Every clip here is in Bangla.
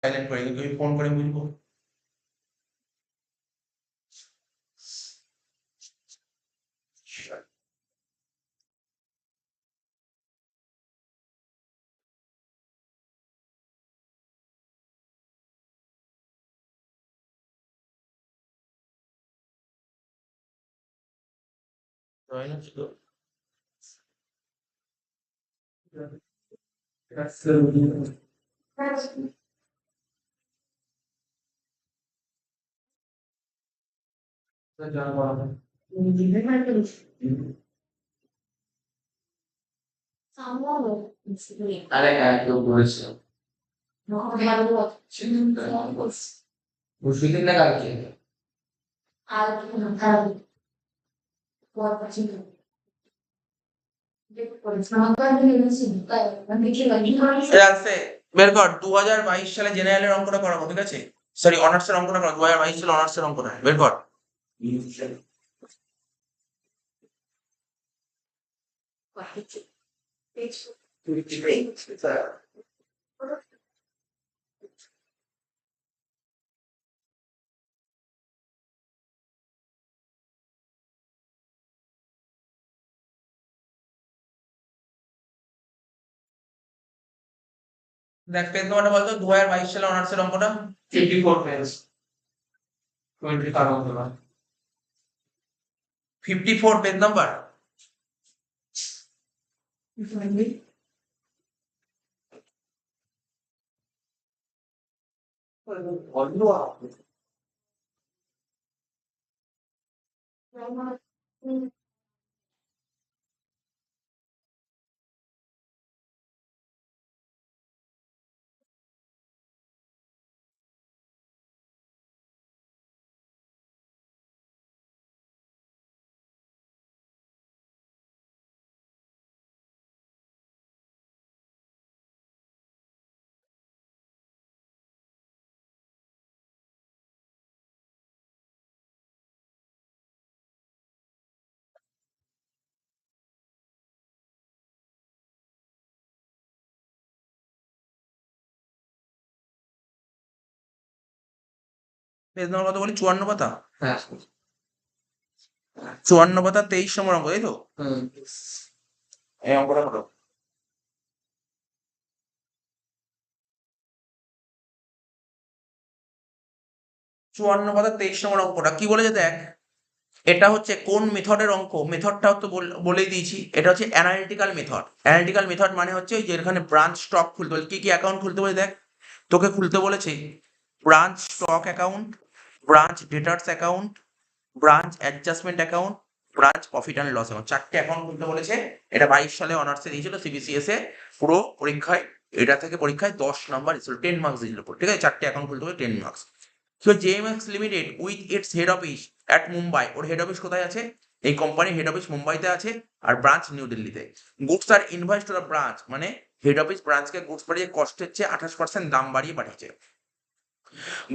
সাইলেন্ট করে দিই, ফোন করে বুঝবো। জয়েন হচ্ছে তো? আরে হ্যাঁ, কেউ বলেছে। পরশুদিন না কালকে? বের কর 2022 সালে জেনারেলের অঙ্কটা করাবো, ঠিক আছে? সরি, অনার্সের অঙ্কটা করাবো, 2022 সালে অনার্সের অঙ্কটা বের কর। দেখ পেজ নাম্বারটা বলতো, 2022 সালে অনার্সের অঙ্কটা। 54 পেজ, 20 কার অঙ্কটা? 54 পেজ নাম্বার। পেজ নাম্বার কত বলি? 54 পাতা। হ্যাঁ, 54 পাতা 23 নম্বর অঙ্ক, তাই তো? এই অঙ্কটা হলো 54 পাতা 23 নম্বর অঙ্কটা কি বলেছে দেখ। এটা হচ্ছে কোন মেথডের অঙ্ক, মেথডটাও তো বলেই দিয়েছি। এটা হচ্ছে অ্যানালিটিক্যাল মেথড। অ্যানালিটিক্যাল মেথড মানে হচ্ছে ওই যেখানে ব্রাঞ্চ স্টক খুলতে বলে, কি কি অ্যাকাউন্ট খুলতে বলে দেখ। তোকে খুলতে বলেছে branch stock account, branch debtors account, branch adjustment account, branch profit and loss account. 4টে অ্যাকাউন্ট খুলতে বলেছে। এটা 22 সালে অনার্সে দিয়েছিল সিবিসিএস এ। পুরো পরীক্ষায় এটা থেকে পরীক্ষায় 10 নাম্বার দিয়েছিল, 10 মার্কস দিয়েছিল, ঠিক আছে? 4টে অ্যাকাউন্ট খুলতে হবে, 10 marks. So JMX limited with its head office at Mumbai. ওর হেড অফিস কোথায় আছে? এই কোম্পানির হেড অফিস মুম্বাইতে আছে, আর ব্রাঞ্চ নিউ দিল্লিতে। Goods are invoice to the branch, মানে হেড অফিস ব্রাঞ্চকে গুডস পাঠিয়ে কষ্টের চেয়ে 28% দাম বাড়িয়ে পাঠিয়েছে।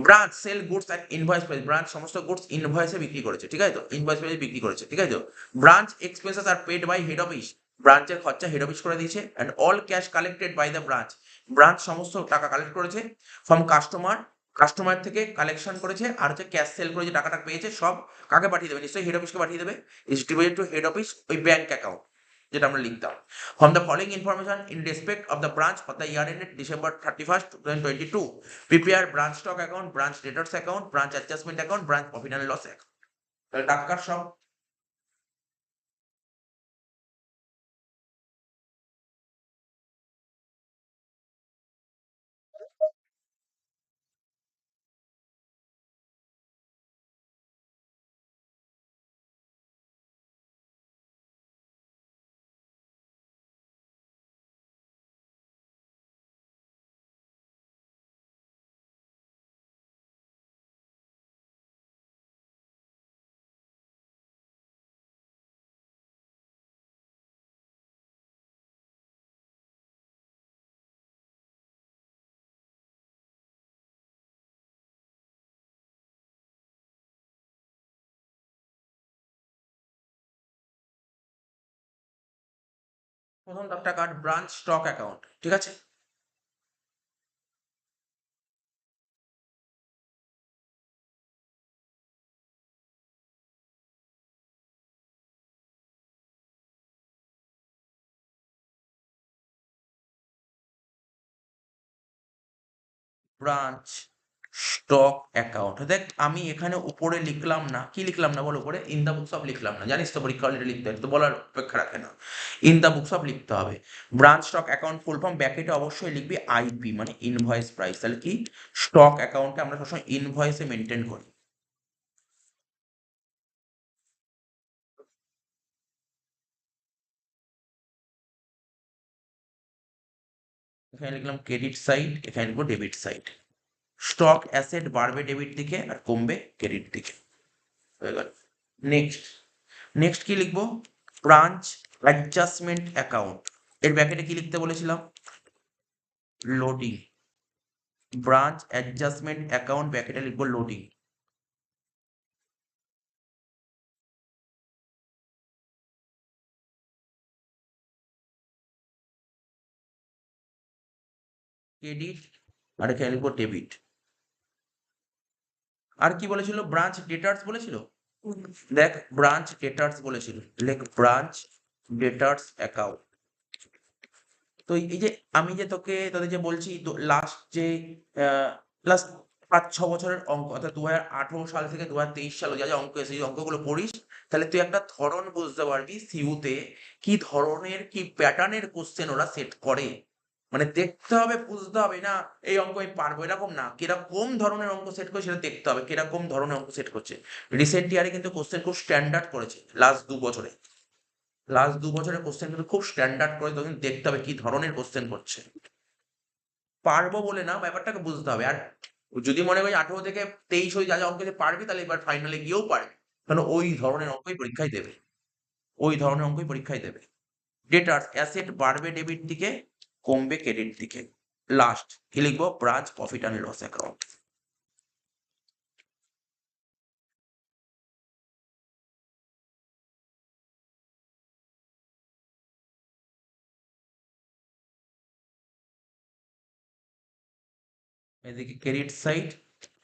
Branch sell goods at invoice price, branch সমস্ত গুডস ইনভয়েসে বিক্রি করেছে, ঠিক আছে তো? ইনভয়েস প্রাইসে বিক্রি করেছে, ঠিক আছে তো? ব্রাঞ্চ এক্সপেন্সেস আর পেড বাই হেড অফিস, ব্রাঞ্চের খরচা হেড অফিস করে দিয়েছে। And all cash collected by the branch, branch সমস্ত টাকা কালেক্ট করেছে ফ্রম কাস্টমার, কাস্টমার থেকে কালেকশন করেছে। আর হচ্ছে ক্যাশ সেল করে যে টাকাটা পেয়েছে সব কাকে পাঠিয়ে দেবে? নিশ্চয়ই হেড অফিসকে পাঠিয়ে দেবে। Is deposit to head office, ওই ব্যাংক অ্যাকাউন্ট যেটা আমরা লিখতাম। From the following information in respect of the branch for the year ended December 31st, 2022, prepare branch stock account, branch debtors account, branch adjustment account, branch profit and loss account. তাহলে টাকার সব প্রথম টাকা কার্ড ব্রাঞ্চ স্টক অ্যাকাউন্ট, ঠিক আছে? Branch stock account. দেখ আমি এখানে উপরে লিখলাম না, কি লিখলাম না বল, উপরে ইন দ্য বুকস অফ লিখলাম না, জানিস তো পরীক্ষা হলে লিখতে হয়, তো বলার অপেক্ষা রাখে না, ইন দ্য বুকস অফ লিখতে হবে। Branch stock account full form ব্যাকেটে অবশ্যই লিখবি আইপি মানে ইনভয়েস প্রাইস, তাহলে কি স্টক অ্যাকাউন্টে আমরা সবসময় ইনভয়েসে মেনটেন করি। এখানে লিখলাম ক্রেডিট সাইড, এখানে লিখবো ডেবিট সাইড। স্টক অ্যাসেট বাড়বে ডেবিট দিকে আর কমবে ক্রেডিট দিকে, হয়ে গেল। নেক্সট, নেক্সট কি লিখবো, ব্রাঞ্চ অ্যাডজাস্টমেন্ট অ্যাকাউন্ট, এর ব্র্যাকেটে কি লিখতে বলেছিলাম, লোডিং। ব্রাঞ্চ অ্যাডজাস্টমেন্ট অ্যাকাউন্ট ব্র্যাকেটে লিখবো লোডিং। ক্রেডিট আর এখানে লিখবো ডেবিট। আর কি বলেছিল, ব্রাঞ্চ ডেটার্স বলেছিল, দেখ ব্রাঞ্চ ডেটার্স বলেছিল, লেখ ব্রাঞ্চ ডেটার্স অ্যাকাউন্ট। তো এই যে আমি যে তোদের যে বলছি লাস্ট যে লাস্ট 5-6 বছরের অঙ্ক, অর্থাৎ 2018 সাল থেকে 2023 সালে যা যা অঙ্ক এসে এই অঙ্কগুলো পড়িস, তাহলে তুই একটা ধরন বুঝতে পারবি সিউতে কি ধরনের কি প্যাটার্নের কোশ্চেন ওরা সেট করে। মানে দেখতে হবে, বুঝতে হবে না এই অঙ্ক আমি পারবো এরকম না, কিরকম ধরনের অঙ্ক সেট করে সেটা দেখতে হবে, কিরকম ধরনের অঙ্ক সেট করছে। রিসেন্ট ইয়ারে কিন্তু কোশ্চেন খুব স্ট্যান্ডার্ড করেছে, লাস্ট 2 বছরের কোশ্চেন কিন্তু খুব স্ট্যান্ডার্ড করে, তখন দেখতে হবে কি ধরনের কোশ্চেন করছে। পারবো বলে না, ব্যাপারটাকে বুঝতে হবে। আর যদি মনে করি 18 থেকে 23 ওই যা যা অঙ্ক পারবি, তাহলে এবার ফাইনালে গিয়েও পারবি, কারণ ওই ধরনের অঙ্কই পরীক্ষায় দেবে, ওই ধরনের অঙ্কই পরীক্ষায় দেবে। ডেটার্স অ্যাসেট বাড়বে ডেবিট দিকে, কমবে ক্রেডিট দিকে। লাস্ট কি লিখবো, branch profit and loss account. এদিকে ক্রেডিট সাইড,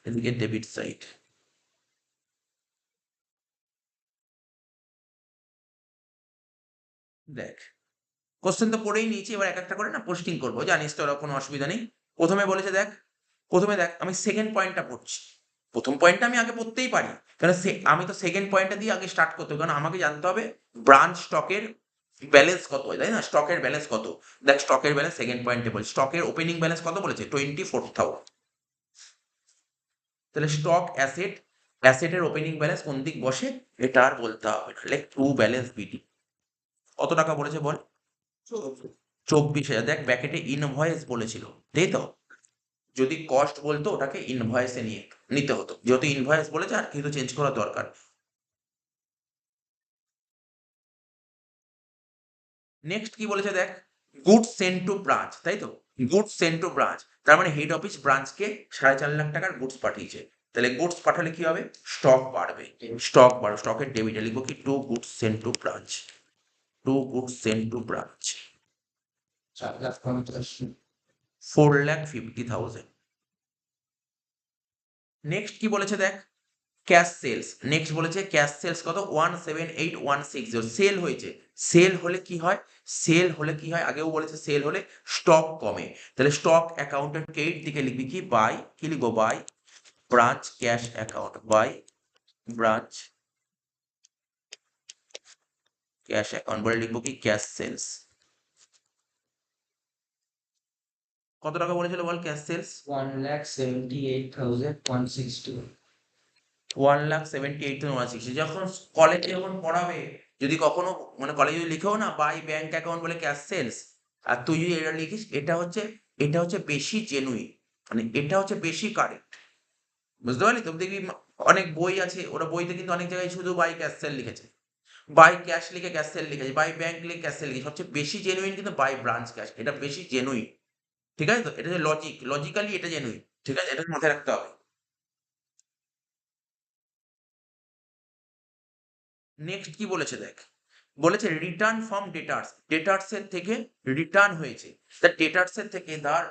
এদিকে ডেবিট সাইড। দেখ কোশ্চেন তো পড়েই নিয়েছি, এবার এক একটা করে না পোস্টিং করবো, জানিস তো, ওরা কোনো অসুবিধা নেই। প্রথমে বলেছে দেখ, প্রথমে দেখ আমি সেকেন্ড পয়েন্টটা পড়ছি, প্রথম পয়েন্টটা আমি আগে পড়তেই পারি, কারণ আমি তো সেকেন্ড পয়েন্টটা দিয়ে আগে স্টার্ট করতে হবে, কারণ আমাকে জানতে হবে ব্রাঞ্চ স্টকের ব্যালেন্স কত হয়, তাই না, স্টকের ব্যালেন্স কত। দেখ স্টকের ব্যালেন্স সেকেন্ড পয়েন্টে বলি, স্টকের ওপেনিং ব্যালেন্স কত বলেছে, 24,000। তাহলে স্টক অ্যাসেট, অ্যাসেটের ওপেনিং ব্যালেন্স কোন দিক বসে এটা আর বলতে হবে না, লেখ ট্রু ব্যালেন্স বিডি। কত টাকা বলেছে বল, 24,000। দেখ ব্যাকেটে ইনভয়েস বলেছিল, তাই তো, যদি কস্ট বলতো ওটাকে ইনভয়েসে নিয়ে নিতে হতো, যেহেতু ইনভয়েস বলেছে আর কিন্তু চেঞ্জ করার দরকার। নেক্সট কি বলেছে দেখ, গুডস সেন্ট টু ব্রাঞ্চ, তাই তো, গুডস সেন্ট টু ব্রাঞ্চ, তার মানে হেড অফিস ব্রাঞ্চকে 4.5 লাখ টাকার গুডস পাঠিয়েছে, তাহলে গুডস পাঠালে কি হবে, স্টক বাড়বে, স্টক বাড়বে, স্টকের ডেবিটে লিখবো কি, to goods sent to branch, to goods sent to branch, 4,50,000। Next কি বলেছে দেখ, ক্যাশ সেলস, নেক্সট বলেছে ক্যাশ সেলস কত, 178,160 সেল হয়েছে। সেল হলে কি হয়, সেল হলে কি হয়, আগেও বলেছে সেল হলে স্টক কমে, তাহলে স্টক অ্যাকাউন্টের ক্রেডিট দিকে লিখবি কি, বাই, কি লিখবো, by branch cash account, by branch cash account, বলে লিখবো কি ক্যাশ সেলস। কত টাকা বলেছিল বল ক্যাশ সেলস, 1,78,160। 1,78,160। যখন কলেজে যখন পড়াবে, যদি কখনো মানে কলেজে লিখেও না বাই ব্যাংক অ্যাকাউন্ট বলে ক্যাশ সেলস, আর তুই যদি এটা লিখিস, এটা হচ্ছে বেশি জেনুইন, মানে এটা হচ্ছে বেশি কারেক্ট, বুঝতে পারলি তো। দেখবি অনেক বই আছে, ওরা বইতে কিন্তু অনেক জায়গায় শুধু বাই ক্যাশ সেল লিখেছে, বাই ক্যাশ লিখে ক্যাশ সেল লিখেছে, বাই ব্যাংক লিখে ক্যাশ সেল লিখেছে, সবচেয়ে বেশি জেনুইন কিন্তু বাই ব্রাঞ্চ ক্যাশ, এটা বেশি জেনুইন, ঠিক আছে তো, এটা যে লজিক্যালি এটা জেনুইন, ঠিক আছে, এটা মাথায় রাখতে হবে। নেক্সট কি বলেছে দেখ, বলেছে রিটার্ন ফ্রম ডেটার্স, ডেটার্স এর থেকে রিটার্ন হয়েছে, তা ডেটার্স এর থেকে ধর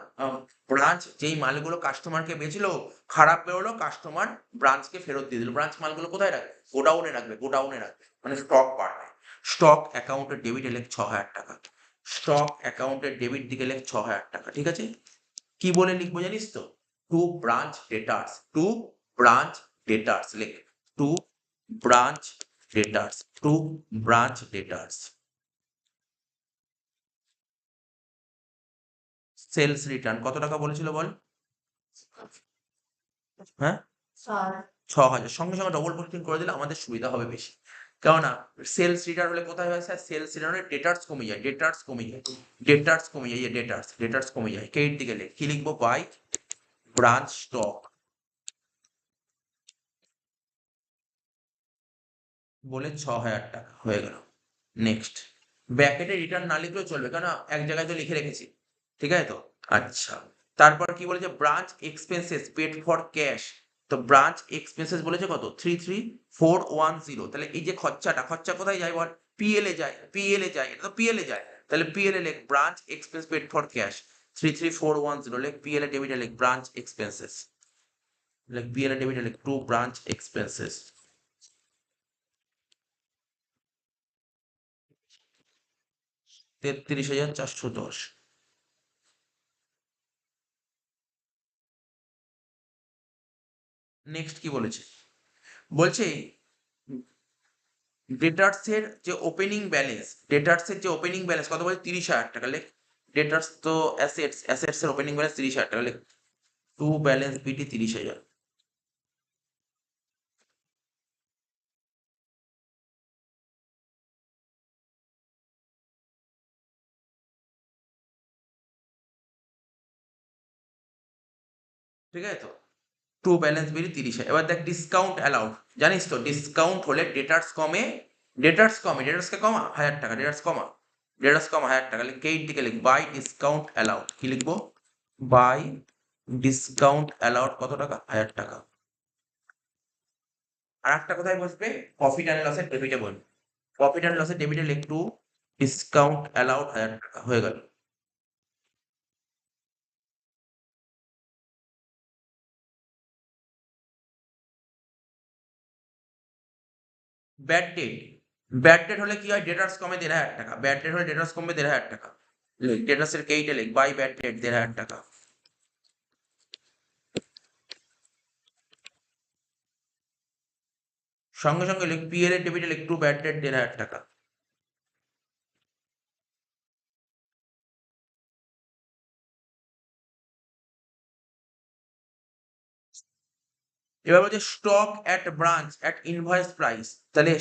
ব্রাঞ্চ যেই মালগুলো কাস্টমারকে বেচলো, খারাপ বেরোলো, কাস্টমার ব্রাঞ্চকে ফেরত দিয়ে দিল, ব্রাঞ্চ মালগুলো কোথায় রাখবে, গোডাউনে রাখবে, গোডাউনে রাখবে, মানে স্টক বাড়বে। স্টক অ্যাকাউন্টের ডেবিট এলে 6,000 টাকা, স্টক অ্যাকাউন্টের ডেবিট দিকে লেখ 6,000 টাকা, ঠিক আছে। কি বলে লিখবো জানিস তো, to branch debtors, to branch debtors লিখ, to branch debtors, to branch debtors. Sales return কত টাকা বলেছিল বল? হ্যাঁ 6,000, সঙ্গে সঙ্গে ডবল পোস্টিং করে দিলে আমাদের সুবিধা হবে বেশি। কেননা সেলস রিটার্ন হলে কোথায় হয় স্যার? সেলস রিটার্ন হলে ডেটার্স কমে যায়, ডেটার্স কমে যায়, ডেটার্স কমে যায়, ডেটার্স ডেটার্স কমে যায়। কে এর দিকে লেখ, কি লিখবো? বাই ব্রাঞ্চ স্টক বলে 6,000 টাকা হয়ে গেল। নেক্সট, ব্র্যাকেটে রিটার্ন না লিখলেও চলবে, কেন এক জায়গায় তো লিখে রেখেছি, ঠিক আছে তো? আচ্ছা, তারপর কি বলেছে? Branch expenses paid for cash. তো ব্রাঞ্চ এক্সপেন্সেস বলেছে কত? 33,410। তাহলে এই যে খরচাটা, খরচা কোথায় যায় বল? পিএল এ যায়, পিএল এ যায়, এটা তো পিএল এ যায়। তাহলে পিএল এ লেখ branch expense paid for cash 33,410 লেখ, পিএল এ ডেবিটে লেখ ব্রাঞ্চ এক্সপেন্সেস, লেখ পিএল এ ডেবিটে লেখ টু ব্রাঞ্চ এক্সপেন্সেস। 33,410। নেক্সট কি বলেছে? বলছে ডেটার্সের যে ওপেনিং ব্যালেন্স, ডেটার্সের যে ওপেনিং ব্যালেন্স কত বলে? 30,000 টাকা লেখ। ডেটার্স তো অ্যাসেটস, অ্যাসেটস এর ওপেনিং ব্যালেন্স 30,000 টাকা লেখ, টু ব্যালেন্স বিটি 30,000। ঠিক আছে তো? টু ব্যালেন্স বিটি 30,000। এবার দেখ ডিসকাউন্ট অ্যালাউড, জানিস তো ডিসকাউন্ট হলে ডেটার্স কমে, ডেটার্স কমে, ডেটার্সকে কমা 1,000 টাকা, ডেটার্স কমা, ডেটার্স কমা 1,000 টাকা। কে এর দিকে লিখ, বাই ডিসকাউন্ট অ্যালাউড, কি লিখবো? বাই ডিসকাউন্ট অ্যালাউড কত টাকা? 1,000 টাকা। আর একটা কোথায় বসবে? প্রফিট অ্যান্ড লসের ডেবিটে বসবে, প্রফিট অ্যান্ড লসের ডেবিটে লিখ টু ডিসকাউন্ট অ্যালাউড 1,000 টাকা হয়ে গেল। ব্যাড ডেট, ব্যাড ডেট হলে কি হয়? ডেটার্স কমে 1,500 টাকা, ব্যাড ডেট হলে ডেটার্স কমবে 1,500 টাকা। ডেটার্সের কেইটে লিখ বাই ব্যাড ডেট 1,500 টাকা। সঙ্গে সঙ্গে লিখ পিএল এর ডেবিটে লিখ টু ব্যাড ডেট 1,500 টাকা। এবার বলছে stock at branch at invoice price. তাহলে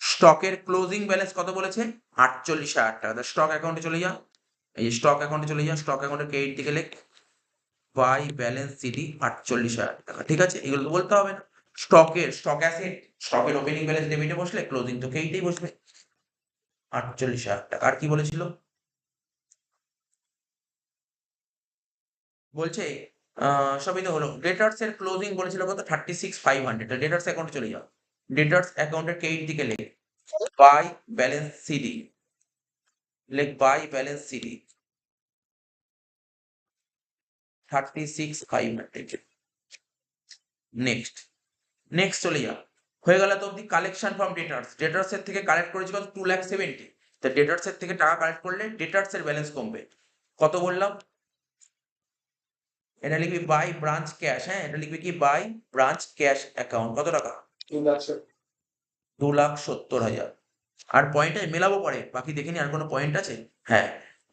স্টকের ক্লোজিং ব্যালেন্স কত বলেছে? 48,000 টাকা। স্টক অ্যাকাউন্টে চলে যা, এই স্টক অ্যাকাউন্টে চলে যা, স্টক অ্যাকাউন্টের ক্রেডিট দিকে লিখ বাই ব্যালেন্স সিডি 48,000 টাকা। ঠিক আছে, এগুলো তো বলতে হবে না। স্টকের, স্টক অ্যাসেট, স্টকের ওপেনিং ব্যালেন্স ডেবিটে বসলে ক্লোজিং তো কেইটেই বসবে 48,000 টাকা। আর কি বলেছিল? বলছে সবই তো হলো। ডেটার্স এর ক্লোজিং বলেছিল কত? 36,500। ডেটার্স অ্যাকাউন্টে চলে যাও, ডেটার্স অ্যাকাউন্টের ক্রেডিট দিকে লেখ বাই ব্যালেন্স সিডি, লেখ by balance CD 36,500। Next, next চলে যা, হয়ে গেল তো অব্দি। কালেকশন ফ্রম ডেটার্স, ডেটার্স এর থেকে কালেক্ট করেছি কত? 2,70,000। তা ডেটার্স এর থেকে টাকা কালেক্ট করলে ডেটার্স এর ব্যালেন্স কমবে কত বললাম? এটা লিখবি বাই ব্রাঞ্চ ক্যাশ, হ্যাঁ এটা লিখবি কি? বাই ব্রাঞ্চ ক্যাশ অ্যাকাউন্ট কত টাকা? 2,70,000। আর পয়েন্টে মেলাবো পরে, বাকি দেখিনি আর কোনো পয়েন্ট আছে? হ্যাঁ,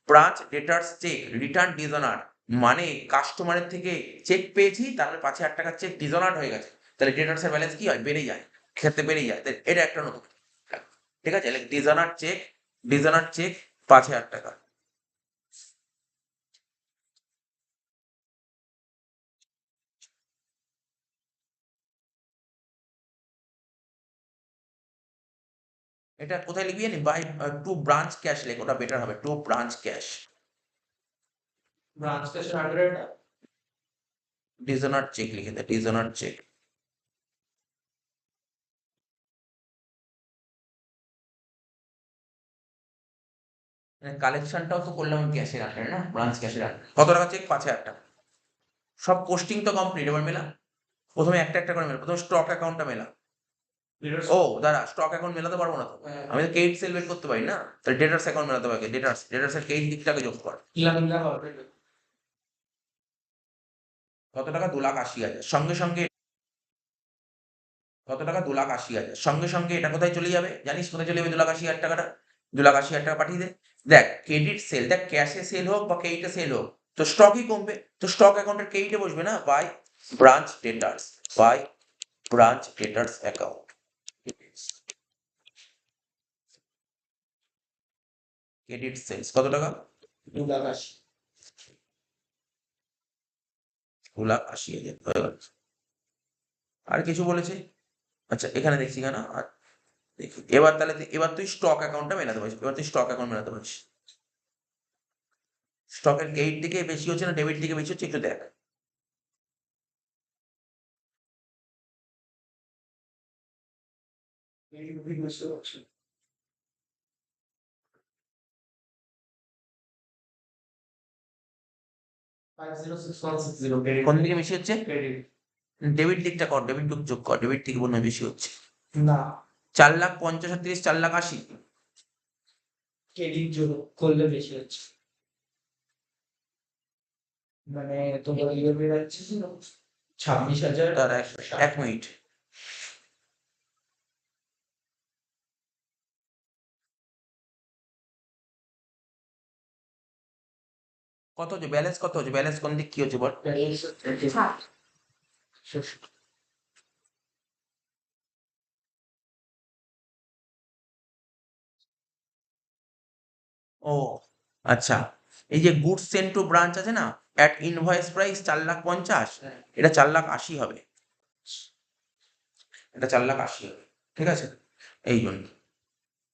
ব্রাঞ্চ ডেটার্স চেক রিটার্ন ডিসঅনার, মানে কাস্টমারের থেকে চেক পেয়েছি, তারপরে 5,000 টাকার চেক ডিসঅনার হয়ে গেছে, তাহলে ডেটার্স এর ব্যালেন্স কি হয়? বেড়ে যায়, ক্ষেত্রে বেড়ে যায়। তাহলে এটা একটা নতুন, ঠিক আছে? ডিসঅনার চেক, ডিসঅনার চেক 5,000 টাকা। এটা কোথায় লিখবি জানি? বাই টু ব্রাঞ্চ ক্যাশ লেখ, ওটা বেটার হবে, to branch cash. Branch cash 100 dishonour cheque লিখে দে, ডিসঅনার চেক। কালেকশনটাও তো করলাম ক্যাশের আন্ডারে না, ব্রাঞ্চ ক্যাশের আন্ডারে। কত টাকা চেক? 5,000 টাকা। সব পোস্টিং তো কমপ্লিট, এবার মেলা। প্রথমে একটা একটা করে মেলা, প্রথমে স্টক অ্যাকাউন্টটা মেলা। ও দাঁড়া, স্টক অ্যাকাউন্ট মেলাতে পারবো না তো, আমি তো ক্রেডিট সেল বের করতে পারি না, তাহলে ডেটার্স অ্যাকাউন্ট মেলাতে হবে। ডেটার্স, ডেটার্স এর ক্রেডিট দিকটাকে যোগ কর। কিলা কিলা হবে। কত টাকা? 2,80,000। সঙ্গে সঙ্গে কত টাকা? 2,80,000। সঙ্গে সঙ্গে এটা কোথায় চলে যাবে? জানিস কোথায় চলে যাবে 2,80,000 টাকাটা? 2,80,000 টাকা পাঠিয়ে দে। দেখ ক্রেডিট সেল, দেখ ক্যাশে সেল হোক বা ক্রেডিটে সেল হোক, তো স্টকই কমবে। তো স্টক অ্যাকাউন্টের ক্রেডিটে বসবে না, by branch debtors, by branch debtors account. Credit sales কত টাকা? 2,80,000। 2,80,000 হয়ে গেল। আর কিছু বলেছে? আচ্ছা এখানে দেখছি কেন, দেখি এবার তাহলে এবার তুই স্টক অ্যাকাউন্টটা মেলাতে পারিস, এবার তুই স্টক অ্যাকাউন্ট মেলাতে পারিস। স্টকের ক্রেডিট দিকে বেশি হচ্ছে না ডেবিট দিকে বেশি হচ্ছে একটু দেখ। কোন দিকে বেশি হচ্ছে? ডেবিট দিকটা কর, ডেবিট দিক যোগ কর, ডেবিট দিকে মনে হয় বেশি হচ্ছে। না, 4,50,000 আর 30, 4,80,000। ক্রেডিট যোগ করলে বেশি হচ্ছে। মানে তোমার ইয়ে বেরাচ্ছে 26,000। তার এক মিনিট। কত হচ্ছে ব্যালেন্স? কত হচ্ছে ব্যালেন্স? কোন দিক কি হচ্ছে বল? ও আচ্ছা, এই যে গুডস সেন্ট টু ব্রাঞ্চ আছে না, অ্যাট ইনভয়েস প্রাইস 4,50,000, এটা 4,80,000 হবে। এটা 4,80,000 হবে, ঠিক আছে? এই জন্য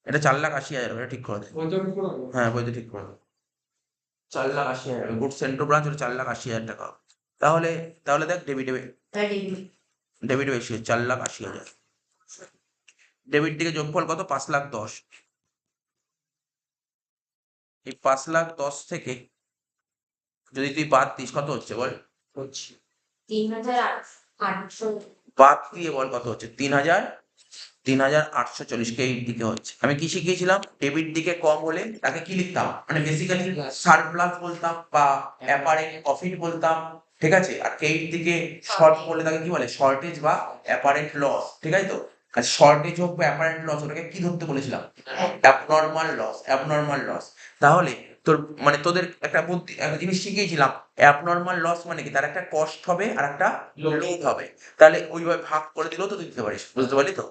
এটা 4,80,000 হবে, এটা ঠিক করে দে। হ্যাঁ বইতে ঠিক করে দে। 4,80,000 হবে গুডস সেন্ট টু ব্রাঞ্চ, ওটা 4,80,000 টাকা হবে। তাহলে তাহলে দেখ ডেবিটে ডেবিট বেশি হচ্ছে 4,80,000। ডেবিট দিকে যোগফল কত? 5,10,000। এই 5,10,000 থেকে যদি তুই বাদ দিস কত হচ্ছে বল? 3,800। বাদ দিয়ে বল কত হচ্ছে? 3,840 কে এই দিকে হচ্ছে। আমি কি শিখিয়েছিলাম? ডেবিট দিকে কম হলে তাকে কি লিখতাম, মানে বেসিক্যালি সারপ্লাস বলতাম বা অ্যাপারেন্ট প্রফিট বলতাম, ঠিক আছে? আর ক্রেডিট দিকে শর্ট করলে তাকে কি বলে? শর্টেজ বা অ্যাপারেন্ট লস, ঠিক আছে তো? আর শর্টেজ হোক বা অ্যাপারেন্ট লস, ওটাকে কি ধরতে বলেছিলাম? Abnormal loss, abnormal loss. তাহলে তোর মানে তোদের একটা বুদ্ধি, একটা জিনিস শিখিয়েছিলাম, অ্যাবনর্মাল লস মানে কি? তার একটা কস্ট হবে আর একটা লোড হবে। তাহলে ওইভাবে ভাগ করে দিলেও তো তুই দিতে পারিস, বুঝতে পারলি তো?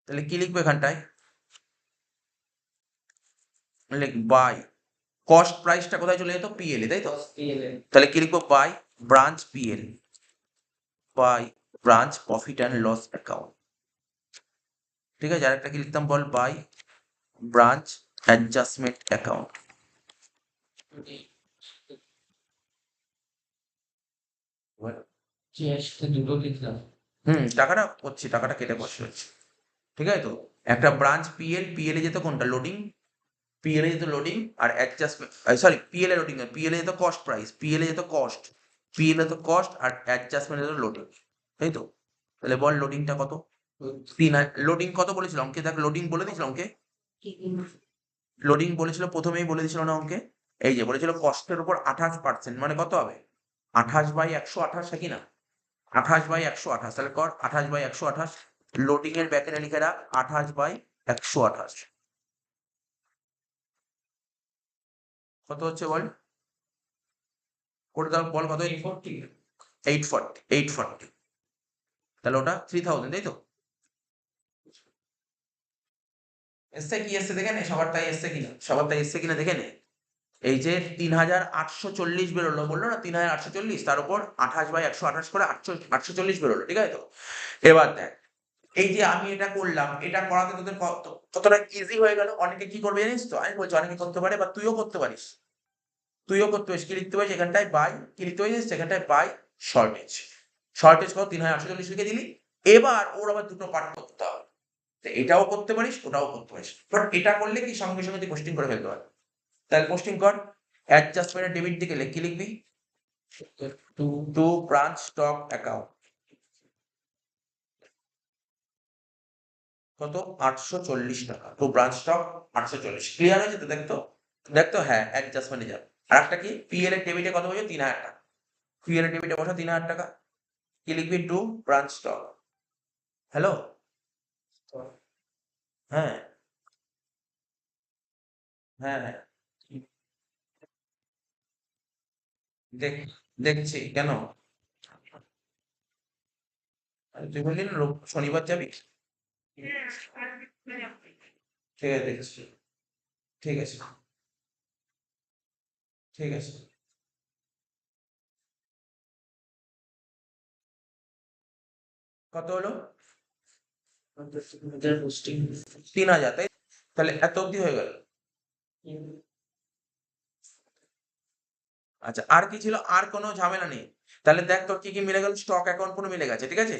তাহলে কি লিখবে এখানটায়? লিখ বাই কস্ট, প্রাইসটা কোথায় চলে যেত? পিএল এ, তাই তো? তাহলে কি লিখবো? By branch PL, by branch profit and loss account, ঠিক আছে? আরেকটা কি লিখতাম বল? By branch adjustment account. দুটো লিখলাম। টাকাটা করছি, টাকাটা কেটে বসে হচ্ছে, ঠিক আছে তো? একটা ব্রাঞ্চ পিএল, পিএল এ যেত কোনটা? লোডিং। পিএল এ যেত লোডিং আর অ্যাডজাস্টমেন্ট, সরি পিএল এ লোডিং নয়, পিএল এ যেত কস্ট প্রাইস, পিএল এ যেত কস্ট, পিএল এ তো কস্ট আর অ্যাডজাস্টমেন্ট যেত লোডিং, তাই তো? তাহলে বল লোডিংটা কত? 3,000। লোডিং কত বলেছিল অঙ্কে? দেখ লোডিং বলে দিয়েছিল অঙ্কে, লোডিং বলেছিল প্রথমেই বলে দিয়েছিল না অঙ্কে? এই যে বলেছিল কস্টের উপর 28%, মানে কত হবে? 28/128, কি না? 28/128, তাহলে কর 28/128। লোডিং এর ব্যাকেটে লিখে রাখ 28/128। কত হচ্ছে বল? করে দাও বল কত? 840। তাহলে ওটা 3,000, তাই তো? এসছে কি এসছে দেখে নে, সবার তাই এসছে কিনা, সবার তাই এসছে কিনা দেখে নে। এই যে 3,840 বেরোলো, বললো না 3,840, তার উপর 28/128 করে 840 বেরোলো, ঠিক আছে তো? এবার দেখ এই যে আমি এটা করলাম, এটা করাতে তোদের কতটা ইজি হয়ে গেল। অনেকে কি করবে জানিস তো? আমি বলছি অনেকে করতে পারে বা তুইও করতে পারিস, তুইও করতে পারিস। কি লিখতে পারিস এখানটায়? বাই, কি লিখতে পারিস এখানটায়? By shortage. শর্টেজ কত? 3,840 লিখে দিলি। এবার ওর আবার দুটো পার্ট করতে হবে, তো এটাও করতে পারিস, ওটাও করতে পারিস, বাট এটা করলে কি সঙ্গে সঙ্গে তুই পোস্টিং করে ফেলতে পারবি। তাহলে পোস্টিং কর। অ্যাডজাস্টমেন্টের ডেবিট দিকে কি লিখবি? To branch stock account. কত? 840 টাকা। Two branch stock 840। ক্লিয়ার হয়েছে তো? দেখতো দেখতো, হ্যাঁ অ্যাডজাস্টমেন্টে যাবে। আর একটা কি পিএল এর ডেবিটে কত বলছো 3,000 টাকা, পিএল এর ডেবিটে বসা 3,000 টাকা, কি লিখবি টু ব্রাঞ্চ স্টক। হ্যালো, হ্যাঁ হ্যাঁ হ্যাঁ, দেখ দেখছি কেন, আরে তুই বললি না শনিবার যাবি, ঠিক আছে দেখছি, ঠিক আছে ঠিক আছে। কত হলো? পোস্টিং 3,000, তাই? তাহলে এত অব্দি হয়ে গেল। আচ্ছা, আর কি ছিল? আর কোনো ঝামেলা নেই। তাহলে দেখ তোর কি কি মিলে গেল, স্টক অ্যাকাউন্ট পুরো মিলে গেছে, ঠিক আছে।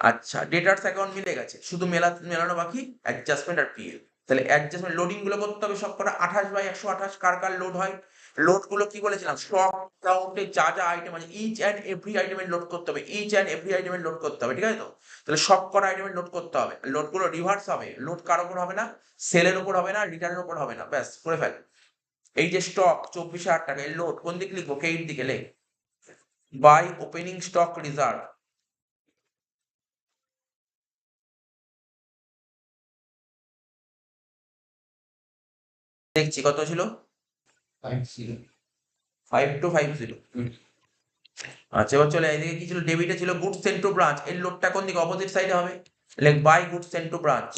আচ্ছা, ডেটার্স অ্যাকাউন্ট মিলে গেছে, শুধু মেলানো বাকি অ্যাডজাস্টমেন্ট আর পিএল। তাহলে অ্যাডজাস্টমেন্ট লোডিং গুলো করতে হবে সব কটা 28/128, কার কার লোড হয়। লোড গুলো কি বলেছিলাম, স্টক অ্যাকাউন্টে যা যা আইটেম আছে ইচ অ্যান্ড এভরি আইটেমের লোড করতে হবে, ইচ অ্যান্ড এভরি আইটেমের লোড করতে হবে, ঠিক আছে তো। তাহলে সব কটা আইটেমের লোড করতে হবে, লোড গুলো রিভার্স হবে, লোড কার উপর হবে না, সেলের উপর হবে না, রিটার্নের উপর হবে না, ব্যাস করে ফেল। এই যে স্টক 24,000 টাকা, এর লোড কোন দিকে লিখবো, কেইট দিকে লেখ, বাই ওপেনিং স্টক রিজার্ভ। দেখছি কত ছিল, 5250। আচ্ছা, এবার চলে এদিকে কি ছিল, ডেবিটে ছিল গুডস সেন্ট টু ব্রাঞ্চ, এর লোডটা কোন দিকে, অপোজিট সাইডে হবে, লেখ by goods sent to branch.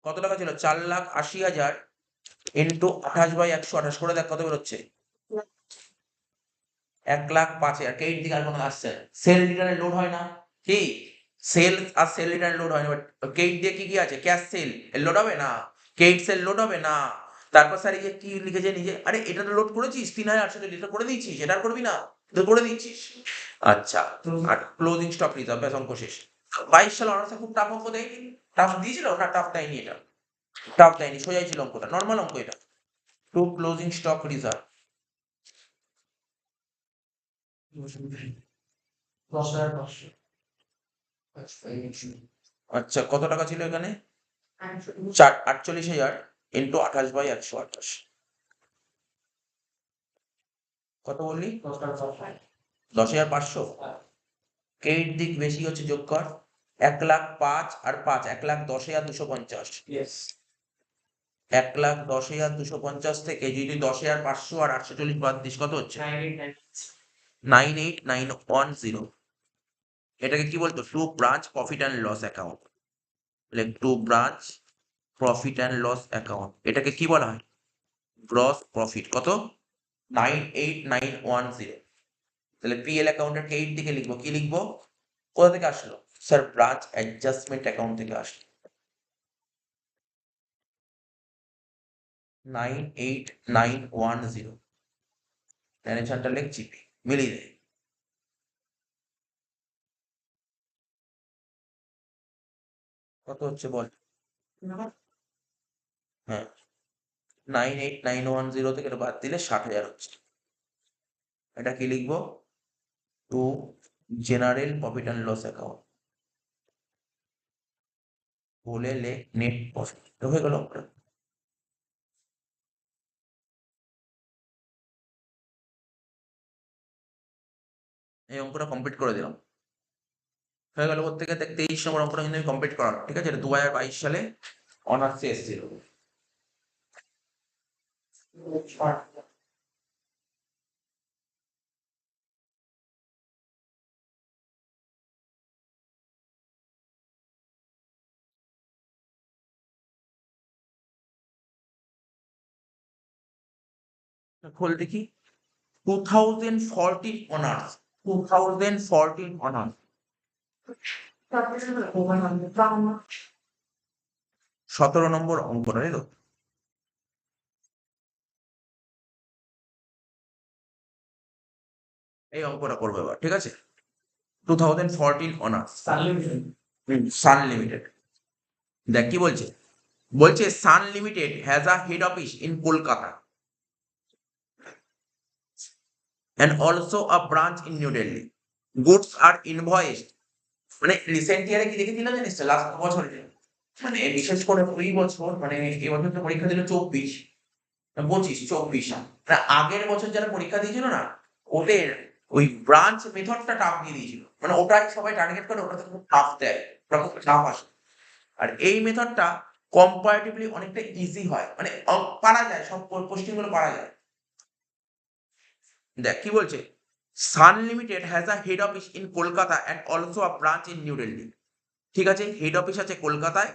কত টাকা ছিল, 4,80,000 ইন্টু 28/128 করে দেখ কত বেরোচ্ছে, 1,05,000। কেইট দিকে আর কোনো আসছে না, সেল রিটার্নে লোড হয় না, কি সেল আর সেল রিটার্ন লোড হয় না, কেইট দিয়ে কি কি আছে, ক্যাশ সেল এর লোড হবে না, কেইট সেল লোড হবে না। তারপর স্যার এই যে কি লিখেছে নিজে, আরে এটা তো লোড করেছিস 3,840, এটা করে দিয়েছিস, এটা আর করবি না, তো করে দিচ্ছিস। আচ্ছা, আর ক্লোজিং স্টক রিজার্ভ, ব্যাস অঙ্ক শেষ। 22 সাল অনার্সে খুব টাফ অঙ্ক দেয়নি, টাফ দিয়েছিল না, টাফ দেয়নি, এটা টাফ দেয়নি, সোজাই ছিল অঙ্কটা, নর্মাল অঙ্ক এটা। To closing stock reserve, 10,500। আচ্ছা কত টাকা ছিল এখানে, 48,000 ইন্টু 28/128, কত বললি, 10,500। ক্রেডিট দিক বেশি হচ্ছে, যোগ কর, 1,05,000 আর 5, 1,10,250, Yes. 1,10,250 থেকে যদি 10,500 আর 840 বাদ দিস, কত হচ্ছে, 9,890. 98,910। এটাকে কি বলতো, to branch profit and loss account, to branch profit and loss account, এটাকে কি বলা হয়, গ্রস প্রফিট। কত, 98,910। তাহলে পিএল অ্যাকাউন্টের এইট দিকে লিখবো, কি লিখবো, কোথা থেকে আসলো, স্যার ব্রাঞ্চ অ্যাডজাস্টমেন্ট অ্যাকাউন্ট থেকে আসলো, 98,910। ম্যানেজারটা লিখ জিপি, মিলিয়ে দে, কত হচ্ছে বল, হ্যাঁ 98,910 থেকে এটা বাদ দিলে 60,000 হচ্ছে। এটা কি লিখবো, to general profit and loss account, বলে লে নেট প্রফিট, হয়ে গেল। এই অঙ্কটা কমপ্লিট করে দিলাম, হয়ে গেল। প্রত্যেকে দেখ 23 নম্বর অঙ্কটা কিন্তু আমি কমপ্লিট করার, ঠিক আছে, এটা 2022 সালে অনার্সে এসেছিল। খোল দেখি, 2014 অনার্স, 2014 অনার্স, 17 নম্বর অঙ্কটা, তাই তো। এই অঙ্কটা করবো এবার, ঠিক আছে, 2014 অনার্স, সান লিমিটেড। দেখ কি বলছে, বলছে Sun limited has a head office in Kolkata and also a branch in New Delhi. Goods are invoiced, মানে রিসেন্ট ইয়ারে কি দেখেছিলাম জানিস, লাস্ট বছরে মানে বিশেষ করে এই বছর মানে এবছর তো পরীক্ষা দিল 24 না 25 মানে আগের বছর যারা পরীক্ষা দিয়েছিল না ওদের ওই ব্রাঞ্চ মেথডটা টাফ দিয়ে দিয়েছিল, মানে ওটাই সবাই টার্গেট করে, ওটাতে খুব টাফ দেয়, ওটা খুব টাফ আসে। আর এই মেথডটা কম্পারেটিভলি অনেকটা ইজি হয়, মানে পারা যায়, সব কোশ্চেন গুলো পারা যায়। দেখ কি বলছে, Sun limited has a head office in Kolkata and also a branch in New Delhi. ঠিক আছে, হেড অফিস আছে কলকাতায়,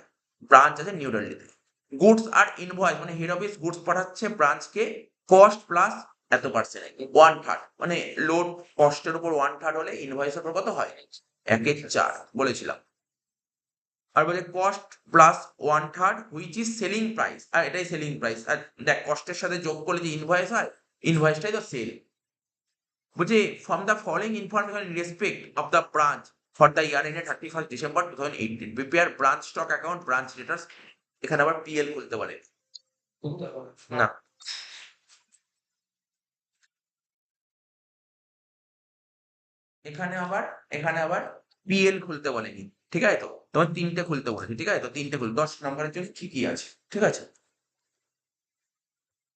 ব্রাঞ্চ আছে নিউ দিল্লিতে। গুডস আর ইনভয়েস মানে হেড অফিস গুডস পাঠাচ্ছে ব্রাঞ্চকে কস্ট প্লাস এত পার্সেন্ট, 1/3, মানে লোড কস্টের উপর 1/3 হলে ইনভয়েসের উপর কত হয়, 1/4 বলেছিলাম। আর বলে cost plus 1/3 which is selling price, আর এটাই সেলিং প্রাইস। আর দেখ কস্টের সাথে যোগ করলে যে ইনভয়েস হয়, ইনভয়েসটাই তো সেল। বলছে from the following information in respect of the branch for the year ended 31st December 2018 prepare branch stock account branch debtors. এখানে আবার পিএল খুলতে বলে না, এখানে আবার পিএল খুলতে বলেনি। ঠিক আছে, তো তোমার 3টে খুলতে বলেছে। ঠিক আছে, তো 3টে খুল, 10 নম্বরের জন্য ঠিকই আছে। ঠিক আছে,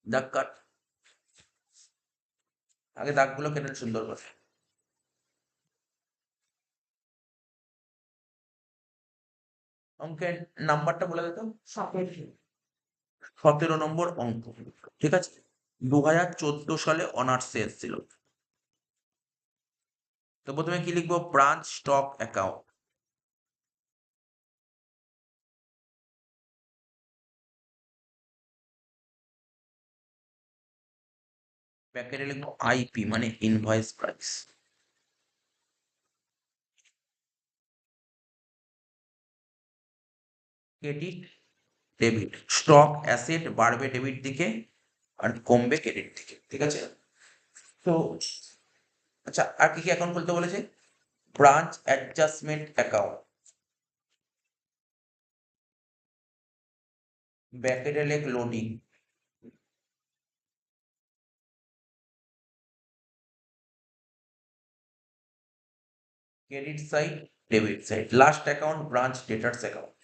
দাগ কাট, আগে দাগগুলো কেটে নে সুন্দর করে। অঙ্কের নাম্বারটা বলে দিত, 17 নম্বর অঙ্ক। ঠিক আছে, 2014 সালে অনার্সে এসেছিল। তো প্রথমে কি লিখবো, ব্রাঞ্চ স্টক অ্যাকাউন্ট, ব্যাকেটে লিখবো আইপি মানে invoice price. Credit debit, stock asset বাড়বে ডেবিট দিকে আর কমবে ক্রেডিট দিকে। ঠিক আছে, তো আচ্ছা আর কি কি অ্যাকাউন্ট খুলতে বলেছে, ব্রাঞ্চ অ্যাডজাস্টমেন্ট অ্যাকাউন্ট, ব্যাকেটে লেখ loading, credit side debit side, last account branch debtors account.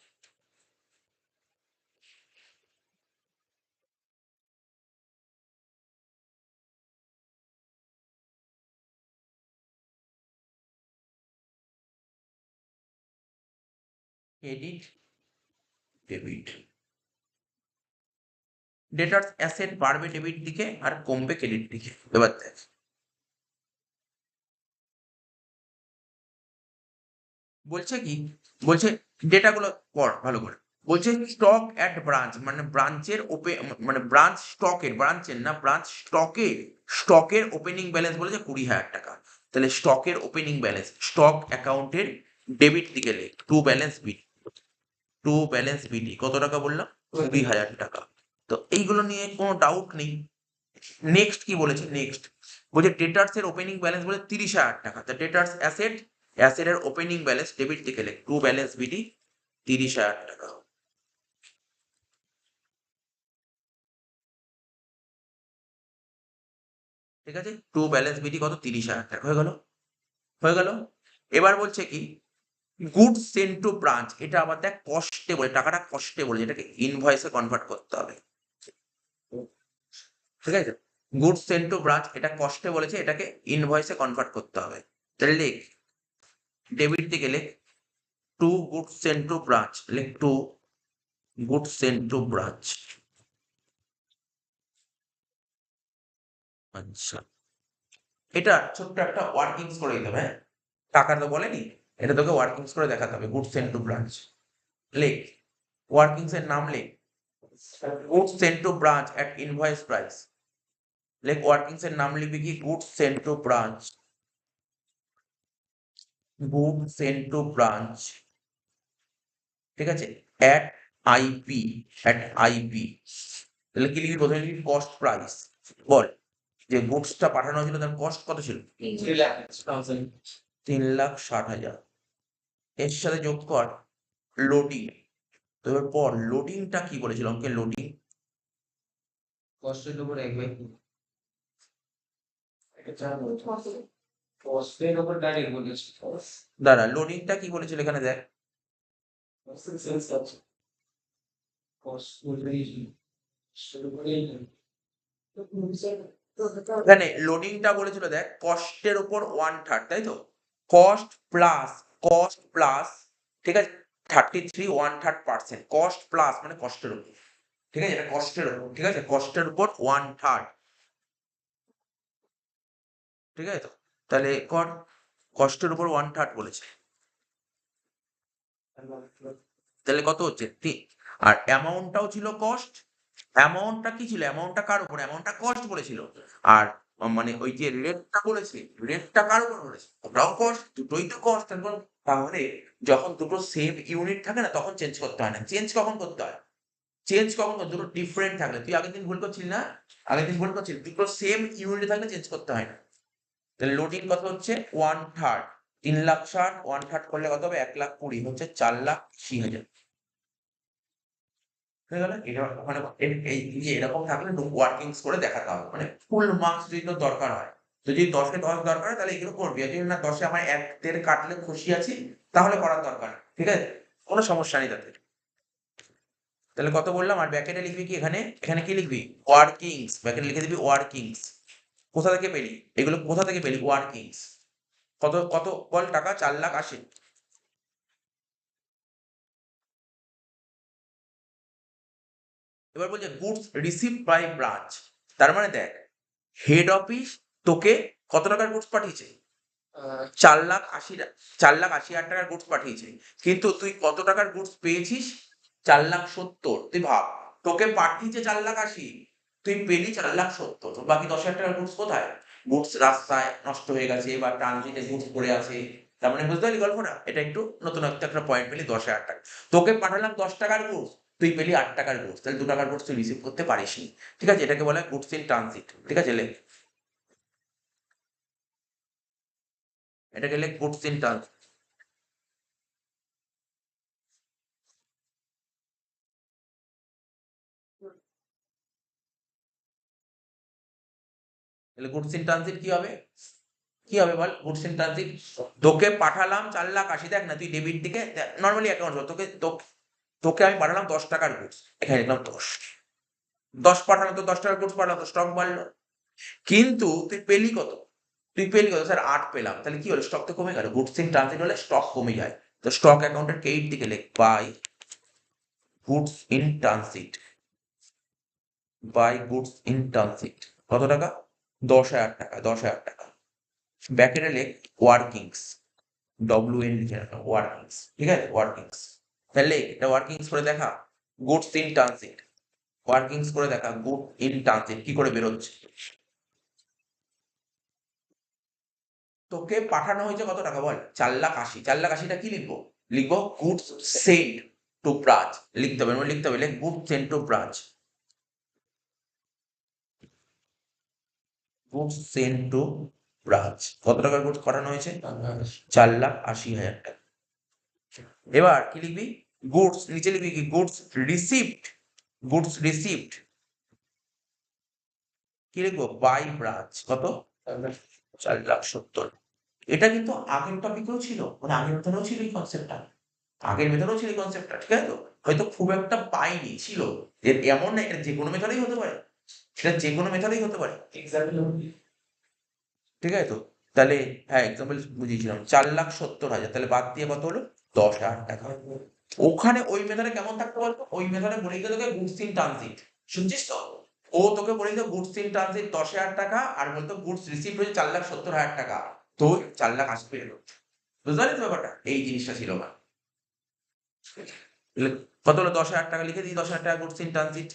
Credit debit, debtors asset বাড়বে ডেবিট দিকে আর কমবে ক্রেডিট দিকে। এবার দেখ বলছে কি, বলছে ডেটাগুলো পড় ভালো করে। বলছে স্টক অ্যাট ব্রাঞ্চ মানে ব্রাঞ্চের মানে ব্রাঞ্চ স্টকের, ব্রাঞ্চের না ব্রাঞ্চ স্টকের ওপেনিং ব্যালেন্স বলেছে 20,000 টাকা। তাহলে স্টকের ওপেনিং ব্যালেন্স স্টক অ্যাকাউন্টের ডেবিট দিকে লেখ টু ব্যালেন্স বিটি কত টাকা বললাম, 20,000 টাকা। তো এইগুলো নিয়ে কোনো ডাউট নেই। নেক্সট কি বলেছে, নেক্সট বলছে ডেটার্স এর ওপেনিং ব্যালেন্স বলে 30,000 টাকা। তা ডেটার্স অ্যাসেটের ওপেনিং ব্যালেন্স ডেবিট দিকে লেখ টু ব্যালেন্স বিটি 30,000 টাকা। ঠিক আছে, টু ব্যালেন্স বিটি কত, 30,000 টাকা হয়ে গেল, হয়ে গেল। এবার বলছে কি গুড সেন্ট টু ব্রাঞ্চ, এটা আবার দেখ কস্টে বলে, টাকাটা কস্টে বলে, যেটাকে ইনভয়েসে কনভার্ট করতে হবে। ঠিক আছে, গুড সেন্ট টু ব্রাঞ্চ এটা কস্টে বলেছে, এটাকে ইনভয়েসে কনভার্ট করতে হবে। তাহলে লেখ ডেবিট দিকে লেখ to good sent to branch, লেখ to good sent to branch. আচ্ছা, এটা ছোট্ট একটা ওয়ার্কিংস করে দিতে হবে, হ্যাঁ টাকা তো বলেনি, এটা তোকে ওয়ার্কিংস করে দেখাতে হবে। গুড সেন্ট টু ব্রাঞ্চ লেখ, ওয়ার্কিংস এর নাম লেখ, good sent to branch at invoice price. লেখ ওয়ার্কিংস এর নাম লিখবি কি, good sent to branch, good sent to branch. ঠিক আছে, অ্যাট আইপি, অ্যাট আইপি। তাহলে কি লিখবি, প্রথমে লিখবি কস্ট প্রাইস, বল যে গুডসটা পাঠানো হয়েছিল তার কস্ট কত ছিল, 3,60,000। এর সাথে যোগ কর লোডিং। তো এবার পর লোডিংটা কি বলেছিল অঙ্কে, লোডিং কষ্টের উপর 1/2, কষ্টের উপর ডাইরেক্ট বলেছি। দাঁড়া, লোডিংটা কি বলেছিল এখানে দেখ, এখানে লোডিংটা বলেছিল দেখ কস্টের উপর 1/3, তাই তো? কস্ট প্লাস ঠিক আছে 33 কস্ট প্লাস মানে কষ্টের উপর, ঠিক আছে? এটা কষ্টের উপর, ঠিক আছে? কষ্টের উপর 1/3, ঠিক আছে তো? তাহলে কষ্টের উপর 1/3 বলেছে, তাহলে কত হচ্ছে? আর অ্যামাউন্টটাও ছিল কস্ট। অ্যামাউন্টটা কি ছিল? অ্যামাউন্টটা কার উপর? অ্যামাউন্টটা কস্ট বলেছিল। আর মানে ওই যে রেটটা বলেছে, রেটটা কার উপর বলেছে? ওটাও কস্ট, দুটোই তো কস্ট। তাহলে যখন দুটো সেম ইউনিট থাকে না তখন চেঞ্জ করতে হয় না। চেঞ্জ কখন করতে হয়? দুটো ডিফারেন্ট থাকলে। তুই আগের দিন ভুল করছিলি না? আগের দিন ভুল করছিলি। দুটো সেম ইউনিট থাকলে চেঞ্জ করতে হয় না। তাহলে লোডিং কত হচ্ছে? 1/3। 3,60,000 1/3 করলে কত হবে? 1,20,000 হচ্ছে 4,80,000। হয়ে গেল? এটা মানে এই যে এরকম থাকলে ওয়ার্কিংস করে দেখাতে হবে। মানে ফুল মার্কস যদি তোর দরকার হয়, তো যদি 10 এ 10 দরকার হয় তাহলে এগুলো করবি। আর যদি না 10 এ আমার 1-1.5 কাটলে খুশি আছি, তাহলে করার দরকার নেই। ঠিক আছে? কোনো সমস্যা নেই তাতে। তাহলে কত বললাম? আর ব্র্যাকেটে লিখবি কি এখানে? এখানে কি লিখবি? ওয়ার্কিংস। ব্র্যাকেটে লিখে দিবি ওয়ার্কিংস। কোথা থেকে পেলি? এগুলো কোথা থেকে পেলি? ওয়ার্কিংস। কত কত বল টাকা? 4,80,000। এবার বলছে গুডস রিসিভড বাই ব্রাঞ্চ। তার মানে দেখ, হেড অফিস তোকে কত টাকার গুডস পাঠিয়েছে? 4,80,000 টাকার গুডস পাঠিয়েছে। কিন্তু তুই কত টাকার গুডস পেয়েছিস? 4,70,000। তুই ভাব, তোকে পাঠিয়েছে 4,80,000, তুই পেলি 4,70,000। বাকি 10,000 টাকার গুডস কোথায়? গুডস রাস্তায় নষ্ট হয়ে গেছে বা ট্রানজিটে গুডস পড়ে আছে। তার মানে বুঝতে পারলি গল্পটা? এটা একটু নতুন একটা পয়েন্ট পেলি। 10,000 টাকা তোকে পাঠালাম, 10 টাকার গুডস, তুই পেলি 8 টাকার গুডস। তাহলে 2 টাকার গুডস তুই রিসিভ করতে পারিসনি। ঠিক আছে? এটাকে বলা হয় গুডস ইন ট্রানজিট। ঠিক আছে? এটাকে লেখ গুডস ইন ট্রানজিট। তাহলে গুডস ইন ট্রানজিট কি হবে? কি হবে বল? গুডস ইন ট্রানজিট, তোকে পাঠালাম 4,80,000। দেখ না, তুই ডেবিট দিকে নর্মালি অ্যাকাউন্ট, তোকে আমি পাঠালাম 10 টাকার গুডস। এখানে লিখলাম 10 পাঠালাম, তো 10 টাকার গুডস পাঠালাম, তো স্টক বাড়লো। কিন্তু তুই পেলি কত? স্যার 8 পেলাম। তাহলে কি হলো? স্টক তো কমে গেল। গুডস ইন ট্রানজিট হলে স্টক কমে যায়। তো স্টক অ্যাকাউন্টের ক্রেডিট দিকে লেখ বাই গুডস ইন ট্রানজিট। কত টাকা? 10,000 টাকা। 10,000 টাকা। ব্যাকেটে লেখ ওয়ার্কিংস। WN লিখে রাখো, ওয়ার্কিংস। ঠিক আছে? ওয়ার্কিংস। তাহলে এটা ওয়ার্কিংস করে দেখা। গুডস ইন ট্রানজিট ওয়ার্কিংস করে দেখা। গুড ইন ট্রানজিট কি করে বেরোচ্ছে? তোকে পাঠানো হয়েছে কত টাকা বল? 4,80,000। 4,80,000টা কি লিখবো? লিখবো গুডস সেন্ট টু ব্রাঞ্চ। লিখতে হবে, লিখতে হবে, good sent to branch. Goods sent to branch. কত টাকার গুডস পাঠানো হয়েছে? 4,80,000 টাকা। এবার কি লিখবি? গুডস নিচে লিখবি কি? Goods received. গুডস রিসিভড কি লিখবো? By branch. কত? 4,70,000। এটা কিন্তু আগের টপিকেও ছিল, মানে আগের মেথডেও ছিল এই কনসেপ্টটা। ঠিক আছে তো? হয়তো খুব একটা পাইনি, ছিল। এমন না, এটা যে কোনো মেথডেই হতে পারে। ঠিক আছে তো? তাহলে হ্যাঁ, এক্সাম্পল বুঝিয়েছিলাম। 4,70,000, তাহলে বাদ দিয়ে কত হলো? 10,000 টাকা। ওখানে ওই মেথডে কেমন থাকতে বলতো? ওই মেথডে বলে দিতে তোকে গুডস ইন ট্রানজিট। শুনছিস তো? ও তোকে বলে দিত গুডস ইন ট্রানজিট 10,000 টাকা, আর বলতো গুডস রিসিভ হয়েছে 4,70,000 টাকা। তো 4,80,000 পেয়ে গেল। বুঝতে পারলি তো ব্যাপারটা? এই জিনিসটা ছিল না। তাহলে কত হলো? 10,000 টাকা লিখে দিই। 10,000 টাকা গুডস ইন ট্রানজিট।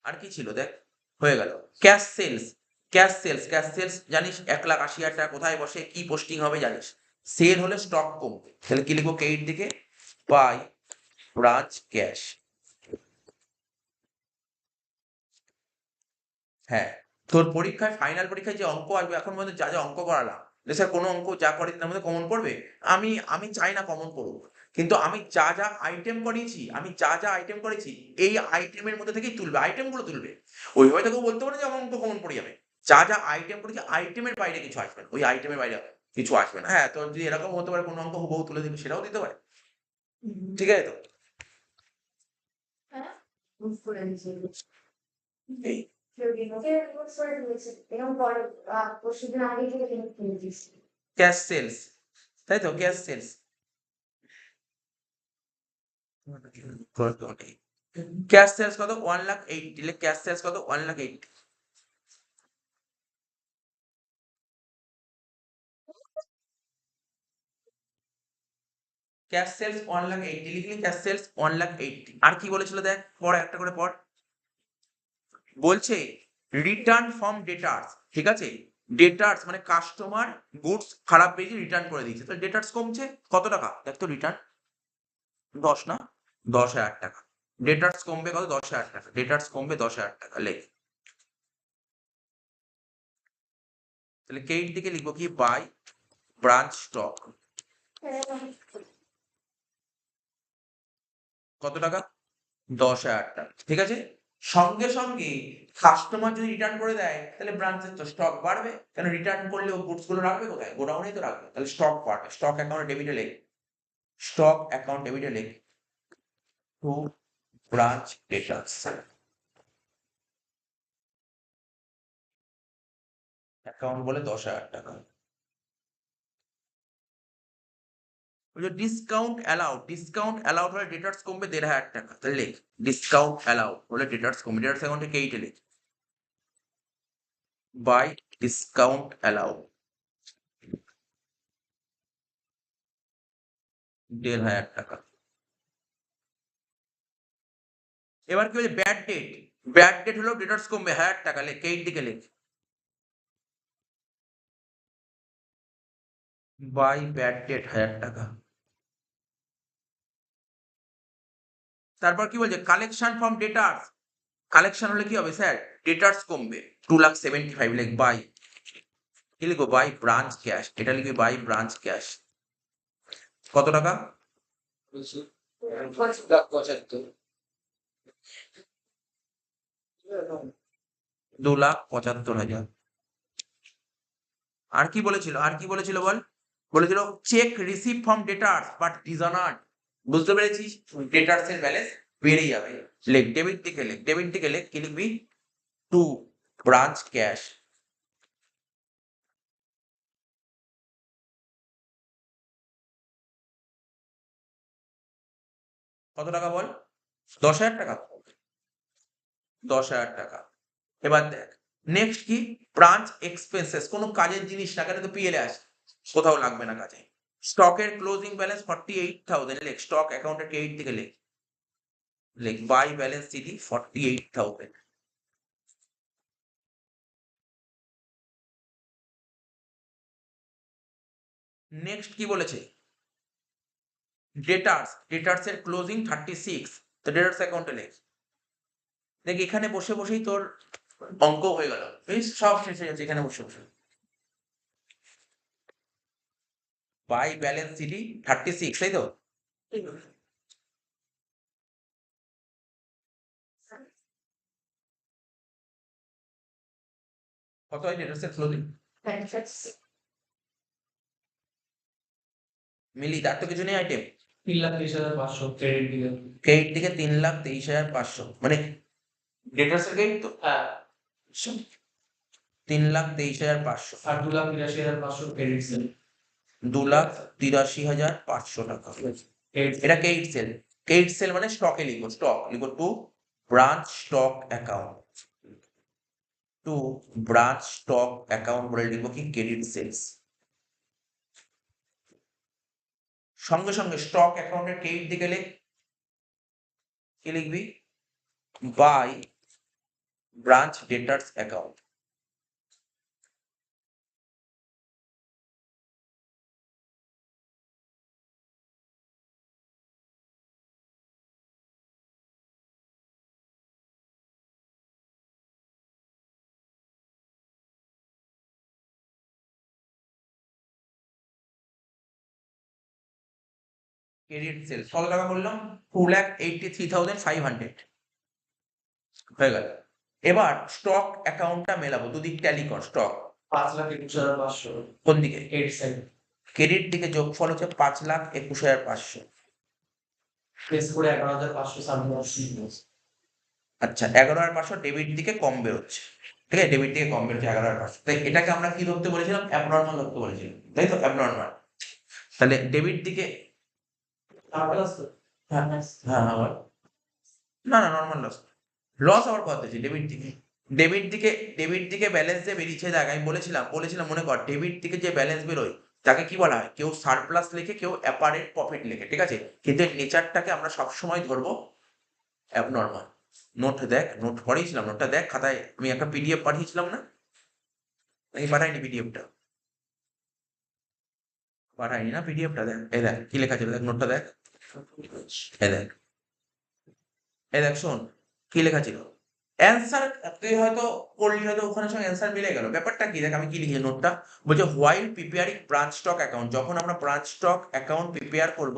আর কি ছিল দেখ? হয়ে গেল। Cash sales. ক্যাশ সেলস জানিস? 1,80,000 টাকা কোথায় বসে? কি পোস্টিং হবে জানিস? সেল হলে স্টক কমবে। তাহলে কি লিখবো? ক্রেডিট দিকে বাই ব্রাঞ্চ ক্যাশ। হ্যাঁ, তোর পরীক্ষায়, ফাইনাল পরীক্ষায় যে অঙ্ক আসবে, এখন পর্যন্ত যা অঙ্ক করালাম, স্যার কোনো অঙ্ক যা করে তার মধ্যে কমন পড়বে? আমি চাই না কমন পড়ুক, কিন্তু আমি যা আইটেম করেছি এই আইটেমের মধ্যে থেকেই তুলবে, আইটেমগুলো তুলবে। ওইভাবে তো কেউ বলতে পারে যে আমার অঙ্ক কমন পড়ে যাবে। যা আইটেম করেছি, আইটেমের বাইরে কিছু আসবে না, ওই আইটেমের বাইরে হবে। কিছু আসবে না। হ্যাঁ, তো যদি এরকম হতে পারে কোনো অঙ্ক হুবহু তুলে দিবে সেটাও দিতে পারে। ঠিক আছে তো? এই ক্যাশ সেলস, তাই তো? ক্যাশ সেলস ক্যাশ সেলস কত? 1,80,000 ক্যাশ সেলস কত? 1,80,000। ক্যাশ সেলস 1,80,000 লিখলি, ক্যাশ সেলস 1,80,000। আর কি বলেছিল দেখ, পড় একটা করে পড়। বলছে রিটার্ন ফ্রম ডেটার্স, ঠিক আছে? ডেটার্স মানে কাস্টমার গুডস খারাপ বেরিয়ে রিটার্ন করে দিয়েছে, তো ডেটার্স কমছে কত টাকা দেখ তো, রিটার্ন 10 না, 10,000 টাকা। ডেটার্স কমবে কত? 10,000 টাকা। ডেটার্স কমবে 10,000 টাকা, লেখ। তাহলে কেইট দিকে লিখবো কি? বাই ব্রাঞ্চ স্টক কত টাকা? 10,000 টাকা, ঠিক আছে? সঙ্গে সঙ্গে কাস্টমার যদি রিটার্ন করে দেয় তাহলে ব্রাঞ্চের তো স্টক বাড়বে, কারণ রিটার্ন করলে ও গুডস গুলো রাখবে কোথায়? গোডাউনেই তো রাখবে, তাহলে স্টক বাড়বে। স্টক অ্যাকাউন্টে ডেবিটে লেখ, স্টক অ্যাকাউন্ট ডেবিটে লেখ টু ব্রাঞ্চ ডেটার্স, অ্যাকাউন্ট বলে 10,000 টাকা। ডিসকাউন্ট অ্যালাউড, ডিসকাউন্ট অ্যালাউড হলে ডেটার্স কমবে 1,500 টাকা, তাহলে লেখ ডিসকাউন্ট অ্যালাউড হলে ডেটার্স কমবে। ডেটার্স অ্যাকাউন্টে কেইটে লেখ বাই ডিসকাউন্ট অ্যালাউড 1,500 টাকা। এবার কি হচ্ছে? ব্যাড ডেট, ব্যাড ডেট হলেও ডেটার্স কমবে 1,000 টাকা, লেখ কেইট দিকে লেখ বাই ব্যাড ডেট 1,000 টাকা। তারপর কি বলছে? কালেকশন ফ্রম ডেটার্স, কালেকশন হলে কি হবে স্যার? ডেটার্স কমবে 2,75,000, লেখ বাই, কি লিখবো? বাই ব্রাঞ্চ ক্যাশ, এটা লিখবি বাই ব্রাঞ্চ ক্যাশ কত টাকা? 2,75,000। আর কি বলেছিল? আর কি বলেছিল বল? বলেছিল চেক রিসিভ ফ্রম ডেটার্স বাট ডিসঅনার্ড, বুঝতে পেরেছিস? ডেটার্স এর ব্যালেন্স বেড়ে যাবে, লেখ ডেবিট দিকে লেখ, ডেবিট দিকে লেখ, কি লিখবি? টু ব্রাঞ্চ ক্যাশ কত টাকা বল? 10,000 টাকা, 10,000 টাকা। এবার দেখ নেক্সট কি? ব্রাঞ্চ এক্সপেন্সেস, কোনো কাজের জিনিস না কেন তো পিএল আসে, কোথাও লাগবে না কাজে। স্টকের ক্লোজিং ব্যালেন্স 48,000, লেখ স্টক অ্যাকাউন্টের ক্রেডিট থেকে লেখ, লেখ বাই ব্যালেন্স সিডি 48,000। নেক্সট কি বলেছে? ডেটার্স, ডেটার্স এর ক্লোজিং 36, তো ডেটার্স অ্যাকাউন্টে লেখ। দেখ এখানে বসে বসেই তোর অঙ্ক হয়ে গেল, বেশ সব শেষ হয়ে যাচ্ছে এখানে বসে বসে। বাই ব্যালেন্স সিডি 36, তাই তো? কত হয় ডেটার্স এর ক্লোজিং? মিলি, তার তো কিছু নেই আইটেম। 3,23,500 ক্রেডিট দিলেন। ক্রেডিট থেকে 3,23,500, মানে ডেটার্স এর ক্রেডিট তো? হ্যাঁ। 3,23,500 আর 2,83,500 ক্রেডিট সেল। 2,83,500 টাকা। এটা ক্রেডিট সেল, ক্রেডিট সেল মানে স্টকে লিখবো, স্টক লিখবো to branch stock account, to branch stock account বলে লিখবো কি? Credit sales. সঙ্গে সঙ্গে স্টক অ্যাকাউন্টের ক্রেডিট দিকে লেখ, কি লিখবি? By branch debtors account. Credit sales কত টাকা বললাম? 2,83,500 হয়ে গেল। এবার স্টক অ্যাকাউন্টটা মেলাবো, দুদিক ট্যালি কর। স্টক 5,21,500 কোন দিকে? Credit side. ক্রেডিট দিকে যোগফল হচ্ছে 5,21,500। প্রেস করে 11,500 সামনে। আচ্ছা, 11,500 ডেবিট দিকে কম বেরোচ্ছে। ঠিক আছে, ডেবিট দিকে কম বেরোচ্ছে 11,500। তাই এটাকে আমরা কি ধরতে বলেছিলাম? অ্যাবনর্মাল ধরতে বলেছিলাম, তাই তো? অ্যাবনর্মাল। তাহলে ডেবিট দিকে হ্যাঁ হ্যাঁ হ্যাঁ বল। না না, নর্মাল লস। লস আবার কত হচ্ছে ডেবিট দিকে? ডেবিট দিকে ব্যালেন্স যে বেরিয়েছে, দেখ আমি বলেছিলাম মনে কর, ডেবিট দিকে যে ব্যালেন্স বেরোয় তাকে কি বলা হয়? কেউ সারপ্লাস লেখে, কেউ অ্যাপারেন্ট প্রফিট লেখে, ঠিক আছে? কিন্তু এর নেচারটাকে আমরা সবসময় ধরবো অ্যাবনর্মাল। নোট দেখ, নোট পড়িয়েছিলাম, নোটটা দেখ খাতায়, আমি একটা পিডিএফ পাঠিয়েছিলাম না? নাকি পাঠাইনি পিডিএফটা? পাঠাইনি না পিডিএফটা? দেখ, এই দেখ কি লেখা ছিল, দেখ নোটটা দেখ, এই দেখ, এই দেখ শোন কি লেখা ছিল। অ্যান্সার তুই হয়তো করলি, হয়তো ওখানে সঙ্গে অ্যান্সার মিলে গেল। ব্যাপারটা কি দেখ, আমি কি লিখি নোটটা, বলছে while preparing branch stock account, যখন আমরা ব্রাঞ্চ স্টক অ্যাকাউন্ট প্রিপেয়ার করব,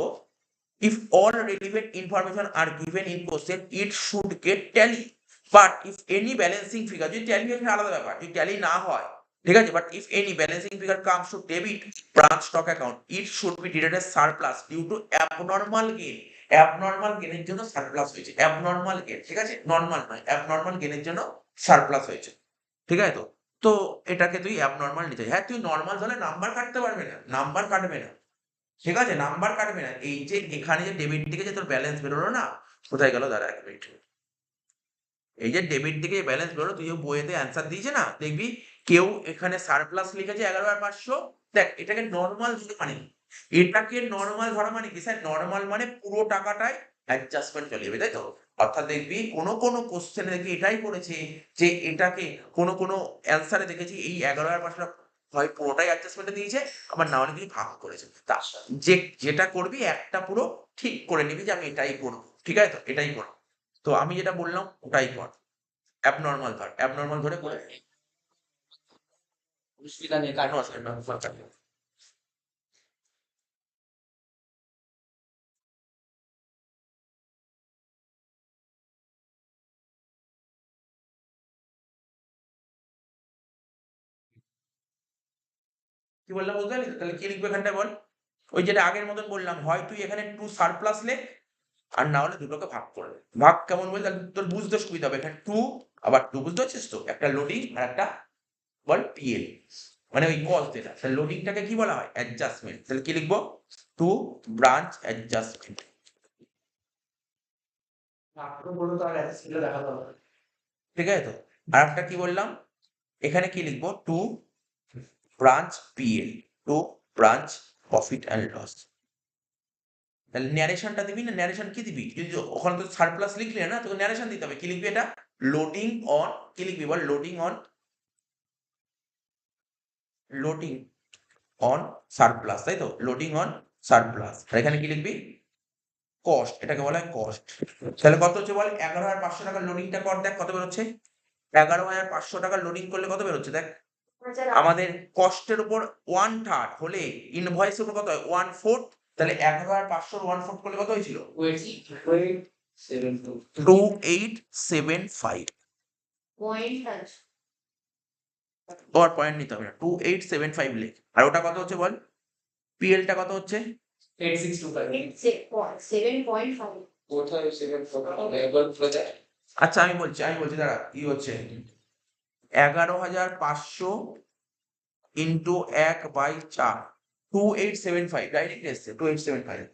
if all relevant information are given in question it should get tally, but if any balancing figure, যদি tally হয় আলাদা ব্যাপার, যদি tally না হয় ঠিক আছে, but if any balancing figure comes to debit branch stock account it should be deducted as surplus due to abnormal gain। Abnormal গেনের জন্য সারপ্লাস হয়েছে, অ্যাবনর্মাল গেন, ঠিক আছে, নর্মাল নয়, অ্যাবনর্মাল গেনের জন্য সারপ্লাস হয়েছে, ঠিক আছে? তো তো এটাকে তুই অ্যাবনর্মাল নিতে, হ্যাঁ তুই নর্মাল ধরলে নাম্বার কাটতে পারবে না, নাম্বার কাটবে না, ঠিক আছে, নাম্বার কাটবে না। এই যে এখানে যে ডেবিট দিকে যে তোর ব্যালেন্স বেরোলো না, কোথায় গেল দাঁড়া এক মিনিট, এই যে ডেবিট দিকে ব্যালেন্স বেরোলো, তুই যে বইয়েতে অ্যান্সার দিয়েছে না, দেখবি কেউ এখানে সারপ্লাস লিখেছে 11,500। দেখ এটাকে নর্মাল ধরে মানে, এটাকে নর্মাল ধরা মানে কি স্যার? নর্মাল মানে পুরো টাকাটাই অ্যাডজাস্টমেন্ট চলে যাবে, তাই তো? অর্থাৎ দেখবি কোনো কোশ্চেনে দেখবি এটাই করেছে, যে এটাকে কোনো অ্যান্সারে দেখেছি এই 11,500 হয় পুরোটাই অ্যাডজাস্টমেন্টে দিয়েছে, আবার না হলে কিছু ভাগ করেছে। তা যেটা করবি একটা পুরো ঠিক করে নিবি যে আমি এটাই করবো, ঠিক আছে তো? এটাই করবো। তো আমি যেটা বললাম ওটাই কর, অ্যাবনর্মাল ধর, অ্যাবনর্মাল ধরে করে অসুবিধা নেই, কোনো অসুবিধা নেই। কি বললাম বুঝতে পারলি? তাহলে কি লিখবে এখানটায় বল? ওই যেটা আগের মতন বললাম, হয় তুই এখানে টু সারপ্লাস লেখ, আর না হলে দুটোকে ভাগ করে দে। ভাগ কেমন বল, তাহলে তোর বুঝতে সুবিধা হবে। এখানে টু, আবার টু, বুঝতে পারছিস তো? একটা লোডিং আর একটা বল পিএল, মানে ওই কস্ট যেটা, তাহলে লোডিংটাকে কি বলা হয়? অ্যাডজাস্টমেন্ট। তাহলে কি লিখবো? টু ব্রাঞ্চ অ্যাডজাস্টমেন্ট, আপনার বললো তো আর অ্যাসেসমেন্টে দেখাতে হবে। ঠিক আছে তো? আর একটা কি বললাম, এখানে কি লিখবো? To branch PL, to branch profit and loss. তাহলে ন্যারেশনটা দিবি না, ন্যারেশন কি দিবি? যদি ওখানে তো সারপ্লাস লিখলি না, তোকে ন্যারেশন দিতে হবে। কি লিখবি এটা? লোডিং অন, কি লিখবি বল? লোডিং অন সারপ্লাস, তাই তো? Loading on surplus. আর এখানে কি লিখবি? কস্ট, এটাকে বলা হয় কস্ট। তাহলে কত হচ্ছে বল? 11,500 টাকার লোডিংটা কর, দেখ কত বেরোচ্ছে। 11,500 টাকার লোডিং করলে কত বেরোচ্ছে দেখ। আমাদের কস্টের উপর 1/3 হলে ইনভয়েসের উপর কত হয়? 1/4। তাহলে 11,500 1/4 করলে কত হয়েছিল? ওয়েট 7 2 2875। পয়েন্ট আছে তোমার পয়েন্ট নিতে হবে না, 2875 লেখ। আর ওটা কত হচ্ছে বল? পিএলটা কত হচ্ছে? 8625 7.5 কোথায় 7 একবার খুলে দেয়। আচ্ছা আমি বলছি দাঁড়া, কি হচ্ছে? 11,500 ইন্টু 1/4, 2875 ডাইরেক্ট এসছে 2875।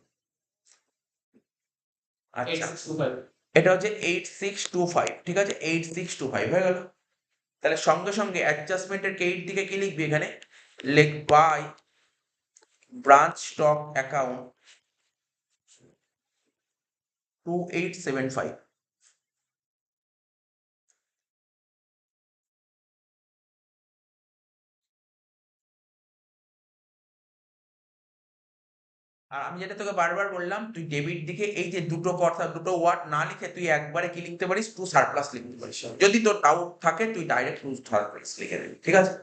আচ্ছা 8625 এটা হচ্ছে 8625, ঠিক আছে, 8625 হয়ে গেল। তাহলে সঙ্গে সঙ্গে অ্যাডজাস্টমেন্টের ক্রেডিট দিকে কি লিখবি এখানে? লেখ বাই ব্রাঞ্চ স্টক অ্যাকাউন্ট 2875। আর আমি যেটা তোকে বারবার বললাম, তুই ডেবিট দিকে এই যে দুটো কথা, দুটো ওয়ার্ড না লিখে তুই একবারে কি লিখতে পারিস? টু সারপ্লাস লিখতে পারিস। যদি তোর ডাউট থাকে তুই ডাইরেক্ট টু সারপ্লাস লিখে দিবি, ঠিক আছে?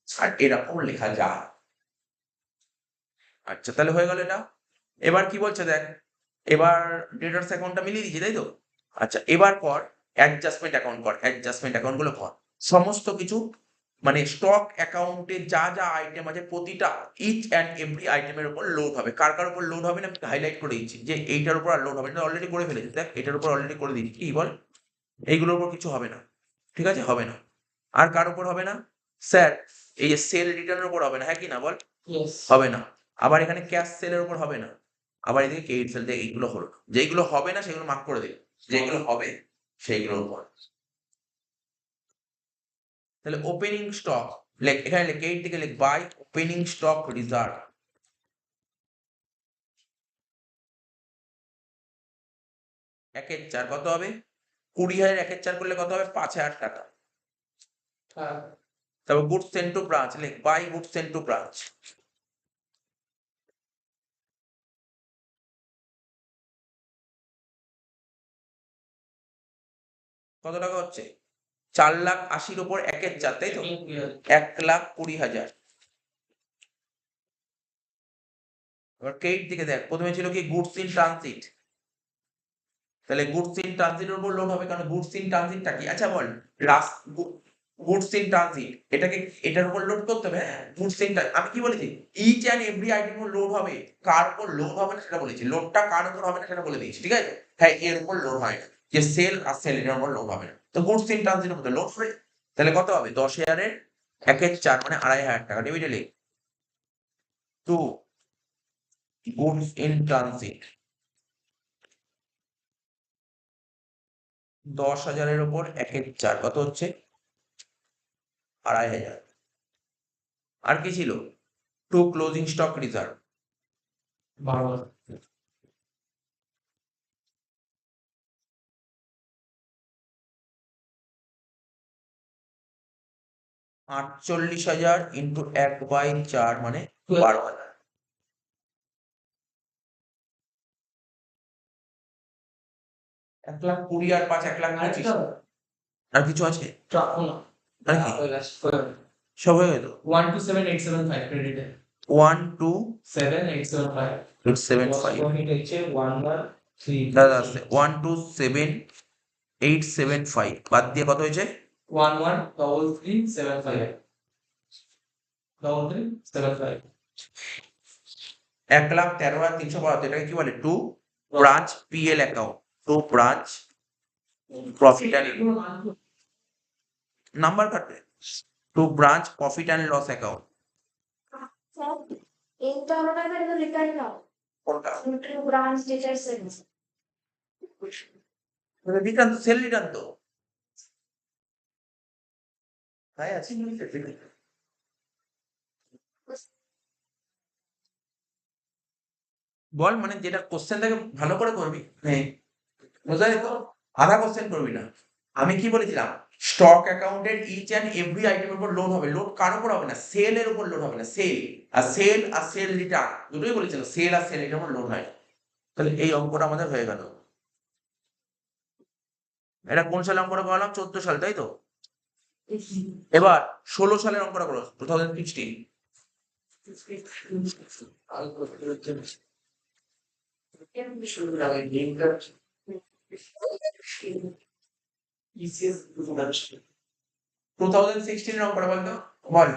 আর এরকম লেখা যায়। আচ্ছা তাহলে হয়ে গেল এটা। এবার কি বলছে দেখ, এবার ডেটার্স অ্যাকাউন্টটা মিলিয়ে দিয়েছি, তাই তো? আচ্ছা এবার কর অ্যাডজাস্টমেন্ট অ্যাকাউন্ট, কর অ্যাডজাস্টমেন্ট অ্যাকাউন্ট গুলো কর, সমস্ত কিছু মানে স্টক অ্যাকাউন্টে যা যা আইটেম আছে প্রতিটা ইচ অ্যান্ড এভরি আইটেমের উপর লোড হবে। কার কার উপর লোড হবে না হাইলাইট করে দিচ্ছি যে এইটার উপর আর লোড হবে না, অলরেডি করে ফেলেছি দেখ, এটার উপর অলরেডি করে দিচ্ছি। কি বল, এইগুলোর উপর কিছু হবে না, ঠিক আছে, হবে না। আর কার উপর হবে না স্যার, এই যে সেল রিটার্নের উপর হবে না, হ্যাঁ কি না বল, Yes. হবে না। আবার এখানে ক্যাশ সেলের উপর হবে না, আবার এদিকে ক্রেডিট সেল, এইগুলো হলো না। যেইগুলো হবে না সেগুলো মার্ক করে দিই, যেগুলো হবে সেইগুলোর উপর। তাহলে ওপেনিং স্টক লেখ, এখানে লেখ এইট থেকে লেখ বাই ওপেনিং স্টক রিজার্ভ। একের চার কত হবে, 20,000 একের চার করলে কত হবে, 5,000 টাকা। তারপর গুডস সেন্ট টু ব্রাঞ্চ লেখ by goods sent to branch. কত টাকা হচ্ছে, 4,80,000 উপর একের চার, তাই তো, 1,20,000। এবার ক্রেডিট দিকে দেখ, প্রথমে ছিল কি গুডস ইন ট্রানজিট, তাহলে গুডস ইন ট্রানজিটের উপর লোড হবে, কারণ গুডস ইন ট্রানজিটটা কি, আচ্ছা বল, গুডস ইন ট্রানজিট এটাকে এটার উপর লোড করতে হবে, হ্যাঁ গুডস ইন, আমি কি বলেছি, ইচ অ্যান্ড এভরি আইটেম উপর লোড হবে, কার উপর লোড হবে না সেটা বলেছি, লোডটা কার উপর হবে না সেটা বলে দিয়েছি, ঠিক আছে, হ্যাঁ এর উপর লোড হয় না, যে সেল আর সেল এর উপর লোড হবে না, তো গুডস ইন ট্রানজিটের উপর লোড হবে, তাহলে কত হবে, 10,000 একের চার মানে 2,500 টাকা, ডেবিটে লিখ টু গুডস ইন ট্রানজিট 10,000 উপর একের চার কত হচ্ছে, 2,500। আর কি ছিল, to closing stock reserve, 48,000 into 1/4 মানে 12,000। 1,20,000 আর 5 1,25,000। আর কিছু আছে, আর কি, সব হয়ে গেল, 127,875 ক্রেডিটে 127,875 দাদা আছে 127,875 বাদ দিয়ে কত হয়েছে, 113375 1,13,372। এটাকে কি বলে, to branch PL account, to branch profit and number কাটবে, to branch profit and loss account. Sir এইটা হলো না এটা রিটার্ন নাও কোনটা, ব্রাঞ্চ ডিটেইলস সেলস রিটার্ন তো, সেল রিটার্ন তো, হ্যাঁ আছে, বল, মানে যেটা কোশ্চেন থাকে ভালো করে করবি, হ্যাঁ বুঝা যেত, আধা কোশ্চেন করবি না। আমি কি বলেছিলাম, স্টক অ্যাকাউন্টের ইচ অ্যান্ড এভরি আইটেমের উপর লোড হবে, লোড কার উপর হবে না, সেল এর উপর লোড হবে না, সেল আর সেল রিটার্ন দুটোই বলেছিল, সেল আর সেল এর উপর লোড হয় না। তাহলে এই অঙ্কটা আমাদের হয়ে গেল। এটা কোন সালে অঙ্কটা করলাম, 14 সাল, তাই তো। এবার 16 সালের অঙ্কটা করো, 2016। ECS 2016 এর অঙ্কটা বলতো, বল।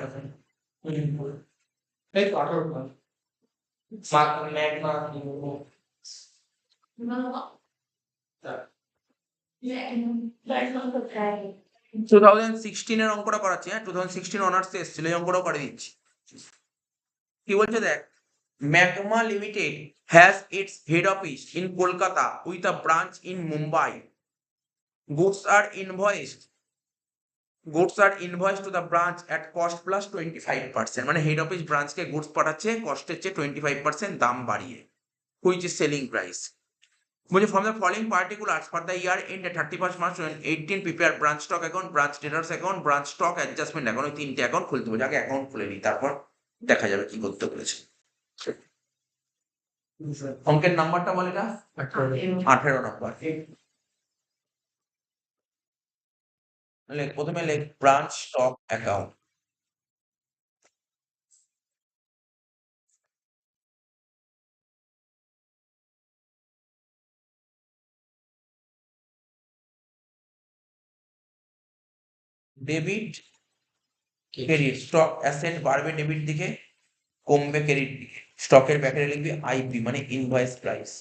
এই তো 18 বার ম্যাগমা টু থাউজেন্ড সিক্সটিনের অঙ্কটা করাচ্ছি, হ্যাঁ 2016 অনার্সে এসেছিল, এই অঙ্কটাও করে দিচ্ছি। কি বলছে দেখ, Magma limited has its head office in Kolkata with a branch in Mumbai. Goods are invoiced to the branch at cost plus 25%, মানে হেড অফিস ব্রাঞ্চকে গুডস পাঠাচ্ছে কস্টের চেয়ে 25% দাম বাড়িয়ে, হুইচ ইজ সেলিং প্রাইস। বলছে from the following particulars for the year end 31 March 2018 prepare branch stock account, branch debtors account, branch stock adjustment account, ওই তিনটে অ্যাকাউন্ট খুলতে হবে, আগে অ্যাকাউন্ট খুলে নিই তারপর দেখা যাবে কি করতে বলেছে। অঙ্কের নাম্বারটা বলে না, 18 নম্বর। প্রথমে লেখ branch stock account, debit credit stock asset বাড়বে ডেবিট দিকে, কমবে ক্রেডিট দিকে। স্টকের ব্যাপারে লিখবি আইপি মানে ইনভয়েস প্রাইস।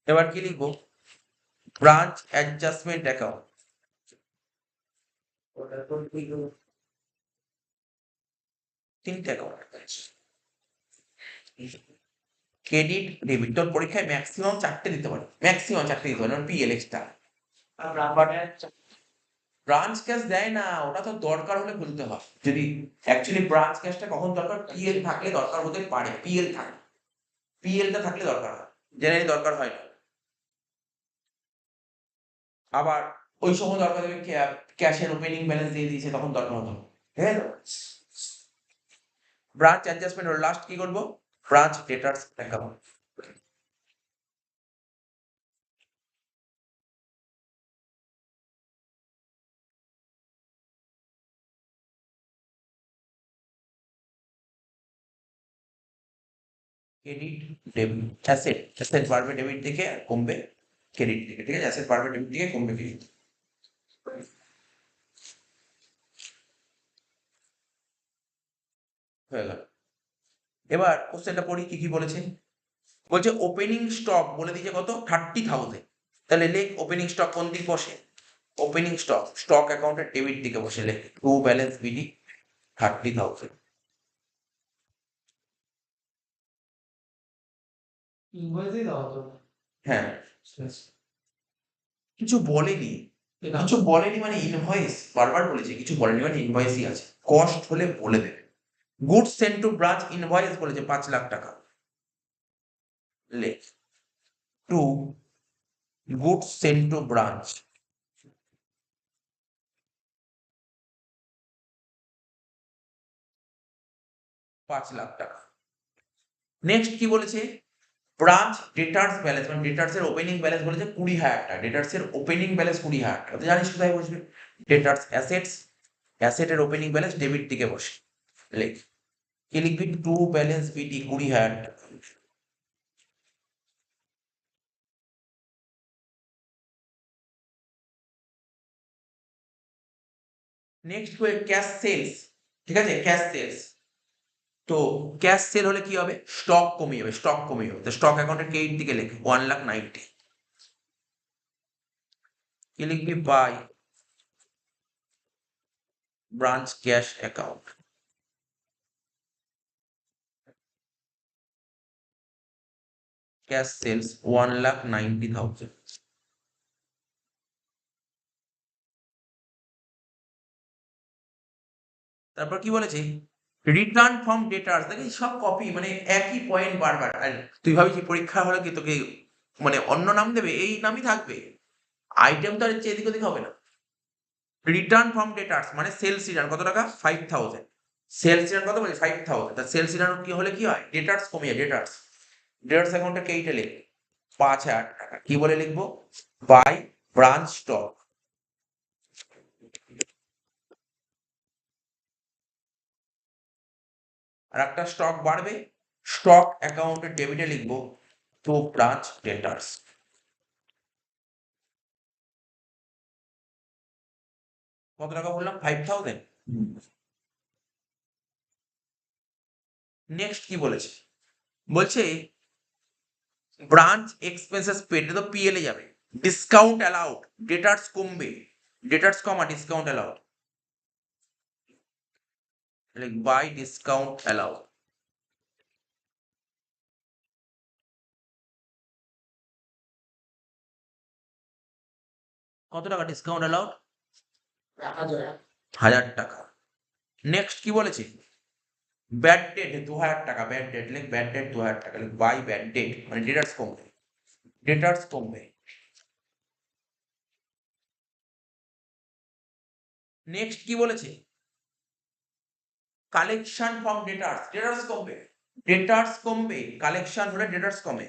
এবার কি লিখবো? Branch adjustment account. তিনটে অ্যাকাউন্ট, ক্রেডিট ডেবিট। তোর পরীক্ষায় ম্যাক্সিমাম 4টে দিতে পারে, ম্যাক্সিমাম 4টে দিতে পারে, পিএল এক্সট্রা। ব্রাঞ্চ ক্যাশ দেয় না, ওটা তো দরকার হলে খুলতে হয়। যদি অ্যাকচুয়ালি ব্রাঞ্চ ক্যাশটা কখন দরকার, পিএল থাকলে দরকার হতে পারে, পিএল থাকে, পিএলটা থাকলে দরকার হয়, জেনারেলি দরকার হয় না। আবার ওই সময় দরকার হবে ক্যাশের ওপেনিং ব্যালেন্স দিয়ে দিয়েছে, তখন দরকার হতো, ঠিক আছে? ব্রাঞ্চ অ্যাডজাস্টমেন্ট হলো লাস্ট কি করবো, branch debtors account. Credit debit asset, asset বাড়বে ডেবিট দিকে আর কমবে ক্রেডিট দিকে, ঠিক আছে? অ্যাসেট বাড়বে ডেবিট দিকে, কমবে ক্রেডিট। হয়ে গেল। এবার কোশ্চেনটা পড়ি কি কি বলেছে। বলছে ওপেনিং স্টক বলে দিয়েছে কত, 30,000। তাহলে লেখ ওপেনিং স্টক কোন দিক বসে, ওপেনিং স্টক স্টক অ্যাকাউন্টের ডেবিট দিকে বসে, লেখ টু ব্যালেন্স বিডি 30,000। ইনভয়েসই দাও তো। হ্যাঁ, কিছু বলেনি, কিছু বলেনি মানে ইনভয়েস বারবার বলেছে, কিছু বলেনি মানে ইনভয়েসই আছে। কস্ট হলে বলে দেবে। Goods sent to branch invoice বলেছে 5 লাখ টাকা, লেখ to goods sent to branch, ৳5,00,000। Next কি বলেছে, ব্রাঞ্চ ডেটার্স ব্যালেন্স মানে ডেটার্স এর ওপেনিং ব্যালেন্স বলেছে 20,000 টাকা, ডেটার্স এর ওপেনিং ব্যালেন্স 20,000 টাকা। তো জানিস কোথায় বসবে, ডেটার্স অ্যাসেটস, অ্যাসেটের ওপেনিং ব্যালেন্স ডেবিট দিকে বসে, লেখ কি লিখবি, টু ব্যালেন্স বিডি 20,000 টাকা। নেক্সট ক্যাশ সেলস, ঠিক আছে? ক্যাশ সেলস, তো ক্যাশ সেল হলে কি হবে, স্টক কমে যাবে, স্টক কমে যাবে। তো স্টক অ্যাকাউন্টের ক্রেডিট দিকে লেখ 1,90,000। কি লিখবি, by branch cash account. Cash sales 1,90,000। তারপর কি বলেছে, রিটার্ন ফ্রম ডেটার্স। দেখি সব কপি, মানে একই পয়েন্ট বারবার। আর তুই ভাবিস পরীক্ষা হলে কি তোকে মানে অন্য নাম দেবে, এই নামই থাকবে, আইটেম তো আর এদিক ওদিক হবে না। রিটার্ন ফ্রম ডেটার্স মানে সেলস রিটার্ন কত টাকা, 5,000। সেলস রিটার্ন কত বলে, 5,000। তা সেলস রিটার্ন কি হলে কি হয়, ডেটার্স কমে যায়, ডেটার্স, ডেটার্স অ্যাকাউন্টে কেইটে লেখ 5,000 টাকা। কি বলে লিখবো, বাই ব্রাঞ্চ স্টক। আর একটা স্টক বাড়বে, স্টক অ্যাকাউন্টের ডেবিটে লিখবো টু ব্রাঞ্চ ডেটার্স। কত টাকা বললাম, 5,000। নেক্সট কি বলেছে, বলছে ব্রাঞ্চ এক্সপেন্সেস পেড, তো পিএল এ যাবে। ডিসকাউন্ট অ্যালাউড, ডেটার্স কমবে, ডেটার্স কমা discount allowed, by discount allowed. কত টাকা ডিসকাউন্ট অ্যালাউড, 1,000 টাকা। নেক্সট কি বলেছে, ব্যাড ডেট 2,000 টাকা, ব্যাড ডেট লেখ, ব্যাড ডেট 2,000 টাকা লেখ, বাই ব্যাড ডেট মানে ডেটার্স কমবে, ডেটার্স কমবে। নেক্সট কি বলেছে, কালেকশন ফ্রম ডেটার্স, ডেটার্স কমবে, ডেটার্স কমবে, কালেকশন হলে ডেটার্স কমে।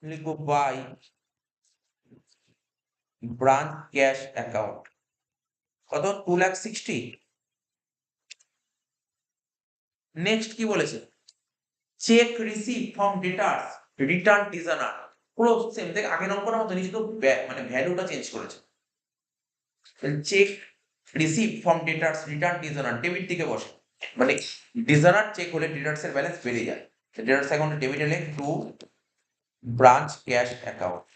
লিখবো বাই ব্রাঞ্চ ক্যাশ অ্যাকাউন্ট। কত, 2,60,000। নেক্সট কি বলেছে, cheque receive from debtors return dishonoured, পুরো সেম থেকে আগের অঙ্কটার মতো শুধু মানে ভ্যালুটা চেঞ্জ করেছে। Cheque receive from debtors return dishonoured debit দিকে বসে, মানে ডিজাইনার চেক হলে ডেটার্স এর ব্যালেন্স বেড়ে যায়, ডেটার্স অ্যাকাউন্টে ডেবিট এলে টু ব্রাঞ্চ ক্যাশ অ্যাকাউন্ট।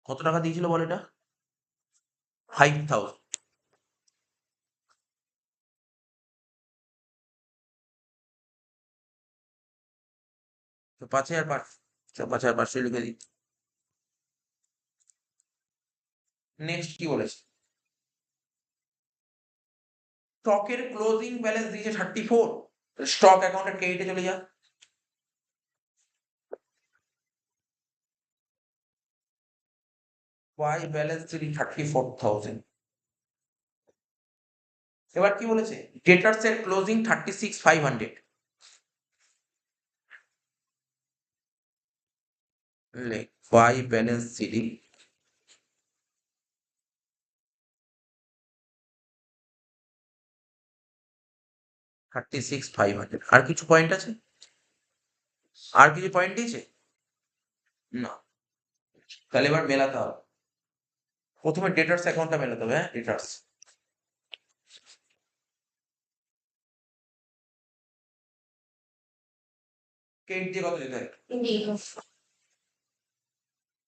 কত টাকা দিয়েছিল বল এটা? 5,000। তো 5,500, 5,500 লিখে দিই। নেক্সট কি বলেছে? স্টকের ক্লোজিং ব্যালেন্স দিয়েছে 34, স্টক অ্যাকাউন্টের ক্রেডিটে চলে যা। ওয়াই ব্যালেন্স দিলি 34,000। এবার কি বলেছে? ডেটার্স এর ক্লোজিং 36,500, ওয়াই ব্যালেন্স দিলি 36,500। আর কিছু পয়েন্ট আছে? আর কিছু পয়েন্ট দিয়েছে না? তাহলে এবার মেলাতে হবে। প্রথমে ডেটার্স অ্যাকাউন্টটা মেলাতে হবে। হ্যাঁ, ডেটার্স ক্রেডিট দিয়ে কত দিতে হয়?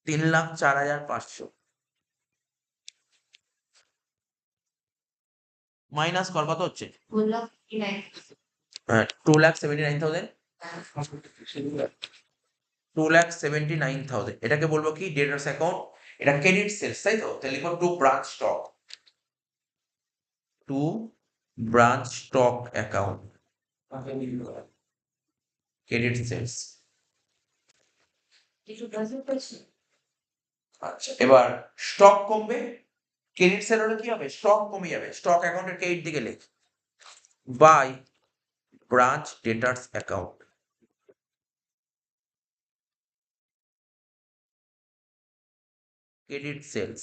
3,04,500 মাইনাস কর, কত হচ্ছে? বললাম কি নাই। হ্যাঁ, 2,79,000। 2,79,000 এটাকে বলবো কি? Debtors account. এটা ক্রেডিট সেলস, তাই তো? তাহলে লিখো to branch stock, to branch stock account, credit sales. কিছু বুঝতে পারছি। আচ্ছা, এবার স্টক কমবে, ক্রেডিট সেল হলে কি হবে? স্টক কমে যাবে, স্টক অ্যাকাউন্টের ক্রেডিট দিকে লেখ by branch debtors account, credit sales.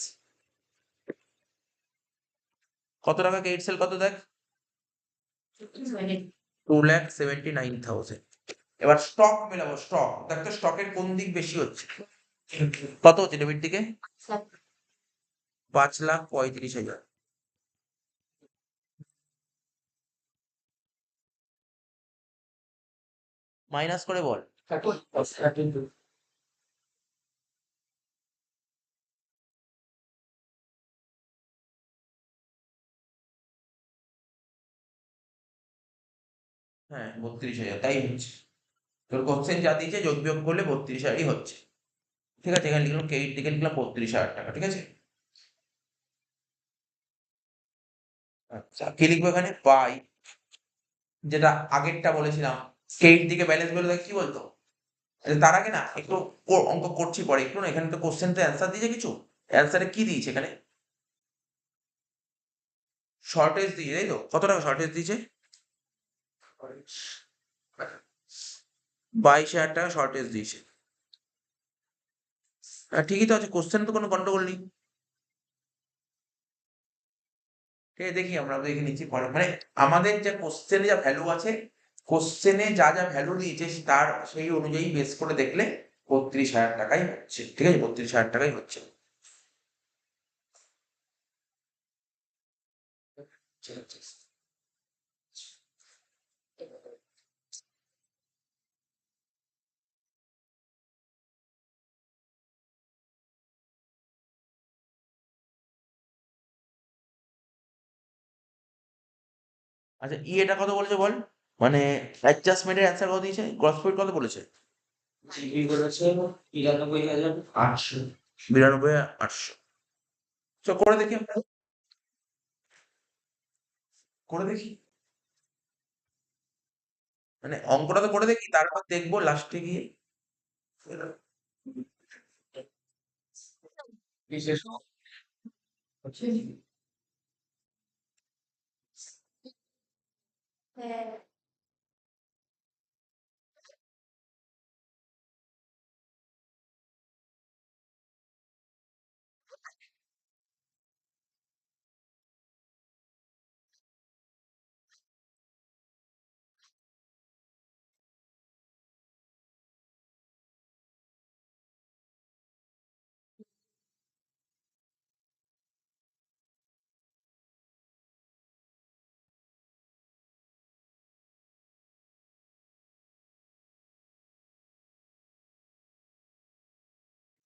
কত টাকা ক্রেডিট সেল? কত দেখ? 2,79,000। এবার স্টক মেলাবো, স্টক দেখ তো স্টকের কোন দিক বেশি হচ্ছে, কত হচ্ছে ডেবিট দিকে? 5,35,000। মাইনাস করে বল। হ্যাঁ, 32,000 তাই হচ্ছে। তোর কোশ্চেন যা দিয়েছে যোগ বিয়োগ করলে 32,000ই হচ্ছে। ঠিক আছে, এখানে লিখলাম ক্রেডিট দিকে লিখলাম 32,000 টাকা, ঠিক আছে। আচ্ছা, কি লিখবো এখানে? বাই, যেটা আগেরটা বলেছিলাম ক্রেডিট দিকে ব্যালেন্স বলে দেখ কি বলতো? আচ্ছা, তার আগে না একটু অঙ্ক করছি পরে, একটু না, এখানে তো কোশ্চেন তো অ্যান্সার দিয়েছে কিছু, অ্যান্সারে কি দিয়েছে এখানে? শর্টেজ দিয়েছে, তাই তো? কত টাকা শর্টেজ দিয়েছে? 22,000 টাকা শর্টেজ দিয়েছে। হ্যাঁ, ঠিকই তো আছে, কোশ্চেন তো কোনো গন্ডগোল নেই। ঠিক আছে, দেখি আমরা দেখে নিচ্ছি পরে, মানে আমাদের যে কোশ্চেনে যা ভ্যালু আছে, কোশ্চেনে যা যা ভ্যালু দিয়েছে তার সেই অনুযায়ী বেস করে দেখলে 32,000 টাকাই হচ্ছে, ঠিক আছে, 32,000 টাকাই হচ্ছে। আচ্ছা, এটা কত বলেছে বল? মানে অ্যাডজাস্টমেন্টের অ্যান্সার কত দিয়েছে? গ্রস প্রফিট কত বলেছে? জিবি করেছে 93,800। 92,800। তো করে দেখি আমরা, করে দেখি, মানে অঙ্কটা তো করে দেখি, তারপর দেখবো লাস্টে গিয়ে। বিশেষ হ্যাঁ।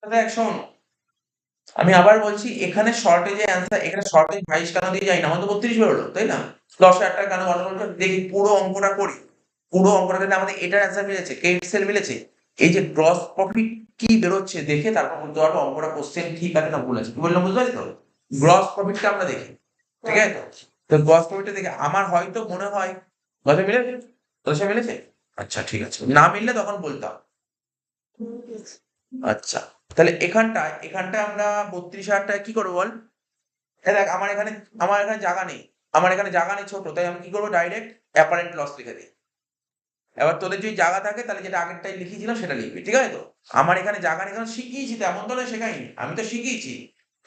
দেখ শোন, আমি আবার বলছি এখানে শর্টেজে অ্যান্সার, এখানে শর্টেজ 22 কেন দিয়ে যাই না, আমাদের 32 বেরোলো তাই না, 10,000 টাকা কেন গন্ডগোল করে? দেখি পুরো অঙ্কটা করি, পুরো অঙ্কটা কিন্তু আমাদের এটার অ্যান্সার মিলেছে, ক্রেডিট সেল মিলেছে, এই যে গ্রস প্রফিট কি বেরোচ্ছে দেখে তারপর বলতে পারবো অঙ্কটা কোশ্চেন ঠিক আছে না ভুল আছে, কি বললাম বুঝতে পারছি তো? গ্রস প্রফিটটা আমরা দেখি, ঠিক আছে তো? তো গ্রস প্রফিটটা দেখে আমার হয়তো মনে হয় কত মিলেছে, তোর সাথে মিলেছে, আচ্ছা ঠিক আছে, না মিললে তখন বলতাম। আচ্ছা, তাহলে এখানটায় আমরা 32,000 টাকা কি করবো বল? দেখ আমার এখানে জায়গা নেই, আমার এখানে জায়গা নেই ছোট, তাই আমি কি করবো, ডাইরেক্ট অ্যাপারেন্ট লস লিখে দিই। এবার তোদের যদি জায়গা থাকে তাহলে যেটা আগেরটাই লিখেছিলাম সেটা লিখবি, ঠিক আছে তো? আমার এখানে জায়গা নেই, কারণ শিখিয়েছি তো, এমন তো নয় শেখাইনি, আমি তো শিখিয়েছি,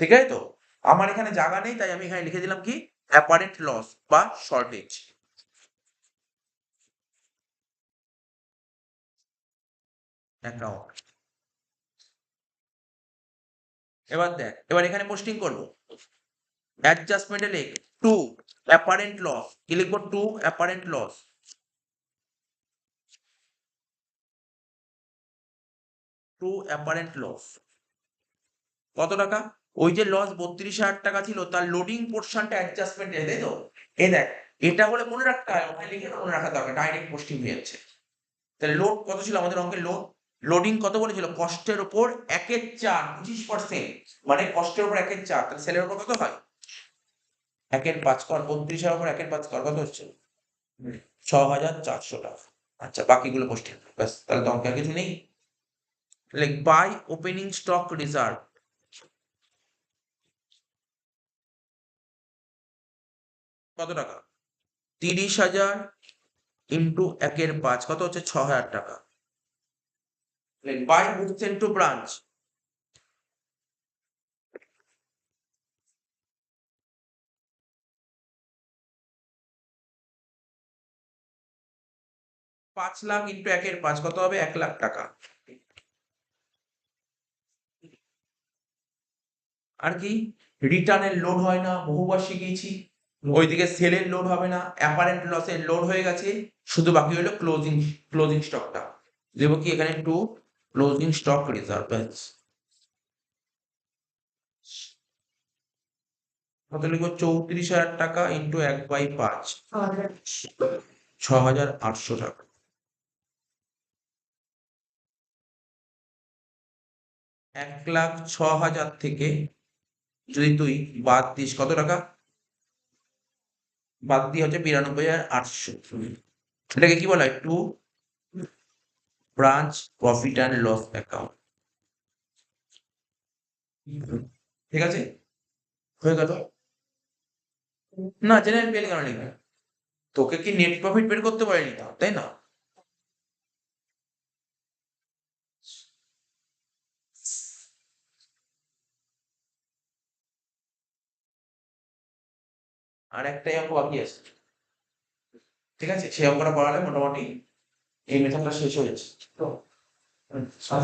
ঠিক আছে তো? আমার এখানে জায়গা নেই, তাই আমি এখানে লিখে দিলাম কি, অ্যাপারেন্ট লস বা শর্টেজ অ্যাকাউন্ট। এবার দেখ, এবার এখানে পোস্টিং করবো, অ্যাডজাস্টমেন্টে লিখ টু অ্যাপারেন্ট লস, কি লিখবো, to apparent loss, to apparent loss কত টাকা? ওই যে লস 32,000 টাকা ছিল, তার লোডিং পোর্শনটা অ্যাডজাস্টমেন্ট এ, তাই তো? এই দেখ, এটা বলে মনে রাখতে হয়, ওখানে লিখে মনে রাখা দরকার, ডাইরেক্ট পোস্টিং হয়ে যাচ্ছে। তাহলে লোড কত ছিল আমাদের অঙ্কের, লোডিং কত বলেছিল, কষ্টের উপর 1/4, 25%, মানে কষ্টের উপর 1/4, তাহলে সেলের উপর কত হয়, 1/5 কর, 32,000 উপর 1/5 কর, কত হচ্ছে 6,400 টাকা। আচ্ছা, বাকিগুলো পোস্টিং, ব্যাস, তাহলে তো অঙ্কে আর কিছু নেই। Like by opening stock reserve কত টাকা, 30,000 ইন্টু 1/5 কত হচ্ছে 6,000 টাকা। By goods into branch, ৫ lakh into 1/5 কত হবে, 1,00,000 টাকা। আর কি, রিটার্নের লোড হয় না, বহুবার শিখিয়েছি, ওইদিকে সেলের লোড হবে না, অ্যাপারেন্ট লসের লোড হয়ে গেছে, শুধু বাকি হলো ক্লোজিং স্টকটা, দেবো কি এখানে টু ক্লোজিং স্টক রিজার্ভ, ব্যাস। কত লিখবো, 34,000 টাকা ইন্টু 1/5, 6,800 টাকা। 1,06,000 থেকে যদি তুই বাদ দিস কত টাকা, বাদ দিয়ে হচ্ছে 92,800, এটাকে কি বলা হয়, to branch profit and loss account, ঠিক আছে, হয়ে গেল। না, জেনারেল পেলে কেন লিখবে, তোকে কি নেট প্রফিট বের করতে পারেনি তো, তাই না? আর একটাই অঙ্ক বাকি আছে, ঠিক আছে, সেই অঙ্কটা করালে মোটামুটি এই মেথডটা শেষ হয়ে যাচ্ছে তো। আচ্ছা।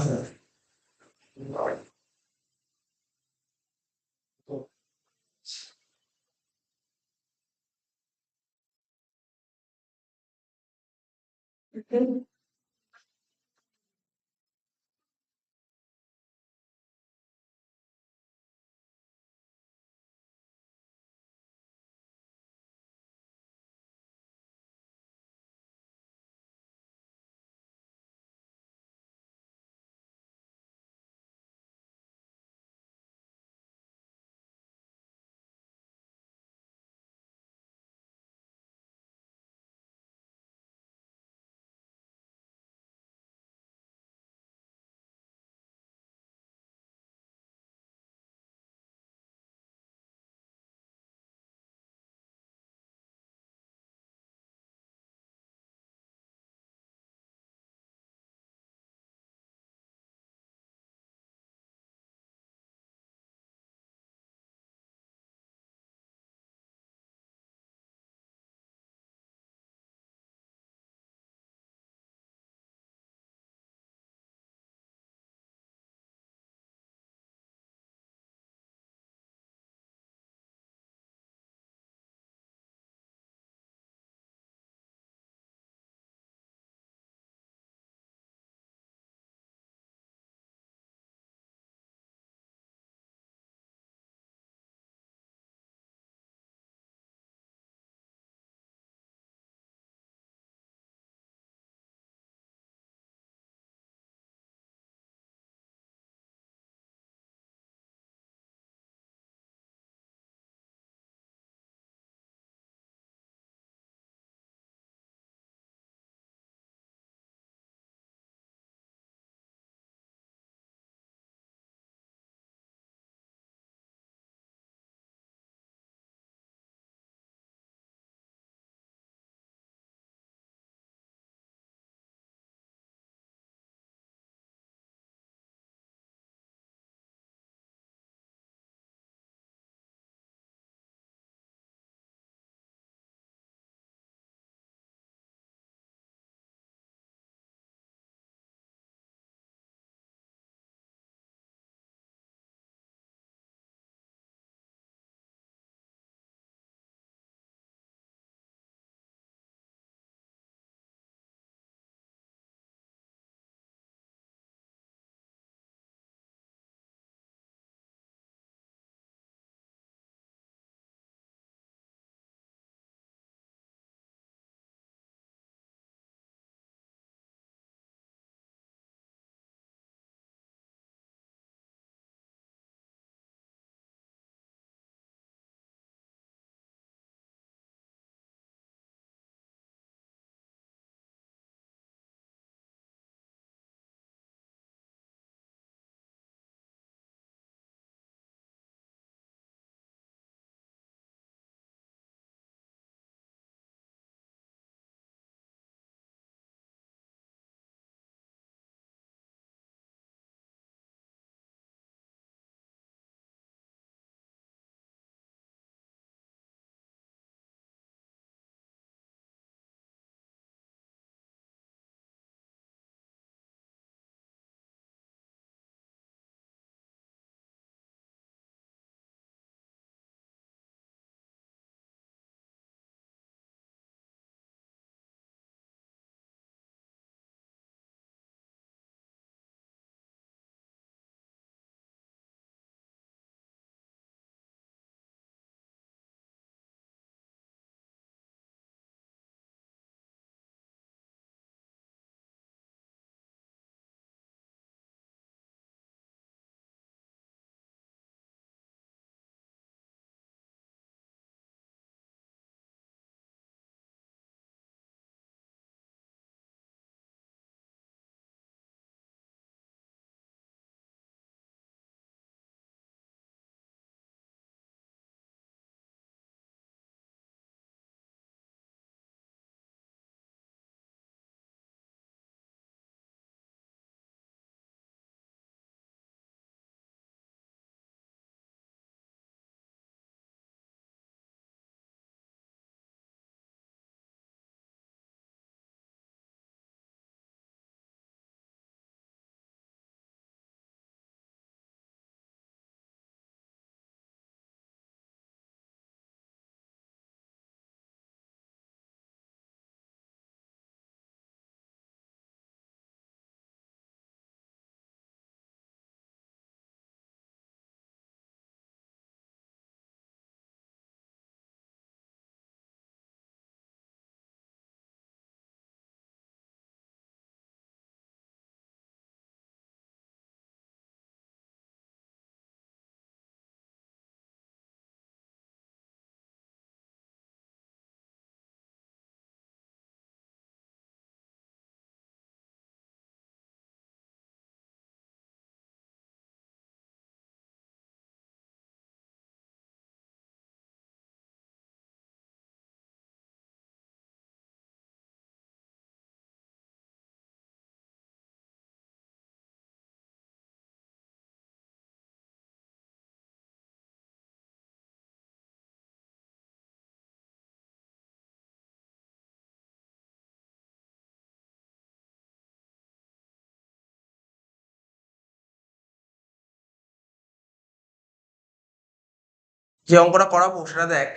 যে অঙ্কটা করাবো সেটা দেখ,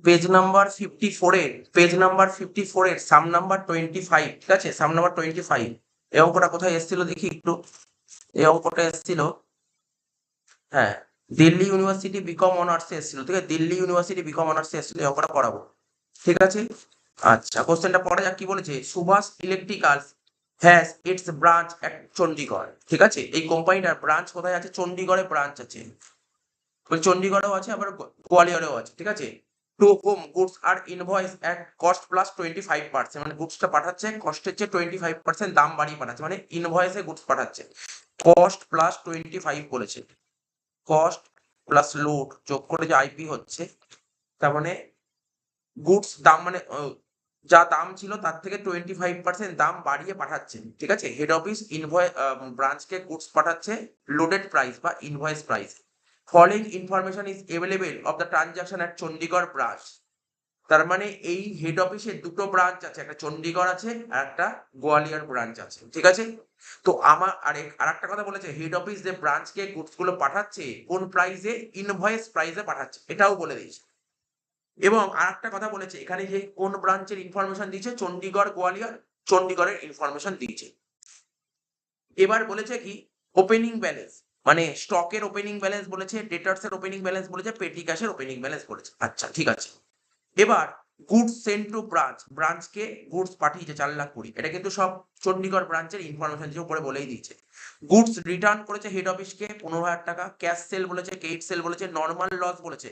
পেজ নাম্বার 54 এর সাম নাম্বার 25, ঠিক আছে, সাম নাম্বার 25। এই অঙ্কটা কোথায় এসেছিল দেখি একটু। এই অঙ্কটা এসেছিল, হ্যাঁ, দিল্লি ইউনিভার্সিটি বিকম অনার্সে এসেছিল, ঠিক আছে, দিল্লি ইউনিভার্সিটি বিকম অনার্সে এসেছিল, এই অঙ্কটা করাবো, ঠিক আছে। আচ্ছা, কোশ্চেনটা পড়া যাক। কি বলেছে? Subhash electricals has its branch at Chandigarh, ঠিক আছে। এই কোম্পানিটার ব্রাঞ্চ কোথায় আছে? চণ্ডীগড়ে ব্রাঞ্চ আছে। চণ্ডীগড়েও আছে, আবার গোয়ালিয়রেও আছে, ঠিক আছে। Two home goods are invoice at cost plus 25%, মানে গুডসটা পাঠাচ্ছে কস্টের চেয়ে 25% দাম বাড়িয়ে পাঠাচ্ছে, মানে ইনভয়েসে গুডস পাঠাচ্ছে। কস্ট প্লাস 25 বলেছে, কস্ট প্লাস লোড যোগ করে যে আইপি হচ্ছে, তার মানে গুডস দাম, মানে যা দাম ছিল তার থেকে 25% দাম বাড়িয়ে পাঠাচ্ছে, ঠিক আছে। হেড অফিস ইনভয়েস ব্রাঞ্চকে গুডস পাঠাচ্ছে লোডেড প্রাইস বা invoice price. Following information is available of the transaction at Chandigarh branch. তার মানে এই হেড অফিসের দুটো ব্রাঞ্চ আছে, একটা চণ্ডীগড় আছে আর একটা গোয়ালিয়র ব্রাঞ্চ আছে, ঠিক আছে। তো আমার আর একটা কথা বলেছে, হেড অফিস যে ব্রাঞ্চকে গুডস গুলো পাঠাচ্ছে কোন প্রাইসে? ইনভয়েস প্রাইসে পাঠাচ্ছে, এটাও বলে দিয়েছে। এবং আর একটা কথা বলেছে, এখানে যে কোন ব্রাঞ্চের ইনফরমেশন দিয়েছে, চণ্ডীগড় গোয়ালিয়র, চণ্ডীগড়ের ইনফরমেশন দিয়েছে। এবার বলেছে কি, ওপেনিং ব্যালেন্স, মানে স্টকের ওপেনিং ব্যালেন্স বলেছে, ডেটার্স এর ওপেনিং ব্যালেন্স বলেছে, পেটি ক্যাশের ওপেনিং ব্যালেন্স বলেছে। আচ্ছা, ঠিক আছে। এবার গুডস সেন্ট টু ব্রাঞ্চ, ব্রাঞ্চকে গুডস পাঠিয়েছে 4,20,000, এটা কিন্তু সব চণ্ডীগড় ব্রাঞ্চের ইনফরমেশন যে উপরে বলেই দিয়েছে। গুডস রিটার্ন করেছে হেড অফিসকে 15,000 টাকা, ক্যাশ সেল বলেছে, কেট সেল বলেছে, নর্মাল লস বলেছে,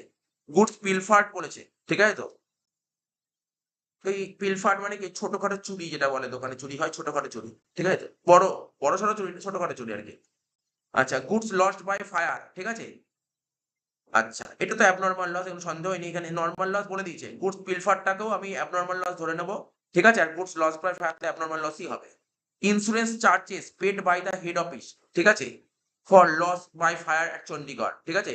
গুডস পিলফার্ড বলেছে, ঠিক আছে। তো এই পিলফার্ড মানে কি? ছোটখাটো চুরি, যেটা বলে দোকানে চুরি হয়, ছোটখাটো চুরি, ঠিক আছে। বড় বড় সড়ো চুরি না, ছোটখাটো চুরি আর কি। আচ্ছা, গুডস লস্ট বাই ফায়ার, ঠিক আছে। আচ্ছা, এটা তো অ্যাবনর্মাল লস, কোনো সন্দেহ নেই, এখানে নর্মাল লস বলে দিয়েছে। গুডস পিলফারটাকেও আমি অ্যাবনর্মাল লস ধরে নেব, ঠিক আছে। আর গুডস লস বাই ফায়ার তো অ্যাবনর্মাল লসই হবে। Insurance charges paid by the head office, ঠিক আছে, for loss by fire at Chandigarh, ঠিক আছে।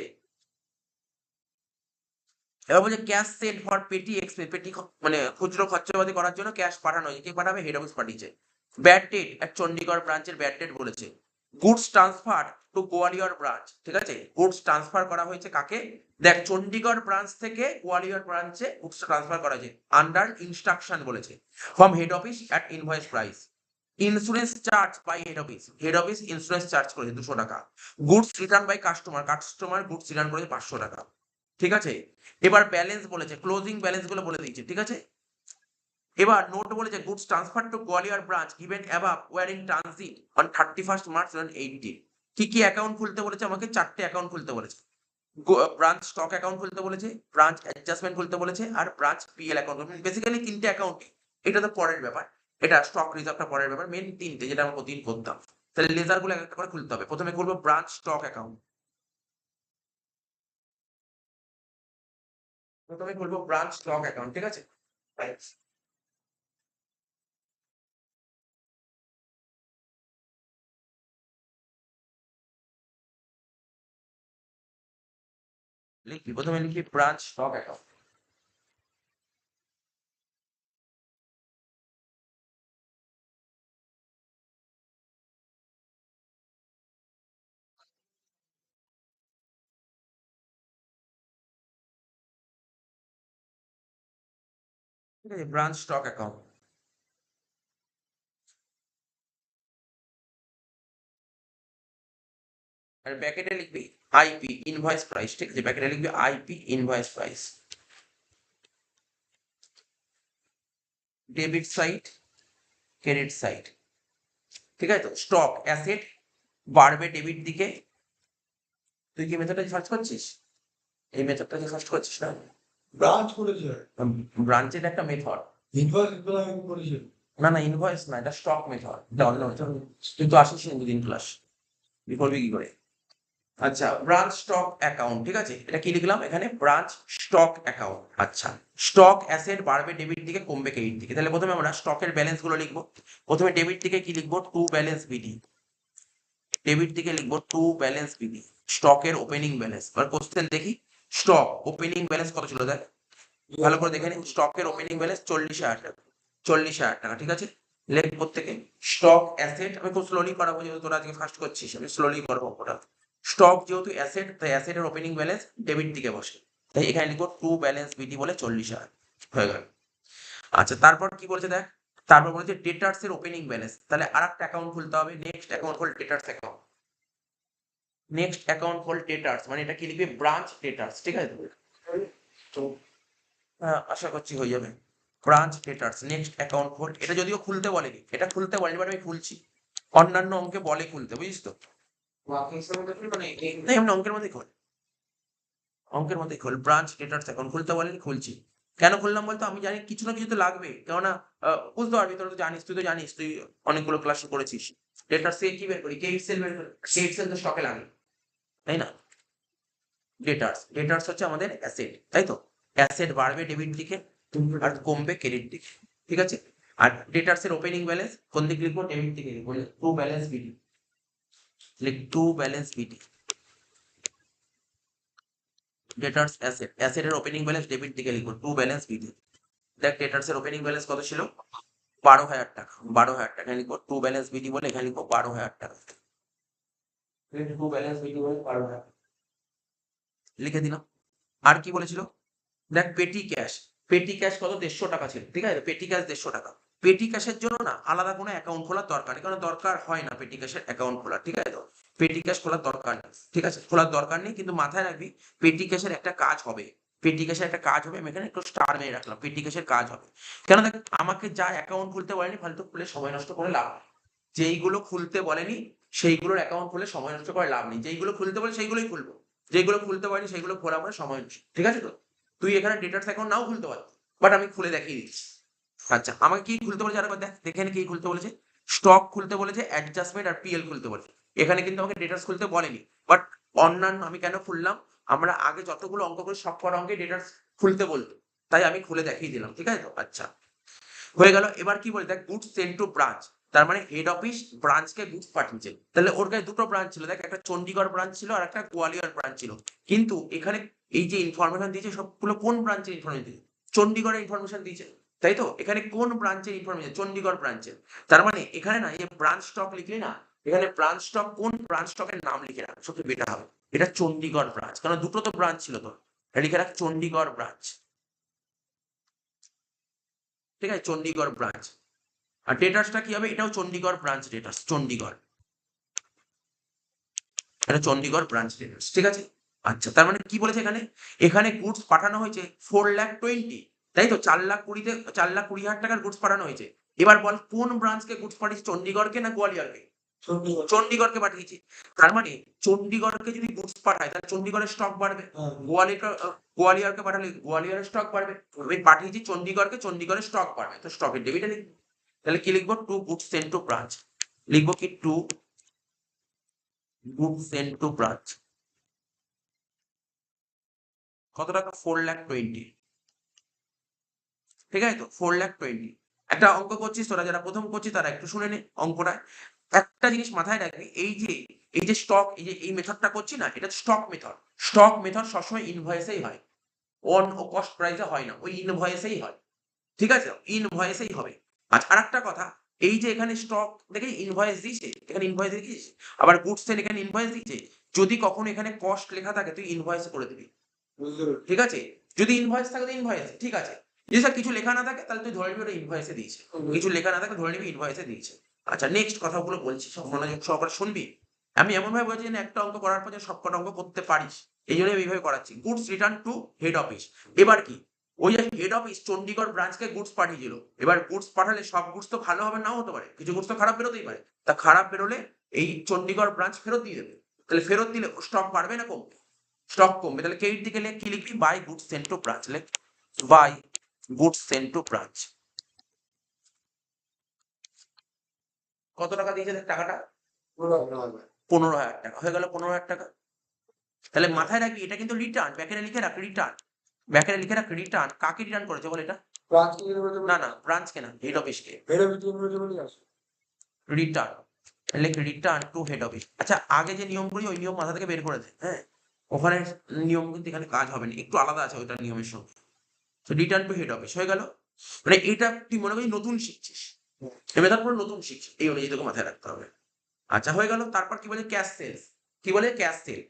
এবার বলছে cash sent for petty expense, petty মানে খুচরো খরচাপাতি করার জন্য ক্যাশ পাঠানো হয়েছে, কে পাঠাবে? হেড অফিস পাঠিয়েছে। ব্যাড ডেট অ্যাট চণ্ডীগড় ব্রাঞ্চের ব্যাড ডেট বলেছে। Goods transfer to Gwalior branch, ঠিক আছে, গুডস ট্রান্সফার করা হয়েছে কাকে? দেখ, চণ্ডীগড় ব্রাঞ্চ থেকে গোয়ালিয়র ব্রাঞ্চে গুডস ট্রান্সফার করা হয়েছে আন্ডার ইনস্ট্রাকশন বলেছে, from head office at invoice price. Insurance charge by head office, head office insurance charge করেছে 200 টাকা। Goods return by customer, customer goods return করেছে 500 টাকা, ঠিক আছে। এবার ব্যালেন্স বলেছে, ক্লোজিং ব্যালেন্স গুলো বলে দিয়েছে, ঠিক আছে। এবার নোট বলেছে, goods transfer to Gwalior branch given above were in transit on 31st March 2018। কি কি অ্যাকাউন্ট খুলতে বলেছে? আমাকে 4টে অ্যাকাউন্ট খুলতে বলেছে। ব্রাঞ্চ স্টক অ্যাকাউন্ট খুলতে বলেছে, ব্রাঞ্চ অ্যাডজাস্টমেন্ট খুলতে বলেছে, আর ব্রাঞ্চ পিএল অ্যাকাউন্ট। বেসিক্যালি 3টে অ্যাকাউন্ট, এটা তো পরের ব্যাপার, এটা স্টক রিজার্ভটা পরের ব্যাপার, মেন 3টে যেটা আমরা প্রতিদিন করতাম। তাহলে লেজার গুলো একটা করে খুলতে হবে। প্রথমে করবো ব্রাঞ্চ স্টক অ্যাকাউন্ট, প্রথমে খুলবো ব্রাঞ্চ স্টক অ্যাকাউন্ট, ঠিক আছে। লিখি, প্রথমে লিখি ব্রাঞ্চ স্টক অ্যাকাউন্ট। ঠিক আছে, ব্রাঞ্চ স্টক অ্যাকাউন্ট। আর ব্যাকেটে লিখবি আইপি ইনভয়েস প্রাইস, ঠিক আছে, ব্যাকেটে লিখবি IP invoice price. Debit side, credit side, ঠিক আছে। তো স্টক অ্যাসেট বাড়বে ডেবিট দিকে। তুই কি মেথডটা সার্চ করছিস? এই মেথডটা সার্চ করছিস না? ব্রাঞ্চ করেছে ব্রাঞ্চের একটা মেথড। ইনভয়েস করেছে না না, ইনভয়েস না, এটা স্টক মেথড, এটা অন্য মেথড। তুই তো আসিস না দুদিন ক্লাস, তুই করবি কি করে? আচ্ছা, ব্রাঞ্চ স্টক অ্যাকাউন্ট, ঠিক আছে, এটা কি লিখলাম এখানে? Branch stock account. আচ্ছা, স্টক অ্যাসেট বাড়বে ডেবিট দিকে, কমবে ক্রেডিট দিকে। তাহলে প্রথমে আমরা স্টকের ব্যালেন্স গুলো লিখবো। প্রথমে ডেবিট দিকে কি লিখবো? টু ব্যালেন্স বিডি, ডেবিট দিকে লিখবো টু ব্যালেন্স বিডি, স্টকের ওপেনিং ব্যালেন্স। এবার কোশ্চেন দেখি, স্টক ওপেনিং ব্যালেন্স কত ছিল দেখ, ভালো করে দেখে নি। স্টকের ওপেনিং ব্যালেন্স 40,000 টাকা, 40,000 টাকা, ঠিক আছে। লেখ প্রত্যেকে। স্টক অ্যাসেট, আমি খুব স্লোলি করাবো, যেহেতু তোরা আজকে ফার্স্ট করছিস, আমি স্লোলি করবো ওটা। স্টক যেহেতু অ্যাসেট, তাই অ্যাসেটের ওপেনিং ব্যালেন্স ডেবিট দিকে বসে, তাই এখানে লিখবো টু ব্যালেন্স বিটি বলে 40,000 হয়ে গেল। আচ্ছা তারপর কি বলছে দেখ, তারপর বলেছে ডেটার্স এর ওপেনিং ব্যালেন্স, তাহলে আর একটা অ্যাকাউন্ট খুলতে হবে, নেক্সট অ্যাকাউন্ট হল ডেটার্স অ্যাকাউন্ট। নেক্সট অ্যাকাউন্ট হল ডেটার্স, মানে এটা কি লিখবে, ব্রাঞ্চ ডেটার্স, ঠিক আছে তো আশা করছি হয়ে যাবে। ব্রাঞ্চ ডেটার্স নেক্সট অ্যাকাউন্ট হোল্ড, এটা যদিও খুলতে বলেনি, এটা খুলতে বলেনি, বাট আমি খুলছি, অন্যান্য অঙ্কে বলে খুলতে, বুঝিস তো, ওয়ার্কিংসের মধ্যে খুলবো না এই না এমনি অঙ্কের মধ্যেই খোল, অঙ্কের মধ্যেই খোল, ব্রাঞ্চ ডেটার্স অ্যাকাউন্ট খুলতে বলেনি, খুলছি। কেন খুললাম বলতো, আমি জানি কিছু না কিছু তো লাগবে, কেননা বুঝতে পারবি, তোরা তো জানিস, তুই তো জানিস, তুই অনেকগুলো ক্লাস করেছিস, ডেটার্স থেকে কি বের করি, কেইট সেল বের করি, কেইট সেল তো স্টকে লাগে, তাই না। ডেটার্স, ডেটার্স হচ্ছে আমাদের অ্যাসেট, তাই তো, অ্যাসেট বাড়বে ডেবিট দিকে আর কমবে ক্রেডিট দিকে, ঠিক আছে। আর ডেটার্স এর ওপেনিং ব্যালেন্স কোন দিকে লিখবো, ডেবিট দিকে লিখবো, টু ব্যালেন্স বিটি, লিখ টু ব্যালেন্স বিটি। ডেটার্স অ্যাসেট, অ্যাসেট এর ওপেনিং ব্যালেন্স ডেবিট দিকে লিখবো, টু ব্যালেন্স বিটি। দেখ ডেটার্স এর ওপেনিং ব্যালেন্স কত ছিল, 12,000 টাকা, 12,000 টাকা লিখবো, টু ব্যালেন্স বিটি বলে এখানে লিখবো 12,000 টাকা, টু ব্যালেন্স বিটি বলে 12,000 লিখে দিলাম। আর কি বলেছিল, দেখ পেটি ক্যাশ, পেটি ক্যাশ কত, 150 টাকা ছিল, ঠিক আছে, পেটি ক্যাশ 150 টাকা। পেটি ক্যাশের জন্য না আলাদা কোনো অ্যাকাউন্ট খোলার দরকার নেই, কারণ দরকার হয় না পেটি ক্যাশের অ্যাকাউন্ট খোলা, ঠিক আছে তো, পেটি ক্যাশ খোলার দরকার নেই, ঠিক আছে, খোলার দরকার নেই, কিন্তু মাথায় রাখবি পেটি ক্যাশের একটা কাজ হবে, পেটি ক্যাশের একটা কাজ হবে, আমি এখানে একটু স্টার মেরে রাখলাম, পেটি ক্যাশের কাজ হবে। কেন দেখ, আমাকে যা অ্যাকাউন্ট খুলতে বলেনি ফালতু খুলে সময় নষ্ট করে লাভ নেই, যেইগুলো খুলতে বলেনি সেইগুলোর অ্যাকাউন্ট খুলে সময় নষ্ট করে লাভ নেই, যেইগুলো খুলতে বলে সেইগুলোই খুলবো, যেগুলো খুলতে বলেনি সেইগুলো খোলা মানে সময় নষ্ট, ঠিক আছে তো। তুই এখানে ডেটার্স অ্যাকাউন্ট নাও খুলতে পারবি, বাট আমি খুলে দেখিয়ে দিচ্ছি। আচ্ছা আমাকে কি খুলতে বলেছে আরেকবার দেখ, দেখে কি খুলতে বলেছে, স্টক খুলতে বলেছে, অ্যাডজাস্টমেন্ট আর পিএল খুলতে বলেছে, এখানে কিন্তু আমাকে ডেটার্স খুলতে বলেনি, বাট অন্যান্য আমি কেন খুললাম, আমরা আগে যতগুলো অঙ্ক করে সব কটা অঙ্কে ডেটার্স খুলতে বলতো, তাই আমি খুলে দেখিয়ে দিলাম, ঠিক আছে তো। আচ্ছা হয়ে গেল, এবার কি বলে দেখ, গুডস সেন্ট টু ব্রাঞ্চ, তার মানে হেড অফিস ব্রাঞ্চকে গুডস পাঠিয়েছে, তাহলে ওর কাছে দুটো ব্রাঞ্চ ছিল, দেখ একটা চণ্ডীগড় ব্রাঞ্চ ছিল আর একটা গোয়ালিয়র ব্রাঞ্চ ছিল, কিন্তু এখানে এই যে ইনফরমেশন দিয়েছে সবগুলো কোন ব্রাঞ্চের ইনফরমেশন দিয়েছে, চণ্ডীগড়ের ইনফরমেশন দিয়েছে, তাই তো, এখানে কোন ব্রাঞ্চের ইনফরমেশন, চণ্ডীগড় ব্রাঞ্চের, তার মানে এখানে না এই ব্রাঞ্চ স্টক লিখলি না, এখানে ব্রাঞ্চ স্টক কোন ব্রাঞ্চ স্টকের নাম লিখে রাখ, সবচেয়ে বেটার হবে, এটা চণ্ডীগড় ব্রাঞ্চ, কারণ দুটো তো ব্রাঞ্চ ছিল তো, লিখে রাখ চণ্ডীগড় ব্রাঞ্চ, ঠিক আছে, চণ্ডীগড় ব্রাঞ্চ। আর ডেটার্সটা কি হবে, এটাও চণ্ডীগড় ব্রাঞ্চ ডেটার্স, চণ্ডীগড়, এটা চণ্ডীগড় ব্রাঞ্চ ডেটার্স, ঠিক আছে। আচ্ছা তার মানে কি বলেছে এখানে, এখানে গুডস পাঠানো হয়েছে 4,20,000, তাই তো, 4,20,000 4,20,000 টাকার গুডস পাঠানো হয়েছে। এবার বল কোন ব্রাঞ্চকে গুডস পাঠিয়েছে, চণ্ডীগড়কে না গোয়ালিয়রকে, চণ্ডীগড়। চণ্ডীগড়কে পাঠিয়েছি, তার মানে চণ্ডীগড়কে যদি গুডস পাঠায় তাহলে চণ্ডীগড়ের স্টক বাড়বে, হ্যাঁ। গোয়ালিয়রকে পাঠালে গোয়ালিয়রের স্টক বাড়বে, আমি পাঠিয়েছি চণ্ডীগড়কে, চণ্ডীগড়ের স্টক বাড়বে, তো স্টকের ডেবিটে লিখবো, তাহলে কি লিখবো, to goods sent to branch, লিখবো কি to goods sent to branch, কত টাকা, 4,20,000, ঠিক আছে তো, 4,20,000। একটা অঙ্ক করছিস তোরা, যারা প্রথম করছিস তারা একটু শুনে নে অঙ্কটা, একটা জিনিস মাথায় রাখবি, এই যে স্টক, এই যে এই মেথডটা করছি না, এটা স্টক মেথড, স্টক মেথড সবসময় ইনভয়েসেই হয়, অন ও কস্ট প্রাইসে হয় না, ওই ইনভয়েসেই হয়, ঠিক আছে, ইনভয়েসেই হবে। আচ্ছা আরেকটা কথা, এই যে এখানে স্টক দেখে ইনভয়েস দিয়েছে, এখানে ইনভয়েস দেখিস, আবার গুডস সেল এখানে ইনভয়েস দিয়েছে, যদি কখনো এখানে কস্ট লেখা থাকে তুই ইনভয়েস করে দিবি, বুঝতে পেরেছি। ঠিক আছে, যদি ইনভয়েস থাকে তো ইনভয়েস, ঠিক আছে, যদি স্যার কিছু লেখা না থাকে তাহলে তুই ধরে নিবি ওটা ইনভয়েসে দিয়েছে, কিছু লেখা না থাকে ধরে নিবি ইনভয়েসে দিয়েছে। আচ্ছা নেক্সট কথাগুলো বলছি, সব মনোযোগ সহকারে শুনবি, আমি এমন ভাবে বলছি যে একটা অঙ্ক করার পর যে সবকটা অঙ্ক করতে পারিস, এই জন্য আমি এইভাবে করাচ্ছি, goods return to head office. এবার কি, ওই যে হেড অফিস চণ্ডীগড় ব্রাঞ্চকে গুডস পাঠিয়েছিল, এবার গুডস পাঠালে সব গুডস তো ভালো হবে নাও হতে পারে, কিছু গুডস তো খারাপ বেরোতেই পারে, তা খারাপ বেরোলে এই চণ্ডীগড় ব্রাঞ্চ ফেরত দিয়ে দেবে, তাহলে ফেরত দিলে স্টক বাড়বে না কমবে, স্টক কমবে, তাহলে ক্রেডিট দিকে কি লিখবি, by goods sent to branch, লেখ by goods sent to branch, কত টাকা দিয়েছে দেখ টাকাটা, 15,000 টাকা, হয়ে গেল 15,000 টাকা। তাহলে মাথায় রাখবি এটা কিন্তু রিটার্ন, ব্যাকেটে লিখে রাখ রিটার্ন, ব্যাকেটে লিখে রাখ রিটার্ন, কাকে রিটার্ন করেছে বল এটা, ব্রাঞ্চ কি করেছে না না ব্রাঞ্চ কে না, হেড অফিসকে, হেড অফিস কি করেছে বলে আছে। রিটার্ন, লেখ রিটার্ন টু হেড অফিস। আচ্ছা আগে যে নিয়মগুলি ওই নিয়ম মাথা থেকে বের করে দে, হ্যাঁ ওখানে নিয়ম কিন্তু এখানে কাজ হবে না, একটু আলাদা আছে ওইটার নিয়মের সঙ্গে, তো রিটার্ন টু হেড অফিস হয়ে গেল, মানে এটা তুই মনে করি নতুন শিখছিস, এই মেথড পুরো নতুন শিখছিস, এই অনুযায়ী তোকে মাথায় রাখতে হবে। আচ্ছা হয়ে গেল, তারপর কি বলে, ক্যাশ সেলস, কি বলে ক্যাশ সেল।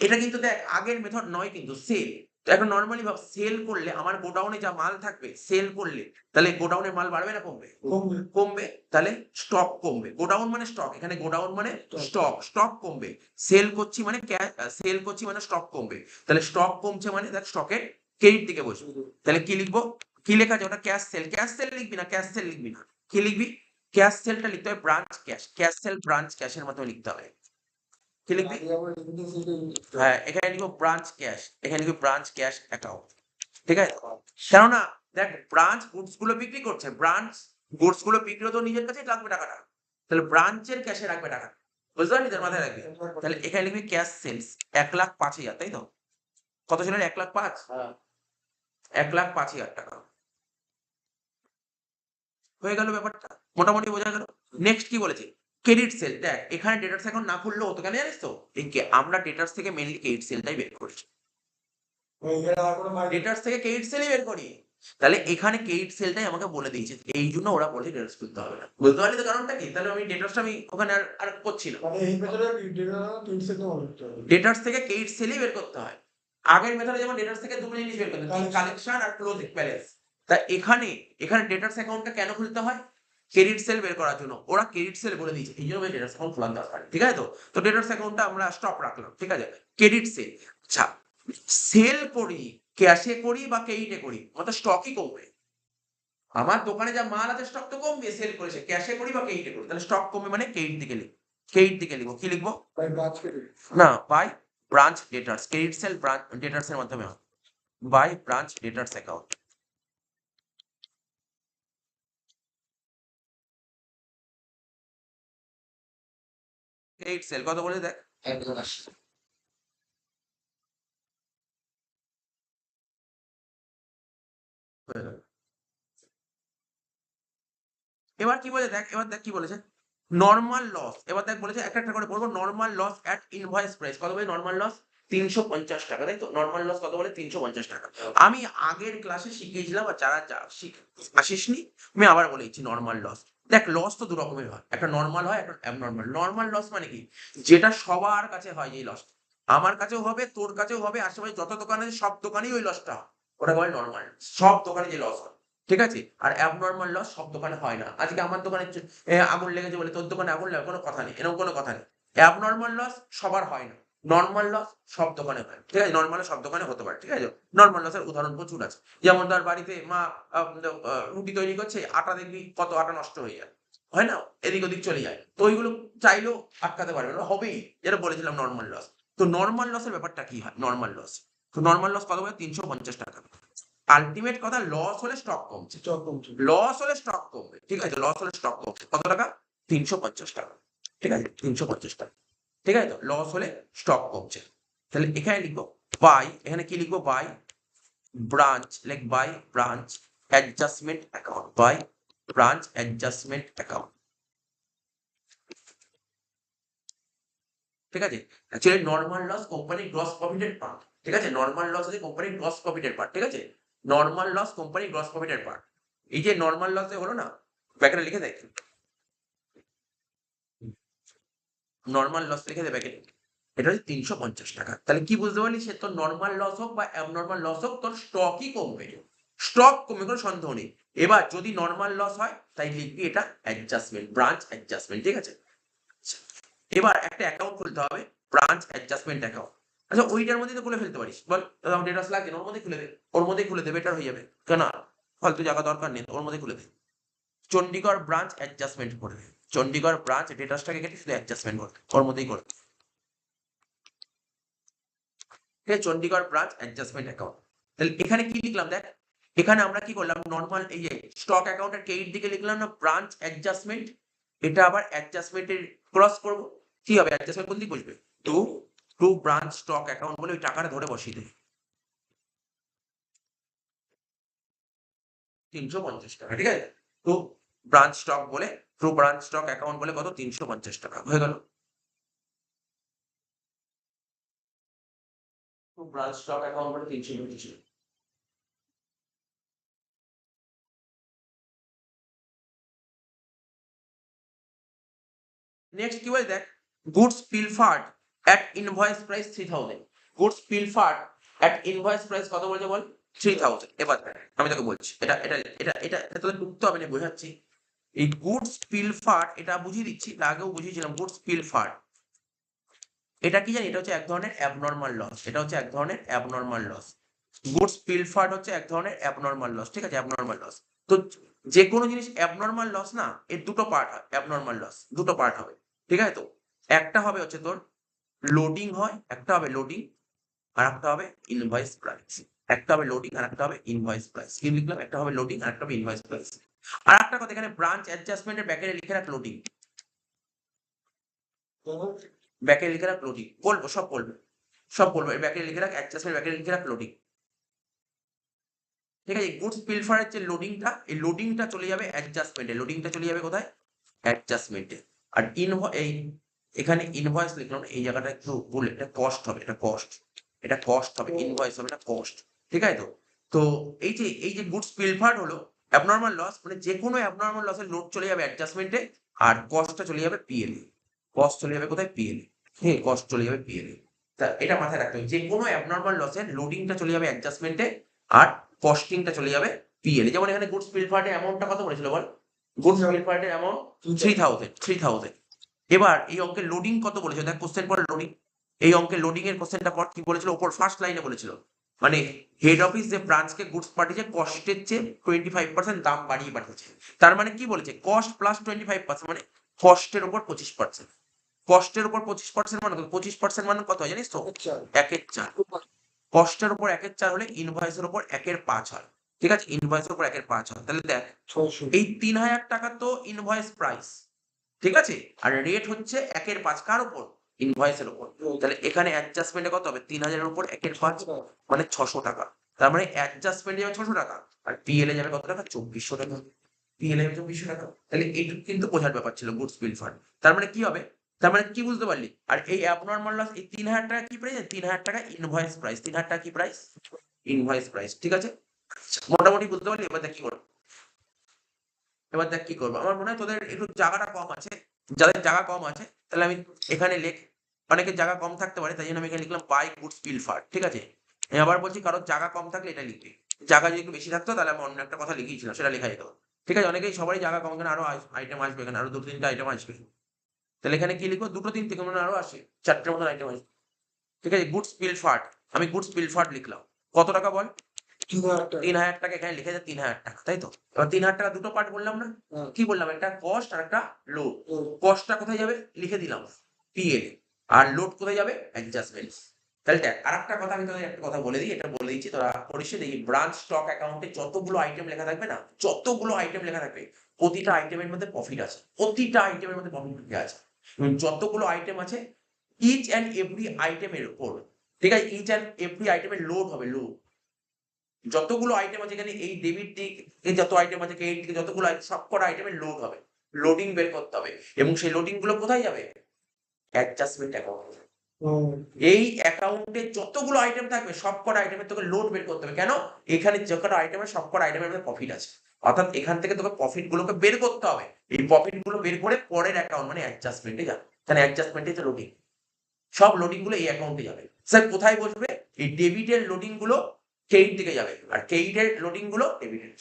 এটা কিন্তু দেখ আগের মেথড নয় কিন্তু সেল। তো এখন নরমালি ভাব সেল করলে আমার গোডাউনে যা মাল থাকবে সেল করলে তাহলে গোডাউনের মাল বাড়বে না কমবে? কমবে। কমবে। তাহলে স্টক কমবে। গোডাউন মানে স্টক, এখানে গোডাউন মানে Stock. স্টক কমবে। সেল করছি মানে সেল করছি মানে স্টক কমবে। তাহলে স্টক কমছে মানে দেখ স্টকের ক্রেডিট দিকে বসবে। তাহলে কি লিখবো? কি লেখা আছে ওটা? Cash sell. ক্যাশ সেল লিখবি না, ক্যাশ সেল লিখবি না। কি লিখবি? ক্যাশ সেলটা লিখতে হবে branch cash. Cash sell branch ক্যাশের মতো লিখতে হবে। কি লিখবি? আগে আমরা এমনি সেটা লিখতে হবে। হ্যাঁ, এখানে লিখবো ব্রাঞ্চ ক্যাশ, এখানে লিখবো ব্রাঞ্চ ক্যাশ অ্যাকাউন্ট। ঠিক আছে? কেননা দেখ ব্রাঞ্চ গুডস গুলো বিক্রি করছে, ব্রাঞ্চ গুডস গুলো বিক্রি তো নিজের কাছেই রাখবে টাকাটা। তাহলে ব্রাঞ্চের ক্যাশে রাখবে টাকা। বুঝতে পারলি? তোর মাথায় রাখবি। তাহলে এখানে লিখবি ক্যাশ সেলস 1,05,000, তাই তো? কত ছিল? 1,05,000। হ্যাঁ 1,05,000 টাকা। হয়ে গেল ব্যাপারটা, মোটামুটি বোঝা গেল। নেক্সট কি বলেছে? Credit sell. দেখ এখানে ডেটার্স অ্যাকাউন্ট না খুললেও হতো, কেন জানিস তো? আমরা ডেটার্স থেকে মেইনলি ক্রেডিট সেলটাই বের করছি। এখানে আর কোনো মাইনে নেই। ডেটার্স থেকে ক্রেডিট সেলই বের করি। তাহলে এখানে ক্রেডিট সেলটাই আমাকে বলে দিয়েছে, এই জন্য ওরা বলে ডেটার্স খুলতে হবে না। বুঝতে পারলি তো কারণটা কি? তাহলে আমি ডেটার্সটা আমি ওখানে আর করছি না। মানে এই মেথডে ডেটা টিনসেট নেওয়া হচ্ছে। ডেটার্স থেকে ক্রেডিট সেলই বের করতে হয়। আগের মেথডে যেমন ডেটার্স থেকে দুটো জিনিস বের করতে হয়, কালেকশন আর ক্লোজিং ব্যালেন্স। তা এখানে ডেটার্স অ্যাকাউন্টটা কেন খুলতে হয়? ক্রেডিট সেল বের করার জন্য। ওরা ক্রেডিট সেল বলে দিয়েছে, এই জন্য ডেটার্স অ্যাকাউন্ট খোলা দরকার। ঠিক আছে তো? তো ডেটার্স অ্যাকাউন্টটা আমরা স্টপ রাখলাম। ঠিক আছে? Credit sell. আচ্ছা, সেল করি ক্যাশে করি বা ক্রেডিটে করি, আমার তো স্টকই কমবে। আমার দোকানে যা মাল আছে স্টক তো কমবে, সেল করেছে ক্যাশে করি বা ক্রেডিটে করি, তাহলে স্টক কমবে মানে ক্রেডিট দিকে লিখবো। ক্রেডিট দিকে লিখবো। কি লিখবো? তাই ব্রাঞ্চ কেটে না, by branch debtors. Credit sale branch debtors এর মাধ্যমে হয়। By branch debtors account. Credit sale কত বলে দেখ? 1,80,000 হয়ে গেল। এবার কি বলে দেখ, এবার দেখ কি বলেছে? Normal loss. এবার দেখ বলেছে একটা একটা করে পড়বো। Normal loss at invoice price কত বলে? নরমাল লস 350 টাকা, তাই তো? নরমাল লস কত বলে? 350 টাকা। আমি আগের ক্লাসে শিখিয়েছিলাম, আর যারা আসিসনি আমি আবার বলে দিচ্ছি। নরমাল লস, দেখ লস তো দু রকমের হয়, একটা নরমাল হয়, একটা অ্যাবনর্মাল। নরমাল লস মানে কি? যেটা সবার কাছে হয়, যেই লস আমার কাছেও হবে, তোর কাছেও হবে, আশেপাশে যত দোকান আছে সব দোকানেই ওই লসটা হয়, ওটা বলে নরমাল। সব দোকানে যে লস হয়, ঠিক আছে? আর অ্যাবনর্মাল লস সব দোকানে হয় না। আজকে আমার দোকানে আগুন লেগেছে বলে তোর দোকানে আগুন লাগে, কোনো কথা নেই, এরকম কোনো কথা নেই। অ্যাবনর্মাল লস সবার হয় না, নর্মাল লস সব দোকানে হয়। ঠিক আছে? নর্মাল সব দোকানে হতে পারে। ঠিক আছে? নর্মাল লসের উদাহরণ প্রচুর আছে। যেমন তার বাড়িতে মা রুটি তৈরি করছে, আটা দেখবি কত আটা নষ্ট হয়ে যায়, হয় না? এদিক ওদিক চলে যায়, তো ওইগুলো চাইলেও আটকাতে পারবে না, হবেই। যেটা বলেছিলাম নর্মাল লস। তো নর্মাল লসের ব্যাপারটা কি হয়? নর্মাল লস, তো নর্মাল লস কত বলে? 350 টাকা। আলটিমেট কথা, লস হলে স্টক কমছে, স্টক কমছে। লস হলে স্টক কমবে। ঠিক আছে? লস হলে স্টক কমছে। কত টাকা? 350 টাকা। ঠিক আছে? 350 টাকা। ঠিক আছে তো? লস হলে স্টক কমছে। তাহলে এখানে লিখবো বাই, এখানে কি লিখবো? By branch, like by branch adjustment account, by branch adjustment account. ঠিক আছে? অ্যাকচুয়ালি নরমাল লস কোম্পানির গ্রস প্রফিটের পার্ট। ঠিক আছে? নরমাল লস হচ্ছে কোম্পানির গ্রস প্রফিটের পার্ট। ঠিক আছে? নরমাল লস কোম্পানির গ্রস প্রফিটের পার্ট। এই যে নরমাল লস হলো না, ব্যাকেটে লিখে দেয়, নরমাল লস লিখে দেবে ব্যাকেটে। এটা হচ্ছে 350 টাকা। তাহলে কি বুঝতে পারলি? সে তোর নরমাল লস হোক বা অ্যাবনর্মাল লস হোক, তোর স্টকই কমবে। স্টক কমবে, কোনো সন্দেহ নেই। এবার যদি নরমাল লস হয় তাই লিখবি এটা অ্যাডজাস্টমেন্ট, ব্রাঞ্চ অ্যাডজাস্টমেন্ট। ঠিক আছে? আচ্ছা, এবার একটা অ্যাকাউন্ট খুলতে হবে, ব্রাঞ্চ অ্যাডজাস্টমেন্ট অ্যাকাউন্ট। আচ্ছা, ওইটার মধ্যেই তো খুলে ফেলতে পারিস, বল ডেটাস লাগছে না, ওর মধ্যেই খুলে দে। ওর মধ্যেই খুলে দেবে, এটার হয়ে যাবে। কেন ফালতু জায়গা দরকার নেই, ওর মধ্যেই খুলে দে। চণ্ডীগড় ব্রাঞ্চ অ্যাডজাস্টমেন্ট করবে। চণ্ডীগড় ব্রাঞ্চ ডেটাসটাকে কেটে শুধু অ্যাডজাস্টমেন্ট করবে, ওর মধ্যেই করবে। ঠিক আছে? Chandigarh branch adjustment account. তাহলে এখানে কি লিখলাম দেখ, এখানে আমরা কি করলাম? নর্মাল এই যে স্টক অ্যাকাউন্টের ক্রেডিট দিকে লিখলাম না ব্রাঞ্চ অ্যাডজাস্টমেন্ট, এটা আবার অ্যাডজাস্টমেন্টের ক্রস করব। কি হবে? অ্যাডজাস্টমেন্ট কোন দিক বসবে? To to branch stock account বলে ওই টাকাটা ধরে বসিয়ে দেবে। 350 টাকা। ঠিক আছে? টু ব্রাঞ্চ স্টক বলে, টু ব্রাঞ্চ স্টক অ্যাকাউন্ট বলে কত? 350 টাকা হয়ে গেল। টু ব্রাঞ্চ স্টক অ্যাকাউন্ট বলে 350। নেক্সট কি বলে দেখ, goods পিলফার্ড at invoice price 3000, goods pilfered at invoice price কত বলেছে বল 3000। এবার আমি তোকে বলছি এটা তোদের টুকতে হবে না, বোঝাচ্ছি। এই গুডস পিলফার্ড এটা বুঝিয়ে দিচ্ছি, এটা আগেও বুঝিয়েছিলাম। গুডস পিলফার্ড এটা কি জানি, এটা হচ্ছে এক ধরনের অ্যাবনর্মাল লস, এটা হচ্ছে এক ধরনের অ্যাবনর্মাল লস। গুডস পিলফার্ড হচ্ছে এক ধরনের অ্যাবনর্মাল লস, ঠিক আছে, অ্যাবনর্মাল লস। তো যে কোনো জিনিস অ্যাবনর্মাল লস না, এর দুটো পার্ট হয়, অ্যাবনর্মাল লস দুটো পার্ট হবে, ঠিক আছে। তো একটা হবে হচ্ছে তোর লোডিং হয়, একটা হবে লোডিং, আর একটা হবে ইনভয়েস প্রাইস। একটা হবে লোডিং আর একটা হবে ইনভয়েস প্রাইস। কি লিখলাম, একটা হবে লোডিং আর একটা হবে ইনভয়েস প্রাইস। আর একটা কথা, এখানে ব্রাঞ্চ অ্যাডজাস্টমেন্টের ব্যাকেটে লিখে রাখ লোডিং, ব্যাকেটে লিখে রাখ লোডিং, বলবো সব বলবো, সব বলবো। এর ব্যাকেটে লিখে রাখ অ্যাডজাস্টমেন্ট, ব্যাকেটে লিখে রাখ লোডিং, ঠিক আছে। গুডস পিলফারের যে লোডিংটা, এই লোডিংটা চলে যাবে অ্যাডজাস্টমেন্টে, লোডিংটা চলে যাবে কোথায়, অ্যাডজাস্টমেন্টে। আর এই এখানে ইনভয়েস লিখলাম, এই জায়গাটা একটু ভুল, এটা কস্ট হবে, এটা কস্ট, এটা কস্ট হবে, ইনভয়েস হবে, এটা কস্ট, ঠিক আছে। তো তো এই যে গুডস পিলফার্ড হলো অ্যাবনর্মাল লস, মানে যে কোনো অ্যাবনর্মাল লসের লোড চলে যাবে অ্যাডজাস্টমেন্টে, আর কস্টটা চলে যাবে পিএল, কস্ট চলে যাবে কোথায়, পিএল, হ্যাঁ, কস্ট চলে যাবে পিএল। তা এটা মাথায় রাখতে হবে, যে কোনো অ্যাবনর্মাল লসের লোডিংটা চলে যাবে অ্যাডজাস্টমেন্টে, আর কস্টিংটা চলে যাবে পিএল। যেমন এখানে গুডস পিলফার্ডের অ্যামাউন্টটা কত বলেছিল বল, গুডস পিলফার্ডের অ্যামাউন্ট 3000। এবার এই অঙ্কের লোডিং কত বলেছে, দেখ কোশ্চেন পর লোডিং, এই অঙ্কের লোডিং এর কোশ্চেনটা পর কি বলেছিল, ওপর ফার্স্ট লাইনে বলেছিল, মানে হেড অফিস যে ব্রাঞ্চকে গুডস পাঠিয়েছে কস্টের চেয়ে 25% দাম বাড়িয়ে পাঠিয়েছে। তার মানে কি বলেছে, কস্ট প্লাস 25%, মানে কস্টের উপর 25%, কস্টের উপর 25% মানে 25% মানে কত হয় জানিস তো, আচ্ছা 1/4। কস্টের উপর 1/4 হলে ইনভয়েসের উপর 1/5 হয়, ঠিক আছে, ইনভয়েসের উপর 1/5 হয়। তাহলে দেখ 600 এই 3000 টাকা তো ইনভয়েস প্রাইস, ঠিক আছে, আর রেট হচ্ছে 1/5, কার উপর, ইনভয়েসের উপর। তাহলে এখানে অ্যাডজাস্টমেন্টে কত হবে, 3000 এর উপর 1/5 মানে 600 টাকা। তার মানে অ্যাডজাস্টমেন্টে যাবে 600 টাকা, আর পিএল এ যাবে কত টাকা, 2400 টাকা, পিএল এ 2400 টাকা। তাহলে এইটুকু কিন্তু বোঝার ব্যাপার ছিল গুডস বিল ফান্ড। তার মানে কি হবে, তার মানে কি বুঝতে পারলি, আর এই অ্যাবনর্মাল লস, এই 3000 টাকা কি প্রাইস, 3000 টাকা ইনভয়েস প্রাইস, 3000 টাকা কি প্রাইস, ইনভয়েস প্রাইস, ঠিক আছে। মোটামুটি বুঝতে পারলি। এবার দেখ কি করবো, এবার দেখ কি করবো, আমার মনে হয় তোদের একটু জায়গাটা কম আছে, যাদের জায়গা কম আছে তাহলে আমি এখানে লেখ, অনেকের জায়গা কম থাকতে পারে, তাই জন্য আমি এখানে লিখলাম বাই গুডস পিলফার্ড, ঠিক আছে। আমি আবার বলছি, কারোর জায়গা কম থাকলে এটা লিখবি, জায়গা যদি একটু বেশি থাকতো তাহলে আমি অন্য একটা কথা লিখিয়েছিলাম, সেটা লেখা যেত, ঠিক আছে। অনেকেই সবারই জায়গা কম, এখানে আরো আইটেম আসবে, এখানে আরো দুটো তিনটা আইটেম আসবে, তাহলে এখানে কি লিখবো, দুটো তিন থেকে মনে হয় আরো আসে, চারটের মতন আইটেম আসবে, ঠিক আছে। গুডস পিলফার্ড, আমি গুডস পিলফার্ড লিখলাম, কত টাকা বল, 3000 টাকা, এখানে লিখে যায় 3000 টাকা, তাই তো। এবার 3000 টাকা দুটো পার্ট বললাম না, কি বললাম, একটা কস্ট আর একটা লোড। কস্টটা কোথায় যাবে, লিখে দিলাম পিএল, আর লোড কোথায় যাবে, অ্যাডজাস্টমেন্ট। তাহলে দেখ আর একটা কথা, আমি তোদের একটা কথা বলে দিই, এটা বলে দিচ্ছি তোরা পড়িস, দেখি ব্রাঞ্চ স্টক অ্যাকাউন্টে যতগুলো আইটেম লেখা থাকবে না, যতগুলো আইটেম লেখা থাকবে, প্রতিটা আইটেমের মধ্যে প্রফিট আছে, প্রতিটা আইটেমের মধ্যে প্রফিট আছে। যতগুলো আইটেম আছে, ইচ অ্যান্ড এভরি আইটেমের উপর, ঠিক আছে, ইচ অ্যান্ড এভরি আইটেমের লোড হবে, লোড। যতগুলো আইটেম আছে এখানে, এই ডেবিট দিক যত আইটেম আছে, ক্রেডিট দিকে যতগুলো সবকটা আইটেমের লোড হবে, লোডিং বের করতে হবে, এবং সেই লোডিং গুলো কোথায় যাবে, অ্যাডজাস্টমেন্ট অ্যাকাউন্ট। এই অ্যাকাউন্টে যতগুলো আইটেম থাকবে সবকটা আইটেমের তোকে লোড বের করতে হবে, কেন, এখানে যে কটা আইটেম আছে সবকটা আইটেমের মধ্যে প্রফিট আছে, অর্থাৎ এখান থেকে তোকে প্রফিট গুলোকে বের করতে হবে, এই প্রফিট গুলো বের করে পরের অ্যাকাউন্ট মানে অ্যাডজাস্টমেন্টে যাবে, তাহলে অ্যাডজাস্টমেন্টে যে লোডিং, সব লোডিং গুলো এই অ্যাকাউন্টে যাবে। স্যার কোথায় বসবে, এই ডেবিটের লোডিং গুলো ক্রেডিট দিকে যাবে, আর ক্রেডিটের লোডিং গুলো ডেবিটের।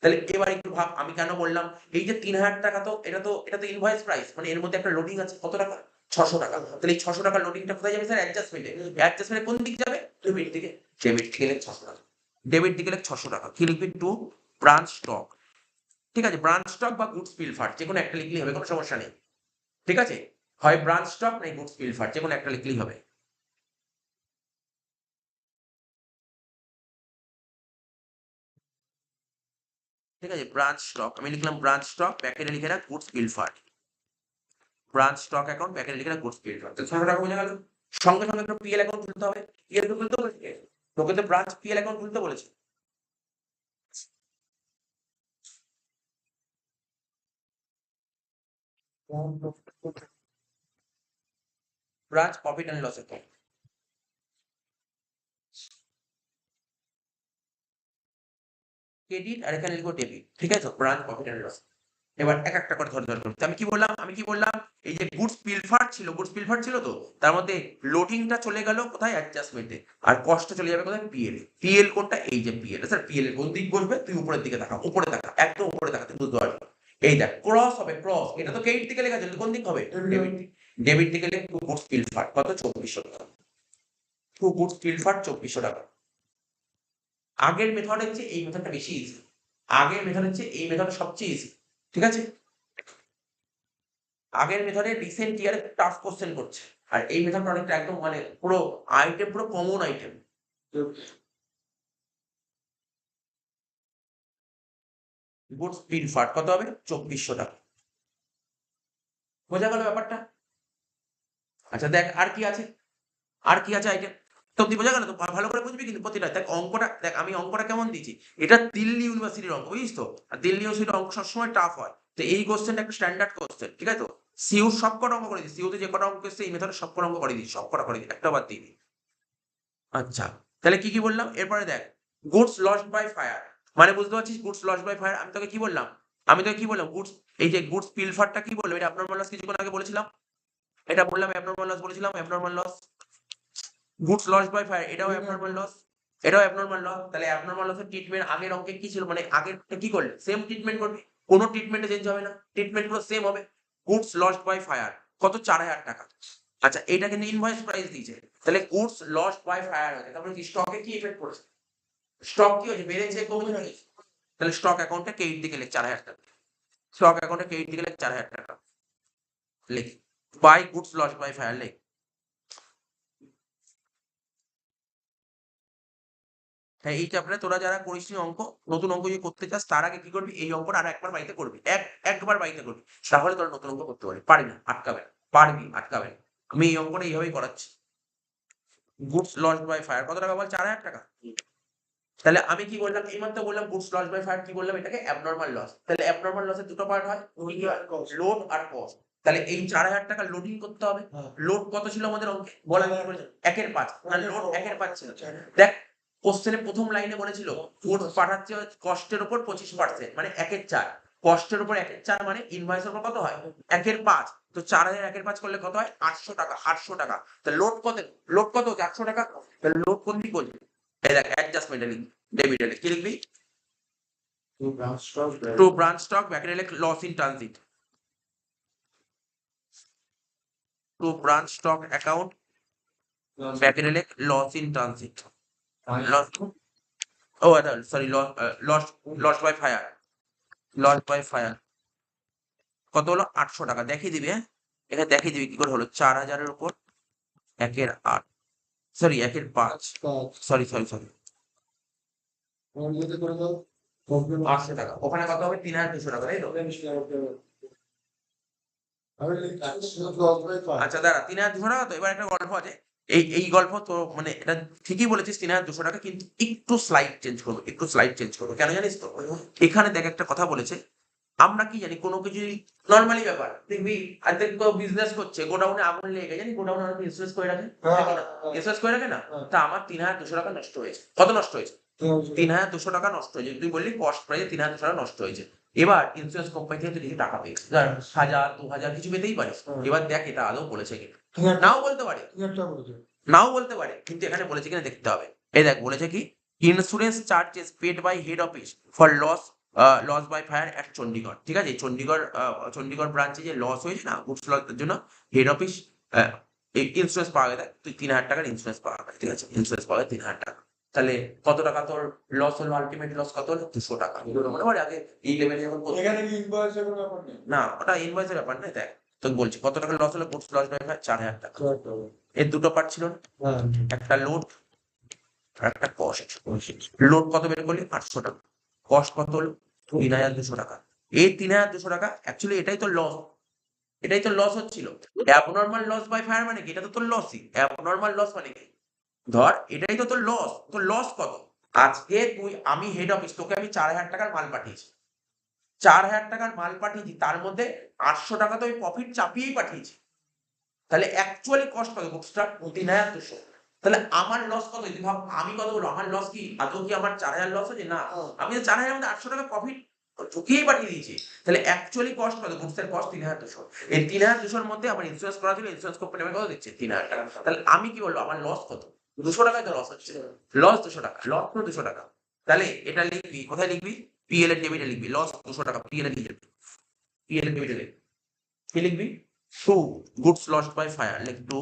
তাহলে এবার একটু ভাব, আমি কেন বললাম, এই যে 3000 টাকা, তো এটা তো ইনভয়েস প্রাইস, মানে এর মধ্যে একটা লোডিং আছে কত টাকা, 600 টাকা। তাহলে এই 600 টাকা লোডিংটা কোথায় যাবে স্যার, অ্যাডজাস্টমেন্টে। অ্যাডজাস্টমেন্টে কোন দিক যাবে, ডেবিট দিকে, ডেবিট দিকে লিখ 600 টাকা, ডেবিট দিকে লিখ 600 টাকা। কি লিখবি, টু ব্রাঞ্চ স্টক, ঠিক আছে, ব্রাঞ্চ স্টক বা গুডস পিলফার্ড যে কোনো একটা লিখলেই হবে, কোনো সমস্যা নেই, ঠিক আছে। হয় ব্রাঞ্চ স্টক নাই গুডস পিলফার্ড, যে কোনো একটা লিখলেই হবে। ঠিক আছে, ব্রাঞ্চ স্টক আমি লিখলাম, ব্রাঞ্চ স্টক প্যাকেটে লিখে রাখ গুডস পিলফার্ড, ব্রাঞ্চ স্টক অ্যাকাউন্ট প্যাকেটে লিখে রাখ গুডস পিলফার্ড। তো 600 টাকা বোঝা গেল। সঙ্গে সঙ্গে তো পিএল অ্যাকাউন্ট খুলতে হবে, পিএল খুলতে বলেছে কে? তোকে তো ব্রাঞ্চ পিএল অ্যাকাউন্ট খুলতে বলেছে। Branch profit and loss account, credit, আর এখানে লিখবো ডেবিট, ঠিক আছে, ব্রাঞ্চ প্রফিট অ্যান্ড লস। এবার এক একটা করে ধরে ধরে করতে আমি কি বললাম এই যে গুডস পিলফার ছিল তো তার মধ্যে লোডিংটা চলে গেল কোথায় অ্যাডজাস্টমেন্টে আর কস্টটা চলে যাবে কোথায় পিএল কোনটা এই যে পিএল স্যার পিএল এর কোন দিক বসবে তুই উপরের দিকে তাকা উপরে তাকা একদম উপরে তাকা তুই বুঝতে পারবি এই দেখ ক্রস হবে ক্রস এটা তো ক্রেডিট দিকে লেখা ছিল কোন দিক হবে ডেবিট দিকে লেখ গুডস পিলফার কত 2400 টাকা গুডস পিলফার 2400 টাকা আগের মেথড হচ্ছে এই মেথডটা বেশি ইজি আগের মেথড হচ্ছে এই মেথড সবচেয়ে ইজি ঠিক আছে আগের মেথডে রিসেন্ট ইয়ারে টাফ কোশ্চেন করছে আর এই মেথডটা অনেকটা একদম মানে পুরো আইটেম পুরো কমন আইটেম গুডস পিলফার কত হবে 2400 টাকা বোঝা গেল ব্যাপারটা আচ্ছা দেখ আর কি আছে আইটেম তো তুই বোঝা গেল তো ভালো করে বুঝবি কিন্তু প্রতিটা দেখ অঙ্কটা দেখ আমি অঙ্কটা কেমন দিয়েছি এটা দিল্লি ইউনিভার্সিটির অঙ্ক বুঝিস তো আর দিল্লি ইউনিভার্সিটির অঙ্ক সবসময় টাফ হয় তো এই কোশ্চেনটা একটা স্ট্যান্ডার্ড কোশ্চেন ঠিক আছে তো সিইউ সব কটা অঙ্ক করে দিই সিইউতে যে কটা অঙ্ক এসছে এই মেথডে সব কটা অঙ্ক করে দিই সব কটা করে দিই একটা বাদ দিয়ে দিই আচ্ছা তাহলে কি বললাম এরপরে দেখ গুডস লস্ট বাই ফায়ার মানে বুঝতে পারছিস গুডস লস্ট বাই ফায়ার আমি তোকে কি বললাম গুডস এই যে গুডস পিলফারটা কি বললাম এটা অ্যাবনরমাল লস কিছুক্ষণ আগে বলেছিলাম এটা বললাম অ্যাবনরমাল লস বলেছিলাম abnormal loss goods lost by fire এটাও অ্যাবনরমাল লস তাহলে অ্যাবনরমাল লসের ট্রিটমেন্ট আগের অঙ্কে কি ছিল মানে আগেরটা কি করলে সেম ট্রিটমেন্ট করবি কোনো ট্রিটমেন্টে চেঞ্জ হবে না ট্রিটমেন্ট পুরো সেম হবে গুডস লস্ট বাই ফায়ার কত 4000 টাকা আচ্ছা এটা কিন্তু ইনভয়েস প্রাইস দিয়েছে তাহলে গুডস লস্ট বাই ফায়ার হয়েছে তারপরে কি স্টকে কি ইফেক্ট পড়েছে স্টক কি হয়েছে বেড়েছে কমেছে তাহলে স্টক অ্যাকাউন্টে ক্রেডিট দিকে লেখ 4000 টাকা স্টক অ্যাকাউন্টে ক্রেডিট দিকে লেখ 4000 টাকা লেখ by goods lost by fire লেখ হ্যাঁ এই চ্যাপ্টারে তোরা যারা করিসনি অঙ্ক নতুন অঙ্ক যদি করতে চাস তার আগে কি করবি এই অঙ্কটা আর একবার বাড়িতে করবি একবার বাড়িতে করবি তাহলে তোরা নতুন অঙ্ক করতে পারবি না আটকাবে না আমি এই অঙ্কটা এইভাবেই করাচ্ছি গুডস লস্ট বাই ফায়ার কত টাকা বল 4000 টাকা তাহলে আমি কি বললাম এইমাত্র বললাম গুডস লস্ট বাই ফায়ার কি বললাম এটাকে অ্যাবনরমাল লস তাহলে অ্যাবনরমাল লসের দুটো পার্ট হয় লোড আর কস্ট তাহলে এই 4000 টাকা লোডিং করতে হবে লোড কত ছিল আমাদের অঙ্কে বলা একের 5 মানে লোড একের 5 ছিল দেখ কোশ্চেনে প্রথম লাইনে বলেছিল গুড পাঠাচ্ছে কষ্টের উপর 25% মানে 1/4 কষ্টের উপর 1/4 মানে ইনভয়েসের উপর কত হয় 1/5 তো 4000 1/5 করলে কত হয় 800 টাকা তো লোড কত 800 টাকা তাহলে লোড কোন দিক বলবি এই দেখ অ্যাডজাস্টমেন্টে লিখবি ডেবিটে কি লিখবি টু ব্রাঞ্চ স্টক ব্যাকেটে লিখ loss in transit to branch stock account ব্যাকেটে লিখ loss in transit loss by fire কত হলো 800 টাকা দেখিয়ে দিবি হ্যাঁ এখানে দেখিয়ে দিবি কি করে হলো 4000 উপর 1/8 সরি 1/5 সরি 800 টাকা ওখানে কত হবে 3200 টাকা তাই তো আচ্ছা দাঁড়া 3200 টাকা তো এবার একটা গল্প আছে এই গল্প তো মানে এটা ঠিকই বলেছিস 3200 টাকা কিন্তু একটু স্লাইড চেঞ্জ করবো কেন জানিস তো এখানে দেখ একটা কথা বলেছে আমরা কি জানি কোনো কিছু নর্মালি ব্যাপার দেখবি আর দেখ বিজনেস করছে গোডাউনে আগুন লেগে জানি গোডাউনে অনেক ইন্স্যুরেন্স করে রাখে না তা আমার 3200 টাকা নষ্ট হয়েছে কত নষ্ট হয়েছে 3200 টাকা নষ্ট হয়েছে তুই বললি কস্ট প্রাইসে 3200 টাকা নষ্ট হয়েছে এবার ইন্স্যুরেন্স কোম্পানি থেকে তুই কিছু টাকা পেয়েছিস 1000 2000 কিছু পেতেই পারিস এবার দেখ এটা আদৌ বলেছে কিনা নাও বলতে পারে কিন্তু এখানে বলেছে কিনা দেখতে হবে এই দেখ বলেছে কি insurance charges paid by head office for loss by fire at Chandigarh ঠিক আছে চণ্ডীগড় ব্রাঞ্চে যে লস হয়েছে না গুডস লসের জন্য হেড অফিস ইন্স্যুরেন্স পাওয়া যায় তুই 3000 টাকার ইন্স্যুরেন্স পাওয়া যায় ঠিক আছে ইন্স্যুরেন্স পাওয়া যায় 3000 টাকা তাহলে কত টাকা তোর লস হলো আলটিমেট লস কত হলো 200 টাকা মনে পড়ে আগে এই লেভেলে যখন না ওটা ইনভয়েসের ব্যাপার না দেখ তোকে বলছি কত টাকা লস হলো গুডস লস বাই ফায়ার 4000 টাকা এর দুটো পার্ট ছিল না একটা লোড আর একটা কস্ট লোড কত বের করলি 800 টাকা কস্ট কত হলো 3200 টাকা এই 3200 টাকা অ্যাকচুয়ালি এটাই তো লস হচ্ছিল অ্যাবনরমাল লস বাই ফায়ার মানে কি এটা তো তোর লসই অ্যাবনরমাল লস মানে কি ধর এটাই তো তোর লস কত আজকে আমি হেড অফিস তোকে আমি 4000 টাকার মাল পাঠিয়েছি 4000 টাকার মাল পাঠিয়েছি তার মধ্যে 800 টাকা তো আমি প্রফিট চাপিয়েই পাঠিয়েছি তাহলে অ্যাকচুয়ালি কস্ট কত বুকস্টার 3200 তাহলে আমার লস কত তুই ভাব আমি কত বলবো আমার লস কি আদৌ কি আমার 4000 লস হয়েছে না আমি তো 4000 মধ্যে 800 টাকা প্রফিট ঢুকিয়েই পাঠিয়ে দিয়েছি। তাহলে অ্যাকচুয়ালি কস্ট কত? গুডস এর কস্ট ৩,২০০। এই ৩,২০০ এর মধ্যে আমার ইন্স্যুরেন্স করা ছিল, ইন্স্যুরেন্স কোম্পানি আমাকে কত দিচ্ছে? ৩,০০০ টাকা। তাহলে আমি কি বলবো আমার লস কত? ২০০ টাকায় তো লস হচ্ছে। লস ২০০ টাকা, লস হলো ২০০ টাকা। তাহলে এটা লিখবি, কোথায় লিখবি? পিএল এর ডেবিটে লিখবি, লস ২০০ টাকা পিএল এর লিখবি, পিএল এর ডেবিটে লিখবি। কি লিখবি? To goods lost by fire, লিখ to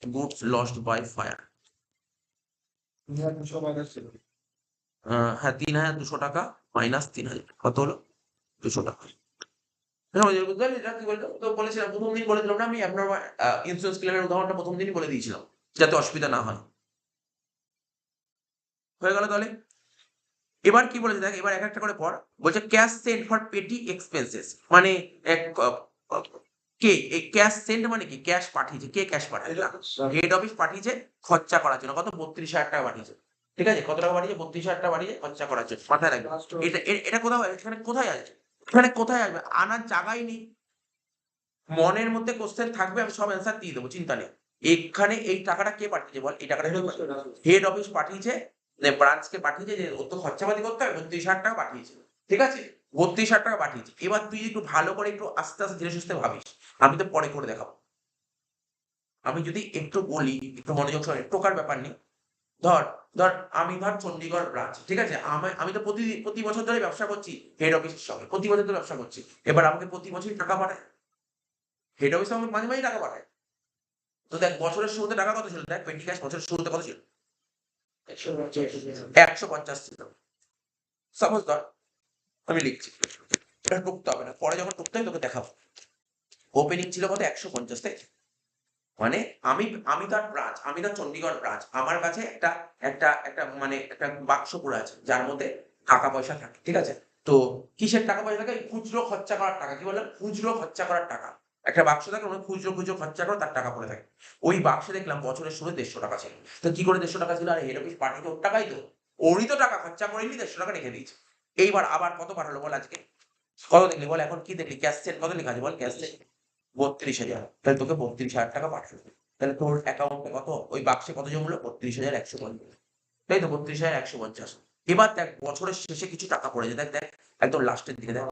goods lost by fire. Minus ছিল। হ্যাঁ ৩,২০০ টাকা মাইনাস ৩,০০০ কত হলো? ২০০ টাকা। হ্যাঁ, ওই যে বুঝতে পারলি এটা কি বলতো? তো বলেছিলাম প্রথম দিন বলেছিলাম না আমি আপনার ইন্স্যুরেন্স ক্লেমের উদাহরণটা প্রথম দিনই বলে দিয়েছিলাম যাতে অসুবিধা না হয়। হয়ে গেল তাহলে? এবার কি বলেছে দেখ, এবার এক একটা করে পড়। বলছে ক্যাশ সেন্ট ফর পেটি এক্সপেন্সেস, মানে এক কে এই ক্যাশ সেন্ট মানে কি? ক্যাশ পাঠিয়েছে। কে ক্যাশ পাঠায়? হেড অফিস পাঠিয়েছে খরচা করার জন্য। কত? ৩২,০০০ টাকা পাঠিয়েছে। ঠিক আছে, কত টাকা পাঠিয়েছে? ৩২,০০০ টাকা পাঠিয়েছে খরচা করার জন্য। মাথায় রাখবে। এটা কোথাও এখানে কোথায় আসবে? এখানে কোথায় আসবে? আনার জায়গাই নেই। মনের মধ্যে কোশ্চেন থাকবে, আমি সব অ্যান্সার দিয়ে দেবো, চিন্তা নেই। এখানে এই টাকাটা কে পাঠিয়েছে বল? এই টাকাটা হেড অফিস পাঠিয়েছে, ব্রাঞ্চকে পাঠিয়েছে যে ওর তো খরচাপাতি করতে হবে, ৩২,০০০ টাকা পাঠিয়েছে। ঠিক আছে, ৩২,০০০ টাকা পাঠিয়েছে। এবার তুই একটু ভালো করে একটু আস্তে আস্তে ধীরে সুস্থে ভাবিস, আমি তো পরে করে দেখাবো। আমি যদি একটু বলি, একটু মনোযোগ সহকারে, টোকার ব্যাপার নেই। ধর ধর আমি ধর চণ্ডীগড় ব্রাঞ্চ, ঠিক আছে, আমি তো প্রতি বছর ধরে ব্যবসা করছি হেড অফিসের সঙ্গে, প্রতি বছর ধরে ব্যবসা করছি। এবার আমাকে প্রতি বছরই টাকা পাঠায় হেড অফিস, আমাকে মাঝে মাঝে টাকা পাঠায়। তো দেখ বছরের শুরুতে টাকা কত ছিল? দেখ পেটি ক্যাশ বছরের শুরুতে কত ছিল? ১৫০ ছিল। সাপোজ ধর আমি লিখছি, এটা টুকতে হবে না, পরে যখন টুকতে হবে তোকে দেখাবো। ওপেনিং ছিল কত? ১৫০, তাই? মানে আমি তার ব্রাঞ্চ, আমি তার চণ্ডীগড় ব্রাঞ্চ, আমার কাছে একটা একটা একটা মানে একটা বাক্স পড়ে আছে যার মধ্যে টাকা পয়সা থাকে। ঠিক আছে, তো কিসের টাকা পয়সা থাকে? খুচরো খরচা করার টাকা। কি বললাম? খুচরো খরচা করার টাকা। একটা বাক্স থাকে, ওখানে খুচরো খুচরো খরচা করে তার টাকা পড়ে থাকে। ওই বাক্সে দেখলাম বছরের শুরু ১৫০ টাকা ছিল। তো কি করে ১৫০ টাকা ছিল? আর হেড অফিস পাঠিয়ে ওর টাকাই তো, ওরই তো টাকা খরচা করেনি, ১৫০ টাকা রেখে দিয়েছে। এইবার আবার কত পাঠালো বল আজকে? কত দেখলি বল? এখন কি দেখলি? ক্যাশ সেন্ট কত লেখা আছে বল? Cash Saint ৩২,০০০। তাহলে তোকে ৩২,০০০ টাকা পাঠালো। তাহলে তোর অ্যাকাউন্টে কত? ওই বাক্সে কত জমলো? ৩২,১৫০। তাই তো, ৩২,১৫০। এবার দেখ বছরের শেষে কিছু টাকা পড়েছে, দেখ দেখ একদম লাস্টের দিকে দেখ,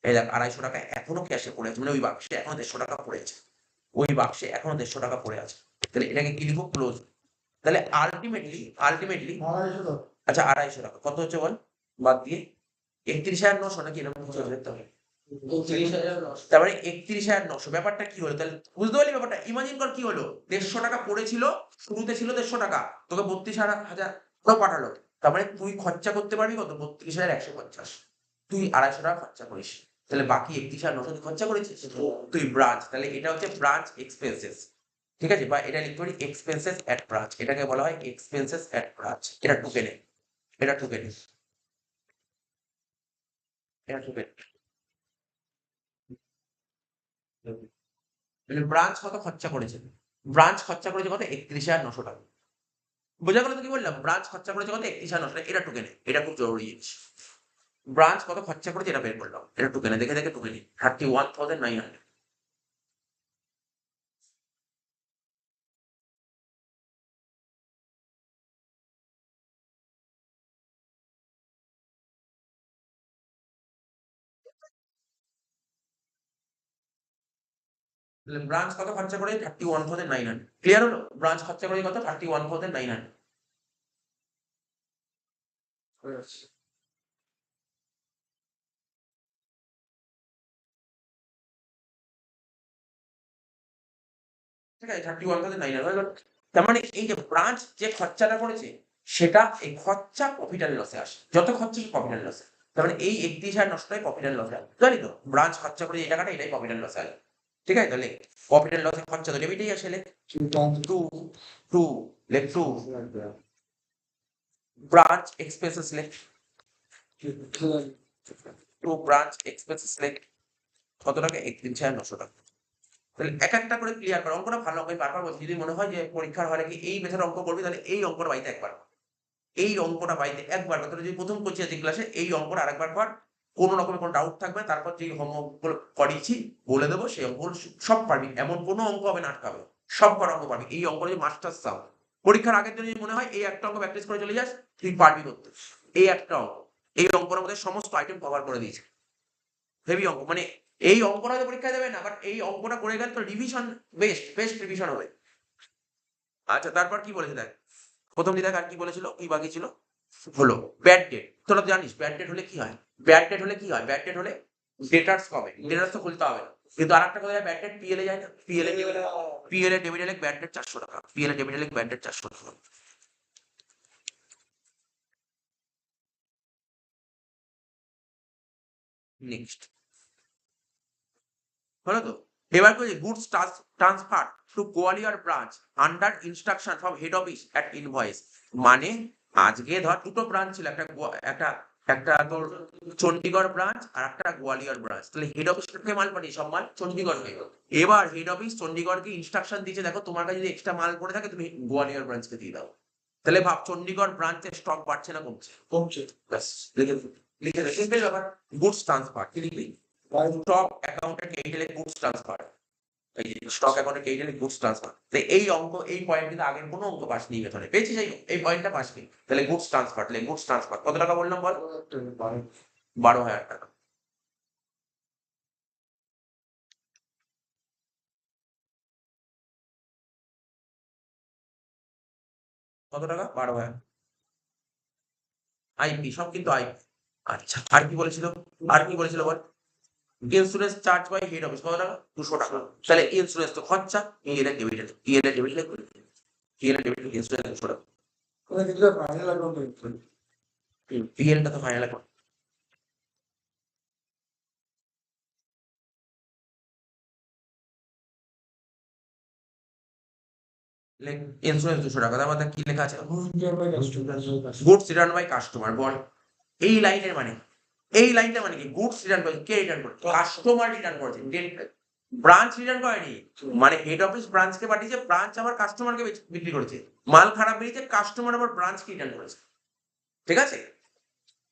এই দেখ ২৫০ টাকা এখনো ক্যাশে পড়ে আছে, মানে ওই বাক্সে এখনো ১৫০ টাকা পড়ে আছে। ওই বাক্সে এখনো ১৫০ টাকা পড়ে আছে। তাহলে এটাকে কি লিখবো? ক্লোজ। তাহলে আলটিমেটলি ২৫০ তো। আচ্ছা ২৫০ টাকা কত হচ্ছে বল? বাদ দিয়ে ৩১,৯০০ নাকি এরকম কিছু দেখতে হবে। ৩০,০০০ তার মানে ৩১,৯০০। ব্যাপারটা কি হলো? তাহলে বুঝতে পারলি ব্যাপারটা? ইমাজিন কর কি হলো? ১৫০ টাকা পড়েছিল, শুরুতে ছিল ১৫০ টাকা, তোকে ৩২,০০০ পাঠালো। তার মানে তুই খরচা করতে পারবি কত? ৩২,১৫০। তুই ২৫০ টাকা খরচা করিস, তাহলে বাকি ৩১,৯০০ তুই খরচা করেছিস তুই ব্রাঞ্চ। তাহলে এটা হচ্ছে ব্রাঞ্চ এক্সপেন্সেস। ঠিক আছে, বা এটা লিখতে পারি এক্সপেন্সেস এট ব্রাঞ্চ। এটাকে বলা হয় এক্সপেন্সেস এট ব্রাঞ্চ। এটা টুকে নে, এটা টুকে নে, এটা টুকে নে। ব্রাঞ্চ কত খরচা করেছে? ব্রাঞ্চ খরচা করেছে কত? ৩১,৯০০ টাকা। বোঝা গেল তো কি বললাম? ব্রাঞ্চ খরচা করেছে কত? ৩১,৯০০ টাকা। এটা টুকে নে, এটা খুব জরুরি জিনিস। ব্রাঞ্চ কত খরচা করেছে এটা বের করলাম, এটা টুকে নে, দেখে দেখে টুকে নি। 31,900। ব্রাঞ্চ কত খরচা করে? 31,900। ক্লিয়ার হলো? ব্রাঞ্চ খরচা করে কত? 31,900। ঠিক আছে, 31,900 হয়ে গেল। তার মানে এই যে ব্রাঞ্চ যে খরচাটা করেছে সেটা, এই খরচা প্রফিট অ্যান্ড লসে আসে, যত খরচা প্রফিট অ্যান্ড লসে। তার মানে এই ৩১,৯০০ টাই প্রফিট অ্যান্ড লসে আসে, জানি তো? ব্রাঞ্চ খরচা করে এই টাকাটা, এটাই প্রফিট অ্যান্ড লসে আসে। ঠিক আছে, তাহলে প্রফিট অ্যান্ড লসের খরচা তো ডেবিটেই আসে, লেখ টু টু লেখ টু ব্রাঞ্চ এক্সপেন্সেস লেখ, টু ব্রাঞ্চ এক্সপেন্সেস লেখ। কত টাকা? ৩১,৯০০ টাকা। তাহলে এক একটা করে ক্লিয়ার কর। অঙ্কটা ভালো অঙ্ক, আমি বারবার বলছি, যদি মনে হয় যে পরীক্ষার হলে কি এই মেথড অঙ্ক করবি, তাহলে এই অঙ্কটা বাড়িতে একবার কর। এই অঙ্কটা বাড়িতে একবার কর। তোরা যদি প্রথম করছি আজকে ক্লাসে, এই অঙ্কটা আরেকবার কর। কোনো রকমের কোনো ডাউট থাকবে না, তারপর যে হোমওয়ার্ক গুলো করিয়েছি বলে দেবো, সেই অঙ্কগুলো সব পারবি। এমন কোনো অঙ্ক হবে না আটকাবে, সব কটা অঙ্ক পারবি। এই অঙ্কটা মাস্টার সাম। পরীক্ষার আগের দিন যদি মনে হয় এই একটা অঙ্ক প্র্যাকটিস করে চলে যাস, তুই পারবি করতে। এই একটা অঙ্ক এই অঙ্কটা আমাদের সমস্ত আইটেম কভার করে দিয়েছে। হেভি অঙ্ক, মানে এই অঙ্কটা হয়তো পরীক্ষায় দেবে না, বাট এই অঙ্কটা করে গেলে তো রিভিশন বেস্ট রিভিশন হবে। আচ্ছা, তারপর কি বলেছে দেখ, প্রথম দিকে আর কি বলেছিল, কি বাকি ছিল, হলো ব্যাড ডেট। তোরা তো জানিস ব্যাড ডেট হলে কি হয়, ব্যাড ডেট হলে কি হয়, ব্যাড ডেট হলে ডেটার্স কবে, ডেটার্স তো খুলতে হবে না, কিন্তু আর একটা কথা ব্যাড ডেট পিএলএ যায় না, পিএলএ ডেবিট হলে ব্যাড ডেট 400 টাকা, পিএলএ ডেবিট হলে ব্যাড ডেট 400 টাকা। নেক্সট হলো তো, এবার কি goods transfer to Gwalior branch under instruction from head office at invoice. মানে আজকে ধর দুটো ব্রাঞ্চ ছিল, একটা একটা তোর চণ্ডীগড় ব্রাঞ্চ আর একটা গোয়ালিয়র ব্রাঞ্চ, তাহলে হেড অফিস থেকে মাল পাঠিয়ে সব মাল চণ্ডীগড়কে। এবার হেড অফিস চণ্ডীগড়কে ইনস্ট্রাকশন দিয়েছে, দেখো তোমার কাছে যদি এক্সট্রা মাল পড়ে থাকে তুমি গোয়ালিয়র ব্রাঞ্চকে দিয়ে দাও। তাহলে ভাব চণ্ডীগড় ব্রাঞ্চের স্টক বাড়ছে না কমছে? কমছে। ব্যাস লিখে লিখে সিম্পল ব্যাপার। গুডস ট্রান্সফার কি লিখবি, স্টক অ্যাকাউন্টের কেইটেলে গুডস ট্রান্সফার, এই যে স্টক অ্যাকাউন্টের কেইটেলে গুডস ট্রান্সফার। তো এই অঙ্ক, এই পয়েন্ট কিন্তু আগের কোনো অঙ্ক পাসনি মেথডে, পেয়েছিস এই পয়েন্টটা পাসনি। তাহলে গুডস ট্রান্সফার, তাহলে গুডস ট্রান্সফার কত টাকা বললাম বল, 12,000 টাকা। কত টাকা, 12,000 আইপি, সব কিন্তু আইপি। আচ্ছা, আর কি বলেছিল, বল, insurance charge by head office কত টাকা, 200 টাকা। তাহলে ইন্স্যুরেন্স তো খরচা, পিএলএ ডেবিট ইন্স্যুরেন্স 200 টাকা, ওটা কিন্তু ফাইনাল অ্যাকাউন্ট হচ্ছে। পিএলটা তো ফাইনাল অ্যাকাউন্ট। ইন্স্যুরেন্স 200 টাকা, তার মধ্যে কি লেখা আছে, গুডস রিটার্ন বাই কাস্টমার। বল এই লাইনের মানে, এই লাইনটা মানে কি, গুডস রিটার্ন করেছে, কে রিটার্ন করেছে, কাস্টমার রিটার্ন করেছে, ব্রাঞ্চ রিটার্ন করেনি। মানে হেড অফিস ব্রাঞ্চকে পাঠিয়েছে, ব্রাঞ্চ আবার কাস্টমারকে বিক্রি করেছে, মাল খারাপ বেরিয়েছে, কাস্টমার আবার ব্রাঞ্চকে রিটার্ন করেছে, ঠিক আছে।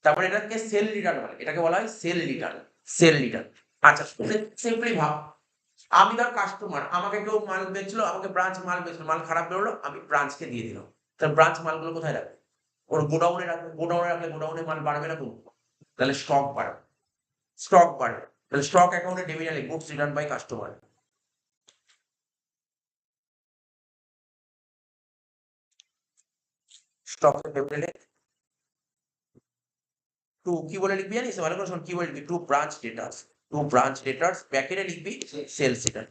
তারপরে এটাকে সেল রিটার্ন বলে, এটাকে বলা হয় সেল রিটার্ন। আচ্ছা, সিম্পলি ভাব, আমি ধর কাস্টমার, আমাকে কেউ মাল বেচলো, আমাকে ব্রাঞ্চ মাল বেচলো, মাল খারাপ বেরোলো, আমি ব্রাঞ্চকে দিয়ে দিলাম। তাহলে ব্রাঞ্চ মালগুলো কোথায় রাখবে, ওর গোডাউনে রাখবে, গোডাউনে রাখলে গোডাউনে মাল বাড়বে না কমবে, তাহলে স্টক বাড়বে, তাহলে স্টক অ্যাকাউন্টে ডেবিট হলে goods return by customer. Stock debit হলে টু কি বলে লিখবি জানিস, ভালো করে শোন, কি বলে লিখবি, টু ব্রাঞ্চ ডেটার্স ব্যাকেটে লিখবি সেলস রিটার্ন।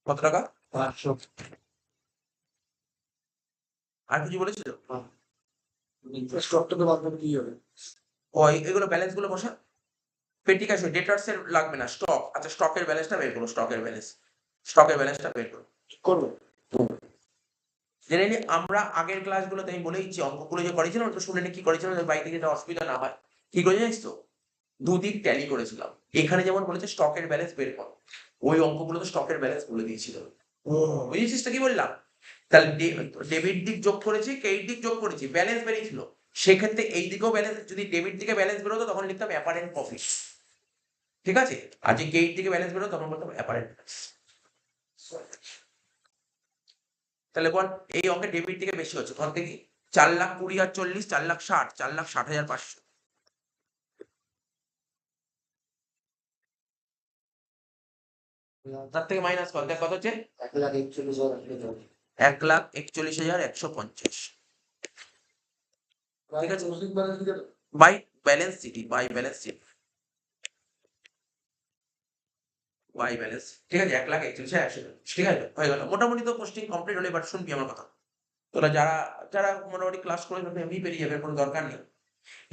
কত টাকা, 500। আর কিছু বলেছিল, স্টকটা তো বাদ করে কি হবে? ওই এগুলো ব্যালেন্স গুলো বসা, পেটি ক্যাশ ডেটার্স এর লাগবে না, স্টক। আচ্ছা, স্টকের ব্যালেন্সটা বের করো, স্টকের ব্যালেন্সটা বের করো। ঠিক করবো। জেনারেলি আমরা আগের ক্লাসগুলোতে আমি বলেইছি, অঙ্কগুলো যে করেছিলাম তো শুনে কি করেছিলাম, বাড়ি থেকে যেটা অসুবিধা না হয়, কি করে জানিস তো, দুদিক ট্যালি করেছিলাম। এখানে যেমন বলেছে স্টকের ব্যালেন্স বের কর, ওই অঙ্কগুলো তো স্টকের ব্যালেন্স বলে দিয়েছিল, ও বুঝেছিস তো কি বললাম। তাহলে ডেবিট দিক যোগ করেছি, ক্রেডিট দিক যোগ করেছি, ব্যালেন্স বেরিয়েছিল, সেক্ষেত্রে এই দিকেও ব্যালেন্স, যদি ডেবিট দিকে ব্যালেন্স বেরোতো তখন লিখতাম অ্যাপারেন্ট প্রফিট, ঠিক আছে, আর যে ক্রেডিট দিকে ব্যালেন্স বেরোতো তখন বলতাম অ্যাপারেন্ট। তাহলে বল এই অঙ্কে ডেবিট দিকে বেশি হচ্ছে, ধর দেখি 4,20,040, 4,60,000, 4,60,500, তার থেকে মাইনাস কত, দেখ কত হচ্ছে, 1,41,150, ঠিক আছে, বাই ব্যালেন্স শিট, ঠিক আছে, 1,41,150, ঠিক আছে, হয়ে গেল, মোটামুটি তো পোস্টিং কমপ্লিট হলো। এবার শুনবি আমার কথা, তোরা যারা যারা মোটামুটি ক্লাস করে এমনি বেরিয়ে যাবে, কোনো দরকার নেই।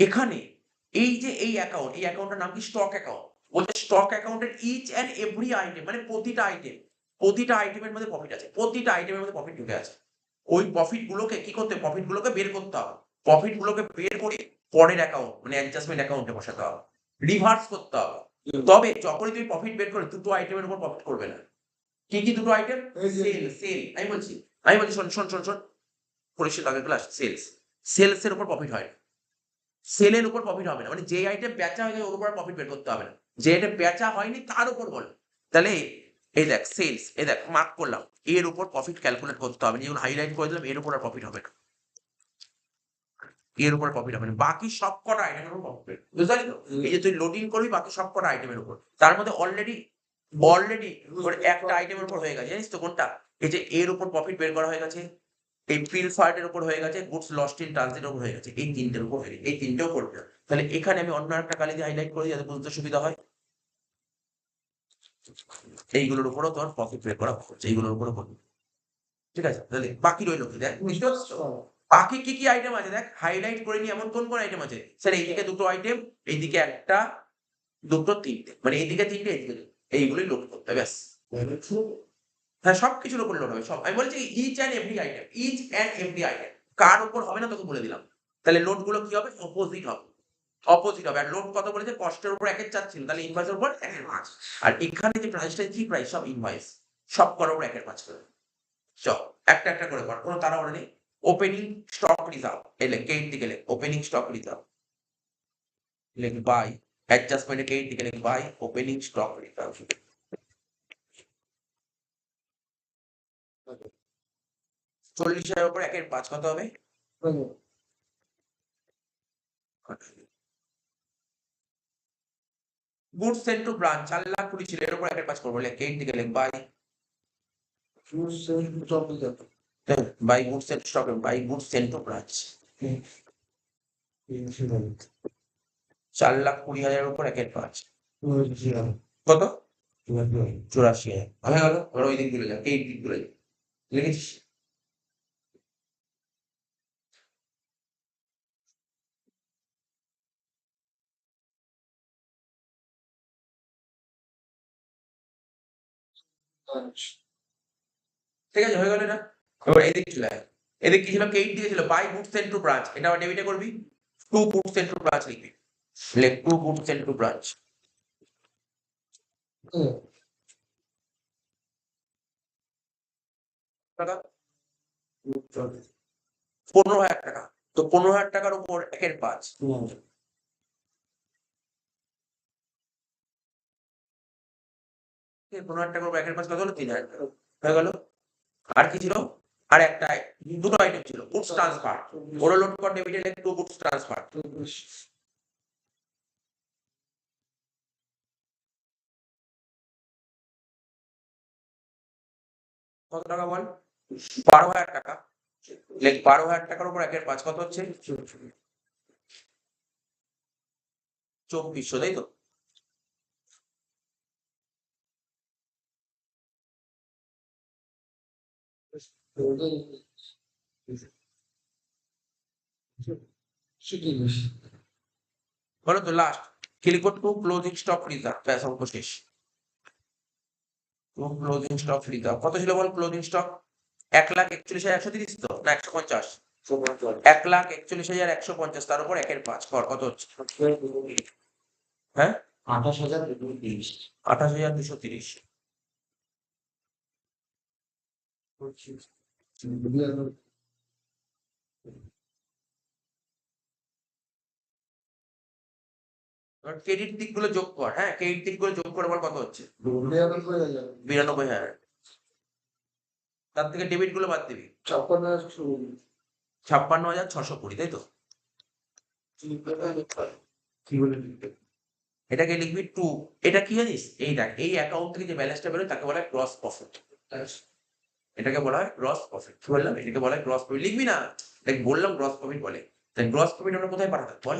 এখানে এই যে এই অ্যাকাউন্টের নাম কি, স্টক অ্যাকাউন্ট। বলতে স্টক অ্যাকাউন্টের ইচ অ্যান্ড এভরি আইটেম, মানে প্রতিটা আইটেমের মধ্যে প্রফিট আছে, প্রতিটা আইটেমের মধ্যে প্রফিট ঢুকে আছে। ওই প্রফিট গুলোকে কি করতে, প্রফিট গুলোকে বের করতে হবে, প্রফিট গুলোকে বের করে পরের অ্যাকাউন্ট মানে অ্যাডজাস্টমেন্ট অ্যাকাউন্টে বসাতে হবে, রিভার্স করতে হবে। তবে যখনই তুমি প্রফিট বের করে, দুটো আইটেমের উপর প্রফিট করবে না। কি কি দুটো আইটেম, সেল, আমি বলছি শোন পরিষ্কার লাগে ক্লাস, সেলসের উপর প্রফিট হয় না, সেলের উপর প্রফিট হবে না, মানে যে আইটেম বেচা হয়ে যায় ওর উপর প্রফিট বের করতে হবে না, যে আইটেম বেচা হয়নি তার উপর বল। তাহলে এই দেখ সেলস, এই দেখ মার্ক করলাম, এর উপর প্রফিট ক্যালকুলেট করতে হবে, যেগুলো হাইলাইট করে দিলাম এর উপর আর প্রফিট হবে না, এর উপর প্রফিট হবে না, বাকি সব কটা আইটেমের উপর প্রফিট, বুঝতে পারলি তো? এই যে তুই লোডিং করবি বাকি সব কটা আইটেমের উপর, তার মধ্যে অলরেডি একটা আইটেমের উপর হয়ে গেছে, জানিস তো কোনটা? এই যে এর উপর প্রফিট বের করা হয়ে গেছে, এই পিল ফার্টের উপর হয়ে গেছে, গুডস লস্ট ইন ট্রানজিটের উপর হয়ে গেছে, এই তিনটের উপর হয়ে গেছে, এই তিনটেও করবে। তাহলে এখানে আমি অন্য একটা কালি দিয়ে হাইলাইট করে দিই যাতে বুঝতে সুবিধা হয়। এইগুলোর উপরও তোমার প্রফিট বের করা হচ্ছে, এইগুলোর উপরও করবে, ঠিক আছে? তাহলে বাকি রইল কি দেখ, বুঝতে পারছো? বাকি কি কি আইটেম আছে দেখ, হাইলাইট করে নি এমন কোন কোন আইটেম আছে? স্যার এইদিকে দুটো আইটেম, এইদিকে একটা, দুটো, তিনটে, মানে এইদিকে তিনটে, এইদিকে দুটো। এইগুলোই লোড করতে হবে, ব্যাস। হ্যাঁ, সবকিছুর উপর লোড হবে, সব। আমি বলছি ইচ অ্যান্ড এভরি আইটেম, কার উপর হবে না তোকে বলে দিলাম। তাহলে লোড গুলো কি হবে? অপোজিট হবে, আর লোড কত বলেছে? কস্টের উপর 1/4 ছিল, তাহলে ইনভয়েসের উপর 1/5। আর এখানে যে প্রাইসটা, কি প্রাইস? সব ইনভয়েস, সব করার উপর 1/5 করে। চল একটা একটা করে কর, কোনো তাড়াহুড়ো নেই। ওপেনিং স্টক রিজার্ভ, এলে কেইট দিকে লেখ ওপেনিং স্টক রিজার্ভ, লেখ বাই, অ্যাডজাস্টমেন্টে কেইট দিকে লেখ বাই ওপেনিং স্টক রিজার্ভ। 40,000 উপর 1/5 কত হবে? গুডস সেন্ট টু ব্রাঞ্চ 4,20,000 ছিল, এর উপর 1/5 করবো, লেখ কেইট দিকে লেখ by goods sent stock, by goods sent to branch 4,20,000 উপর 1/5 কত? 84,000 হয়ে গেল। এবার ওই দিক গুলো যা, এই দিক গুলো যা, লিখেছিস? ঠিক আছে, হয়ে গেল এটা। এবার এদিক চলে আয়, এদিক কি ছিল? কেইট দিকে ছিল by goods sent to branch, এটা আবার ডেবিটে করবি, to goods sent to branch লিখবি, লেখ to goods sent to branch. টাকা 15,000 টাকা, তো 15,000 টাকার উপর 1/5, 15,000 টাকার উপর 1/5 কত হলো? 3,000 টাকা হয়ে গেল। আর কি ছিল? আর একটা, দুটো আইটেম ছিল, গুডস ট্রান্সফার, ওরা লোড কর ডেবিটে লেখ টু গুডস ট্রান্সফার, কত টাকা বল? 12,000 টাকা, লেখ 12,000 টাকার উপর 1/5 কত হচ্ছে? 2,400, তাই তো? বলো তো লাস্ট, ক্লিক করো টু ক্লোজিং স্টক রিজার্ভ, ব্যাস অঙ্ক শেষ। টু ক্লোজিং স্টক রিজার্ভ কত ছিল বল? ক্লোজিং স্টক 1,41,130 তো না 150, 1,41,150, তার উপর 1/5 কর, কত হচ্ছে? হ্যাঁ, 28,230। 28,230। ক্রেডিট দিকগুলো যোগ কর, হ্যাঁ ক্রেডিট দিকগুলো যোগ করে বল কত হচ্ছে? 92,000। তার থেকে ডেবিট গুলো বাদ দিবি, 56,620, তাই তো? এটাকে লিখবি টু, এটা কি জানিস? এই দেখ, এই অ্যাকাউন্ট থেকে যে ব্যালেন্সটা বেরোয় তাকে বলা হয় গ্রস প্রফিট, এটাকে বলা হয় গ্রস প্রফিট। কি বললাম? এটাকে বলা হয় গ্রস প্রফিট, লিখবি না, দেখ বললাম গ্রস প্রফিট বলে। তাই গ্রস প্রফিট আমরা কোথায় পাঠাতে বল?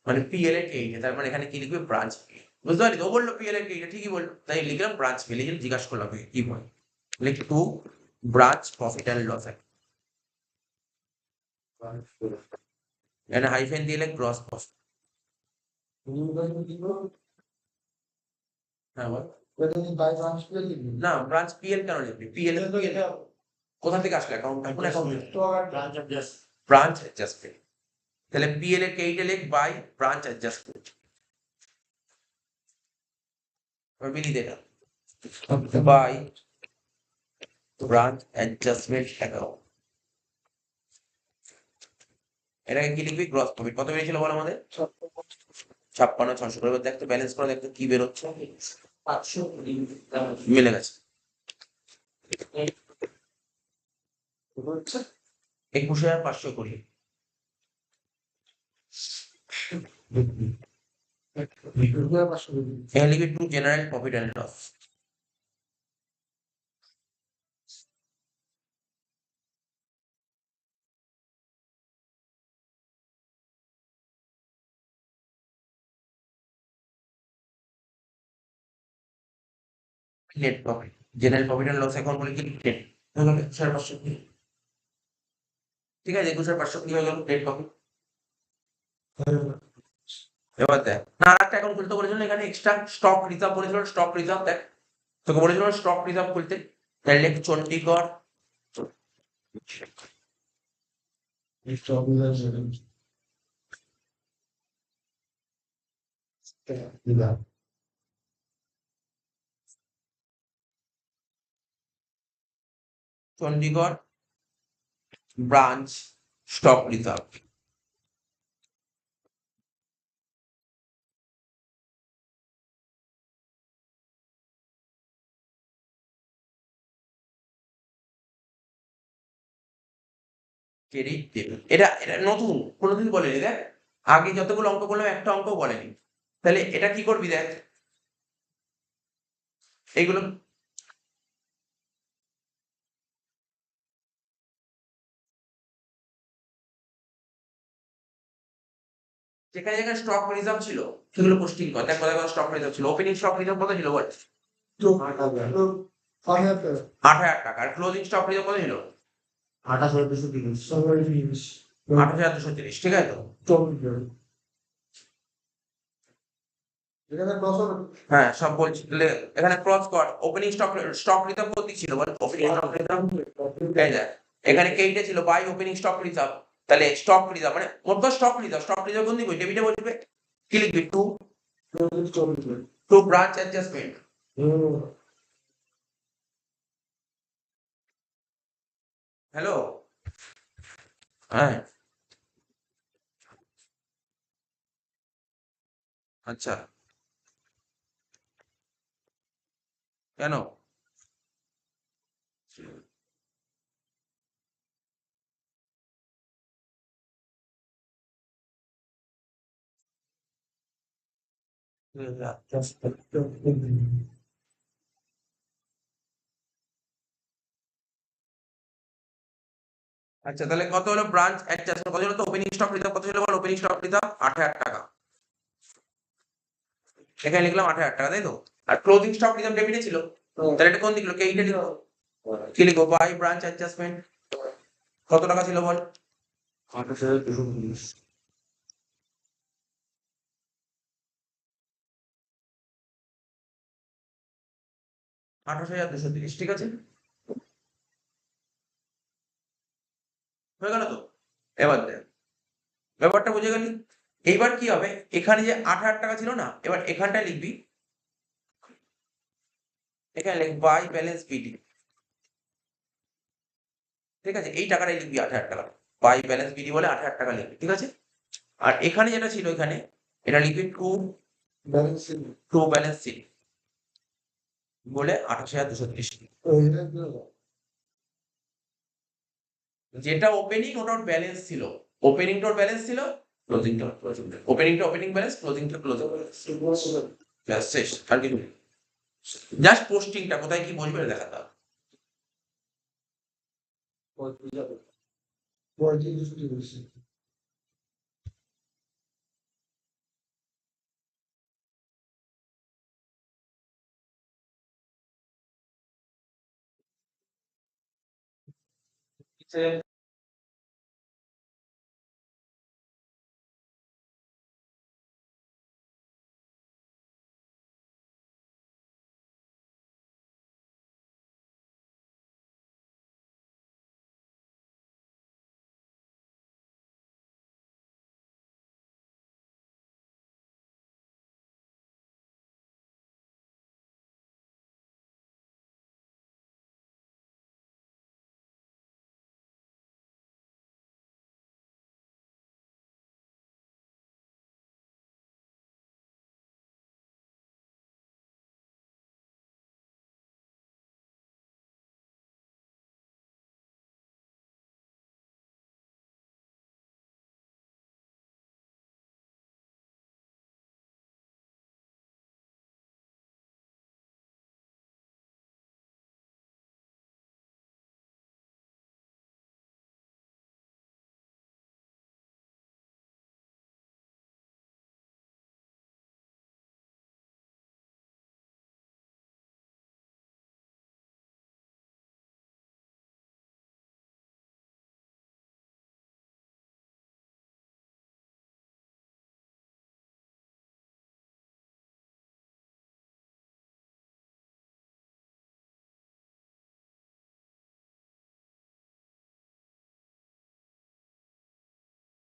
মানে পিএল এর কেইটে, তার মানে এখানে কি লিখবি? ব্রাঞ্চ পি, বুঝতে পারলি তো? ও বললো পিএল এর কেইটে, ঠিকই বললো, তাই লিখলাম ব্রাঞ্চ পি, লিখে জিজ্ঞাসা করলাম কি বল, লিখ to branch profit and loss, এখানে হাইফেন দিয়ে লিখ গ্রস প্রফিট। হ্যাঁ বল। না, ব্রাঞ্চ পিএল কেন লিখবি? পিএল কোথা থেকে আসলো অ্যাকাউন্ট? কোন অ্যাকাউন্ট? ব্রাঞ্চ অ্যাডজাস্টমেন্ট, তাহলে পিএল এর কেইটে লিখ বাই ব্রাঞ্চ অ্যাডজাস্টমেন্ট, মিলি দেটা বাই ব্রাঞ্চ অ্যাডজাস্টমেন্ট অ্যাকাউন্ট, এটাকে কি লিখবি? Gross profit. কত বেরিয়েছিল বল আমাদের? 56,600 করে। দেখ তো ব্যালেন্স করে, দেখ তো কি বেরোচ্ছে, মিলে গেছে। হচ্ছে 21,520। এখানে লিখবি to general profit and loss. Net profit, general profit and loss account বলে কি নেট হয়ে গেল 21,520। ঠিক আছে, 21,520 হয়ে গেল নেট প্রফিট। এবার দেখ, না আর একটা অ্যাকাউন্ট খুলতে বলেছিল এখানে, এক্সট্রা স্টক রিজার্ভ বলেছিল, স্টক রিজার্ভ। দেখ তোকে বলেছিল স্টক রিজার্ভ খুলতে, তাহলে লেখ Chandigarh Chandigarh branch stock reserve. Credit debit, এটা এটা নতুন, কোনোদিন বলেনি। দেখ আগে যতগুলো অঙ্ক করলাম একটা অঙ্ক বলেনি। তাহলে এটা কি করবি দেখ, এইগুলো যেখানে যেখানে স্টক রিজার্ভ ছিল সেগুলো পোস্টিং কর। দেখ কোথায় কোথায় স্টক রিজার্ভ ছিল। ওপেনিং স্টক রিজার্ভ কত ছিল বল? 8,000 টাকা। আর ক্লোজিং স্টক রিজার্ভ কত ছিল? 28,230। 8,230। ঠিক আছে তো? হ্যাঁ সব বলছি, তাহলে এখানে ক্রস কর। ওপেনিং স্টক স্টক রিজার্ভ কত ছিল বল? ওপেনিং স্টক রিজার্ভ এই দেখ, এখানে কেইটা ছিল বাই ওপেনিং স্টক রিজার্ভ। তাহলে স্টক রিজার্ভ মানে মোট স্টক রিজার্ভ, স্টক রিজার্ভ কোন দিকে ডেবিটে বসবে। কি লিখবি? To branch adjustment. হ্যালো, হ্যাঁ আচ্ছা, কেন? আচ্ছা তাহলে কত হলো ব্রাঞ্চ অ্যাডজাস্টমেন্ট? কত হলো তো? ওপেনিং স্টক রিজার্ভ কত ছিল বল? ওপেনিং স্টক রিজার্ভ 8,000 টাকা। এখানে লিখলাম 8,000 টাকা, তাই তো? আর ক্লোজিং স্টক রিজার্ভ ডেবিটে ছিল, তাহলে এটা কোন দিকে লিখলো? এইটা লিখো। কি লিখবো? By branch adjustment. কত টাকা ছিল বল? 28,230। 28,230। ঠিক আছে, হয়ে গেল তো? এবার দেখ, ব্যাপারটা বুঝে গেলি? এইবার কি হবে, এখানে যে 8,000 টাকা ছিল না, এবার এখানটায় লিখবি, এখানে লিখ বাই ব্যালেন্স বিডি। ঠিক আছে, এই টাকাটাই লিখবি 8,000 টাকা। বাই ব্যালেন্স বিডি বলে 8,000 টাকা লিখবি। ঠিক আছে, আর এখানে যেটা ছিল এখানে এটা লিখবি টু ব্যালেন্স শিট বলে 28,230। যেটা ওপেনিং ওটার ব্যালেন্স ছিল, ওপেনিংটার ব্যালেন্স ছিল, ক্লোজিংটা ওপেনিংটা ওপেনিং ব্যালেন্স, ক্লোজিংটা ক্লোজিং ব্যালেন্স। ব্যাস শেষ, আর কিছু জাস্ট পোস্টিংটা কোথায় কি বসবে এটা দেখাতে হবে।